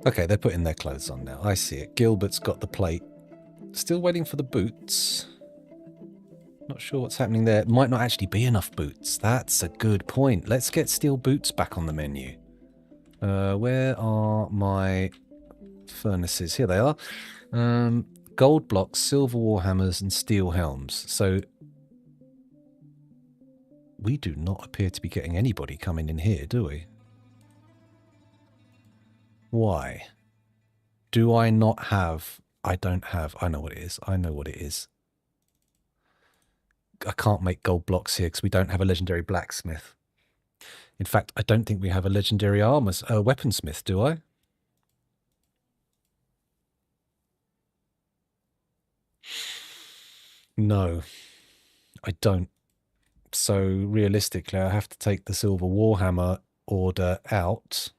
Okay, they're putting their clothes on now. I see it. Gilbert's got the plate. Still waiting for the boots. Not sure what's happening there. Might not actually be enough boots. That's a good point. Let's get steel boots back on the menu. Where are my furnaces? Here they are. Gold blocks, silver warhammers, and steel helms. So we do not appear to be getting anybody coming in here, do we? Why? Do I not have... I don't have... I know what it is. I know what it is. I can't make gold blocks here because we don't have a legendary blacksmith. In fact, I don't think we have a legendary weaponsmith, do I? No, I don't. So realistically, I have to take the silver warhammer order out.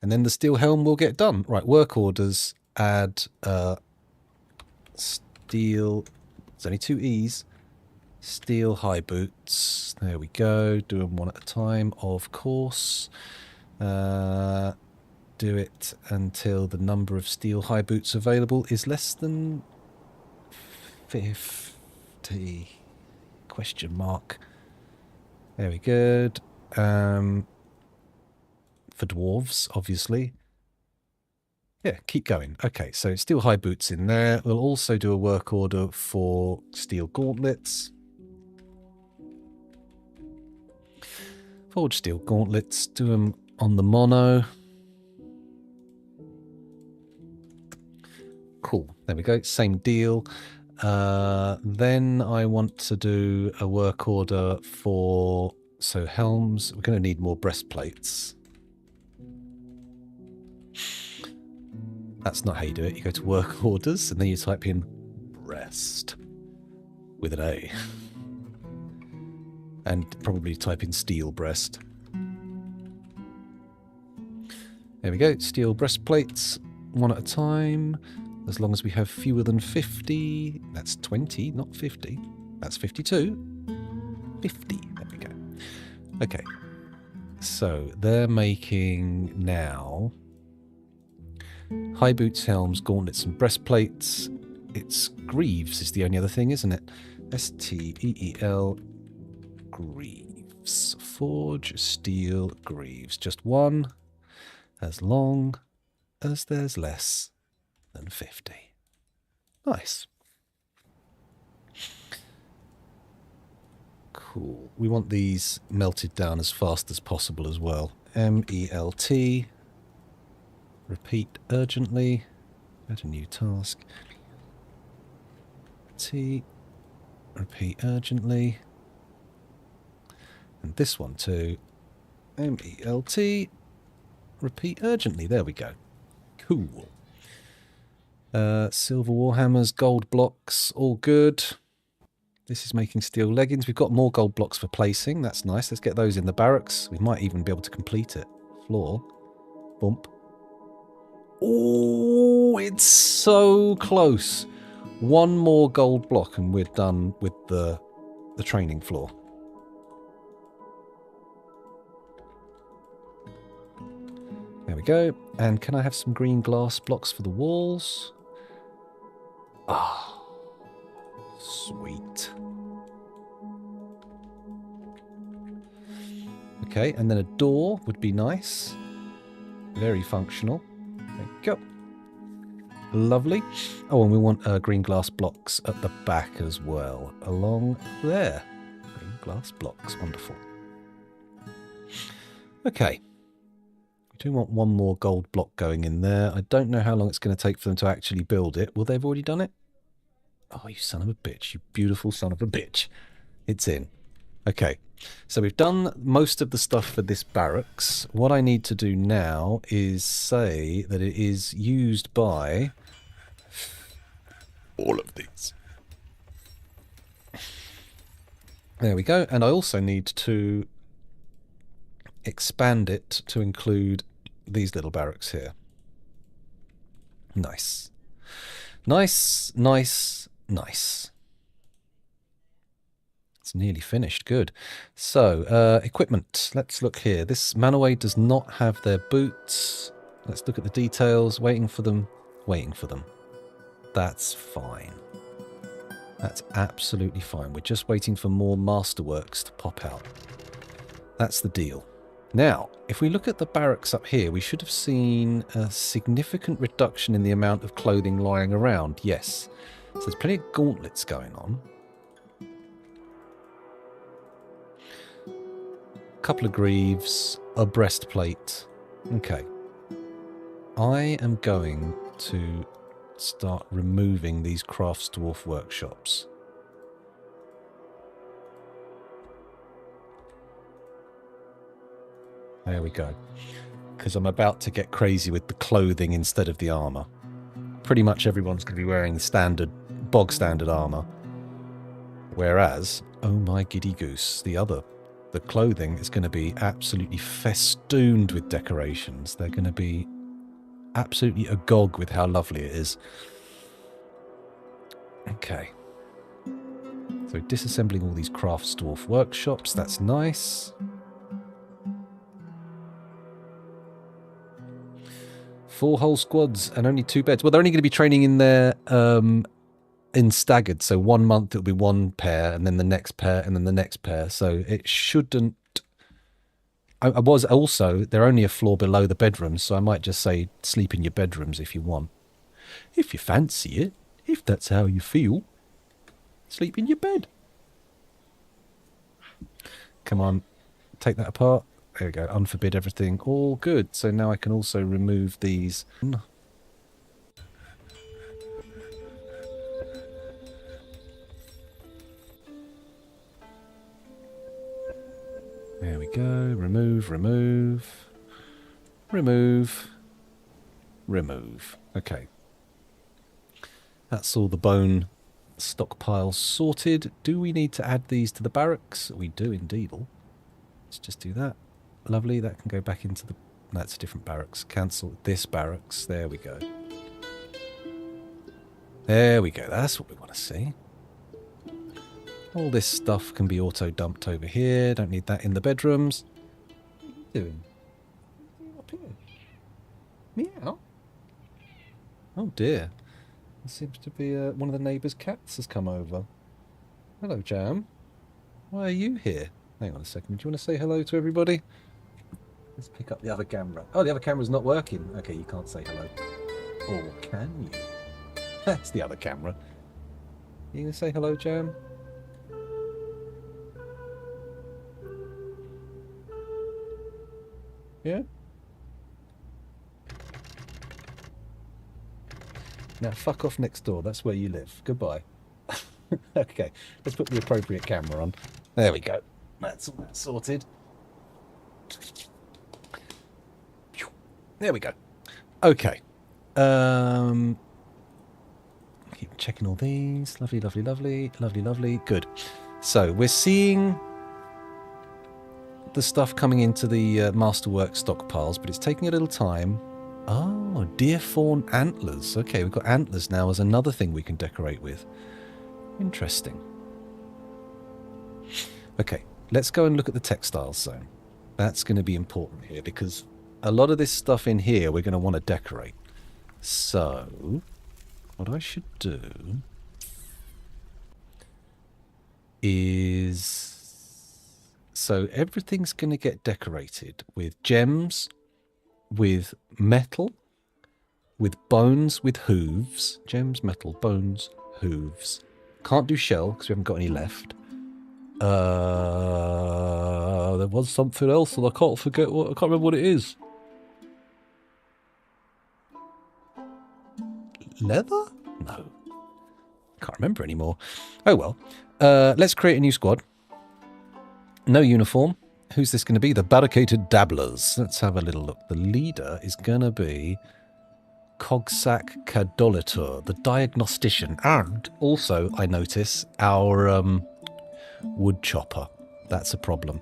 And then the steel helm will get done. Right, work orders, add steel There's only 2 E's. Steel high boots. There we go. Do them one at a time, of course. Do it until the number of steel high boots available is less than 50. Question mark. There we go. For dwarves, obviously. Yeah, keep going. Okay, so steel high boots in there. We'll also do a work order for steel gauntlets. Forge steel gauntlets. Do them on the mono. Cool. There we go. Same deal. Then I want to do a work order for... So helms. We're going to need more breastplates. That's not how you do it. You go to work orders and then you type in breast with an A. And probably type in steel breast. There we go. Steel breastplates, one at a time. As long as we have fewer than 50. That's 20, not 50. That's 52. 50. There we go. Okay. So they're making now high boots, helms, gauntlets, and breastplates. It's greaves is the only other thing, isn't it? S-T-E-E-L greaves. Forge steel greaves. Just one, as long as there's less than 50. Nice. Cool. We want these melted down as fast as possible as well. M-E-L-T. Repeat urgently. Add a new task. T. Repeat urgently. And this one too. M-E-L-T. Repeat urgently. There we go. Cool. Silver warhammers, gold blocks, all good. This is making steel leggings. We've got more gold blocks for placing. That's nice. Let's get those in the barracks. We might even be able to complete it. Floor. Bump. Oh, it's so close. One more gold block and we're done with the training floor. There we go. And can I have some green glass blocks for the walls? Ah, sweet. Okay, and then a door would be nice. Very functional. There we go. Lovely. Oh, and we want green glass blocks at the back as well. Along there. Green glass blocks. Wonderful. Okay. We do want one more gold block going in there. I don't know how long it's going to take for them to actually build it. Will they have already done it? Oh, you son of a bitch. You beautiful son of a bitch. It's in. Okay. So we've done most of the stuff for this barracks. What I need to do now is say that it is used by all of these. There we go. And I also need to expand it to include these little barracks here. Nice. Nice, nice, nice. It's nearly finished. Good. So, equipment. Let's look here. This Manaway does not have their boots. Let's look at the details. Waiting for them. Waiting for them. That's fine. That's absolutely fine. We're just waiting for more masterworks to pop out. That's the deal. Now, if we look at the barracks up here, we should have seen a significant reduction in the amount of clothing lying around. Yes. So there's plenty of gauntlets going on. A couple of greaves, a breastplate. Okay. I am going to start removing these crafts dwarf workshops. There we go. Because I'm about to get crazy with the clothing instead of the armour. Pretty much everyone's going to be wearing the standard, bog standard armour. Whereas, oh my giddy goose, the clothing is going to be absolutely festooned with decorations. They're going to be absolutely agog with how lovely it is. Okay. So disassembling all these craft dwarf workshops, that's nice. 4 whole squads and only 2 beds. Well, they're only going to be training in there in staggered. So 1 month it'll be 1 pair, and then the next pair, and then the next pair. So it shouldn't. I was also, they're only a floor below the bedrooms, so I might just say sleep in your bedrooms if you want. If you fancy it, if that's how you feel, sleep in your bed. Come on, take that apart. There we go, unforbid everything. All good. So now I can also remove these. There we go. Remove, remove, remove, remove. Okay. That's all the bone stockpiles sorted. Do we need to add these to the barracks? We do indeed. Let's just do that. Lovely. That can go back into the... That's a different barracks. Cancel this barracks. There we go. There we go. That's what we want to see. All this stuff can be auto-dumped over here. Don't need that in the bedrooms. What are you doing? Up here? Meow. Oh dear. There seems to be one of the neighbours' cats has come over. Hello, Jam. Why are you here? Hang on a second. Do you want to say hello to everybody? Let's pick up the other camera. Oh, the other camera's not working. Okay, you can't say hello. Or can you? That's the other camera. You going to say hello, Jam? Yeah? Now fuck off next door. That's where you live. Goodbye. Okay, let's put the appropriate camera on. There we go. That's all that sorted. There we go. Okay. Keep checking all these. Lovely, lovely, lovely. Lovely, lovely. Good. So we're seeing the stuff coming into the masterwork stockpiles, but it's taking a little time. Oh, deer fawn antlers. Okay, we've got antlers now as another thing we can decorate with. Interesting. Okay, let's go and look at the textiles zone. That's going to be important here because a lot of this stuff in here we're going to want to decorate. So, what I should do is... So everything's going to get decorated with gems, with metal, with bones, with hooves. Gems, metal, bones, hooves. Can't do shell because we haven't got any left. There was something else and I can't remember what it is. Leather? No. Can't remember anymore. Oh well. Let's create a new squad. No uniform. Who's this going to be? The Barricaded Dabblers. Let's have a little look. The leader is going to be Cogsack Cadolator, the diagnostician. And also, I notice, our wood chopper. That's a problem.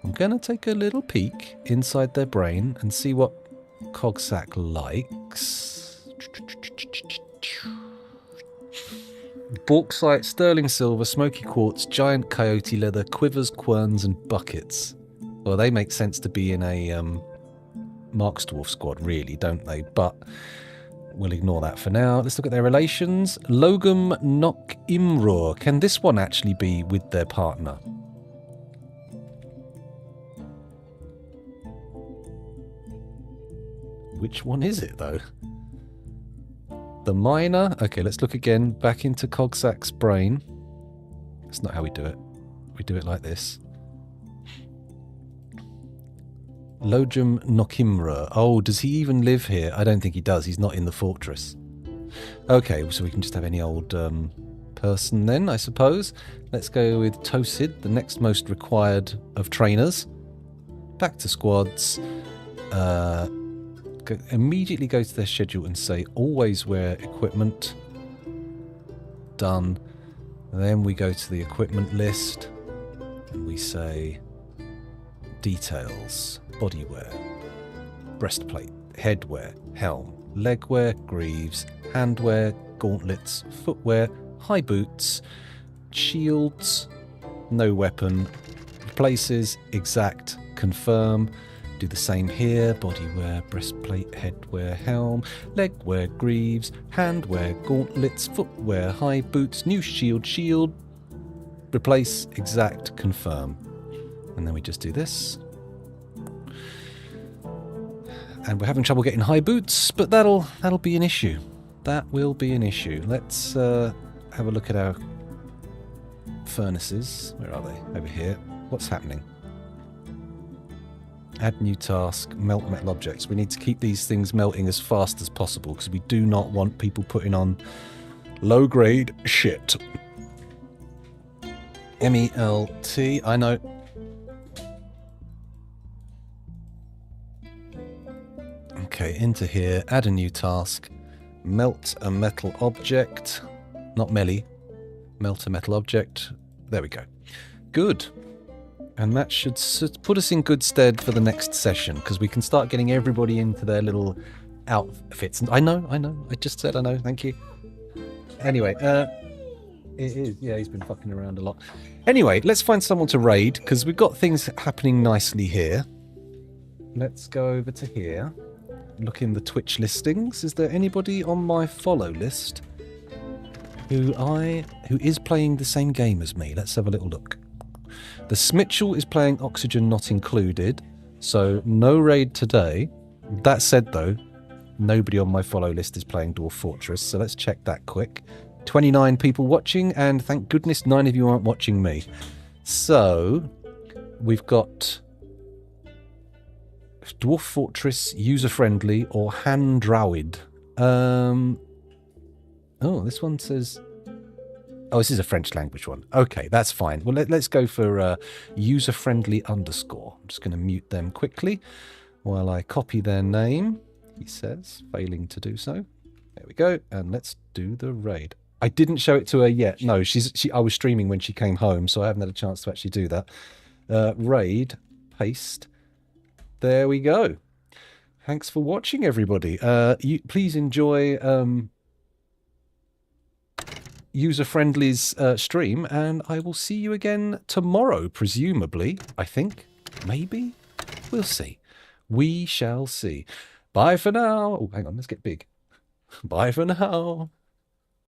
I'm going to take a little peek inside their brain and see what Cogsack likes. Bauxite, sterling silver, smoky quartz, giant coyote leather, quivers, querns, and buckets. Well, they make sense to be in a Marksdwarf squad, really, don't they? But we'll ignore that for now. Let's look at their relations. Logum Nok Imror. Can this one actually be with their partner? Which one is it, though? The miner. Okay, let's look again. Back into Cogsack's brain. That's not how we do it. We do it like this. Logum Nokimra. Oh, does he even live here? I don't think he does. He's not in the fortress. Okay, so we can just have any old person then, I suppose. Let's go with Tosid, the next most required of trainers. Back to squads. Immediately go to their schedule and say always wear equipment. Done. Then we go to the equipment list and we say details, bodywear, breastplate, headwear, helm, legwear, greaves, handwear, gauntlets, footwear, high boots, shields, no weapon. Places, exact, confirm. Do the same here. Bodywear, breastplate, headwear, helm, legwear, greaves, handwear, gauntlets, footwear, high boots, new shield, shield. Replace, exact, confirm. And then we just do this. And we're having trouble getting high boots, but that'll be an issue. That will be an issue. Let's have a look at our furnaces. Where are they? Over here. What's happening? Add new task, melt metal objects. We need to keep these things melting as fast as possible because we do not want people putting on low-grade shit. MELT, I know. Okay, into here, add a new task. Melt a metal object. Not melee. Melt a metal object. There we go. Good. And that should put us in good stead for the next session, because we can start getting everybody into their little outfits. I know. I just said I know. Thank you. Anyway, it is. Yeah, he's been fucking around a lot. Anyway, let's find someone to raid, because we've got things happening nicely here. Let's go over to here. Look in the Twitch listings. Is there anybody on my follow list who is playing the same game as me? Let's have a little look. The Smitchell is playing Oxygen Not Included, so no raid today. That said, though, nobody on my follow list is playing Dwarf Fortress, so let's check that quick. 29 people watching, and thank goodness 9 of you aren't watching me. So, we've got Dwarf Fortress, user-friendly, or Handrawid. Oh, this one says... Oh, this is a French language one. Okay, that's fine. Well, let's go for user-friendly _. I'm just going to mute them quickly while I copy their name, he says, failing to do so. There we go, and let's do the raid. I didn't show it to her yet. No, I was streaming when she came home, so I haven't had a chance to actually do that. Raid, paste. There we go. Thanks for watching, everybody. Please enjoy... User-friendly's stream, and I will see you again tomorrow, presumably. I think. Maybe? We'll see. We shall see. Bye for now. Oh, hang on, let's get big. Bye for now.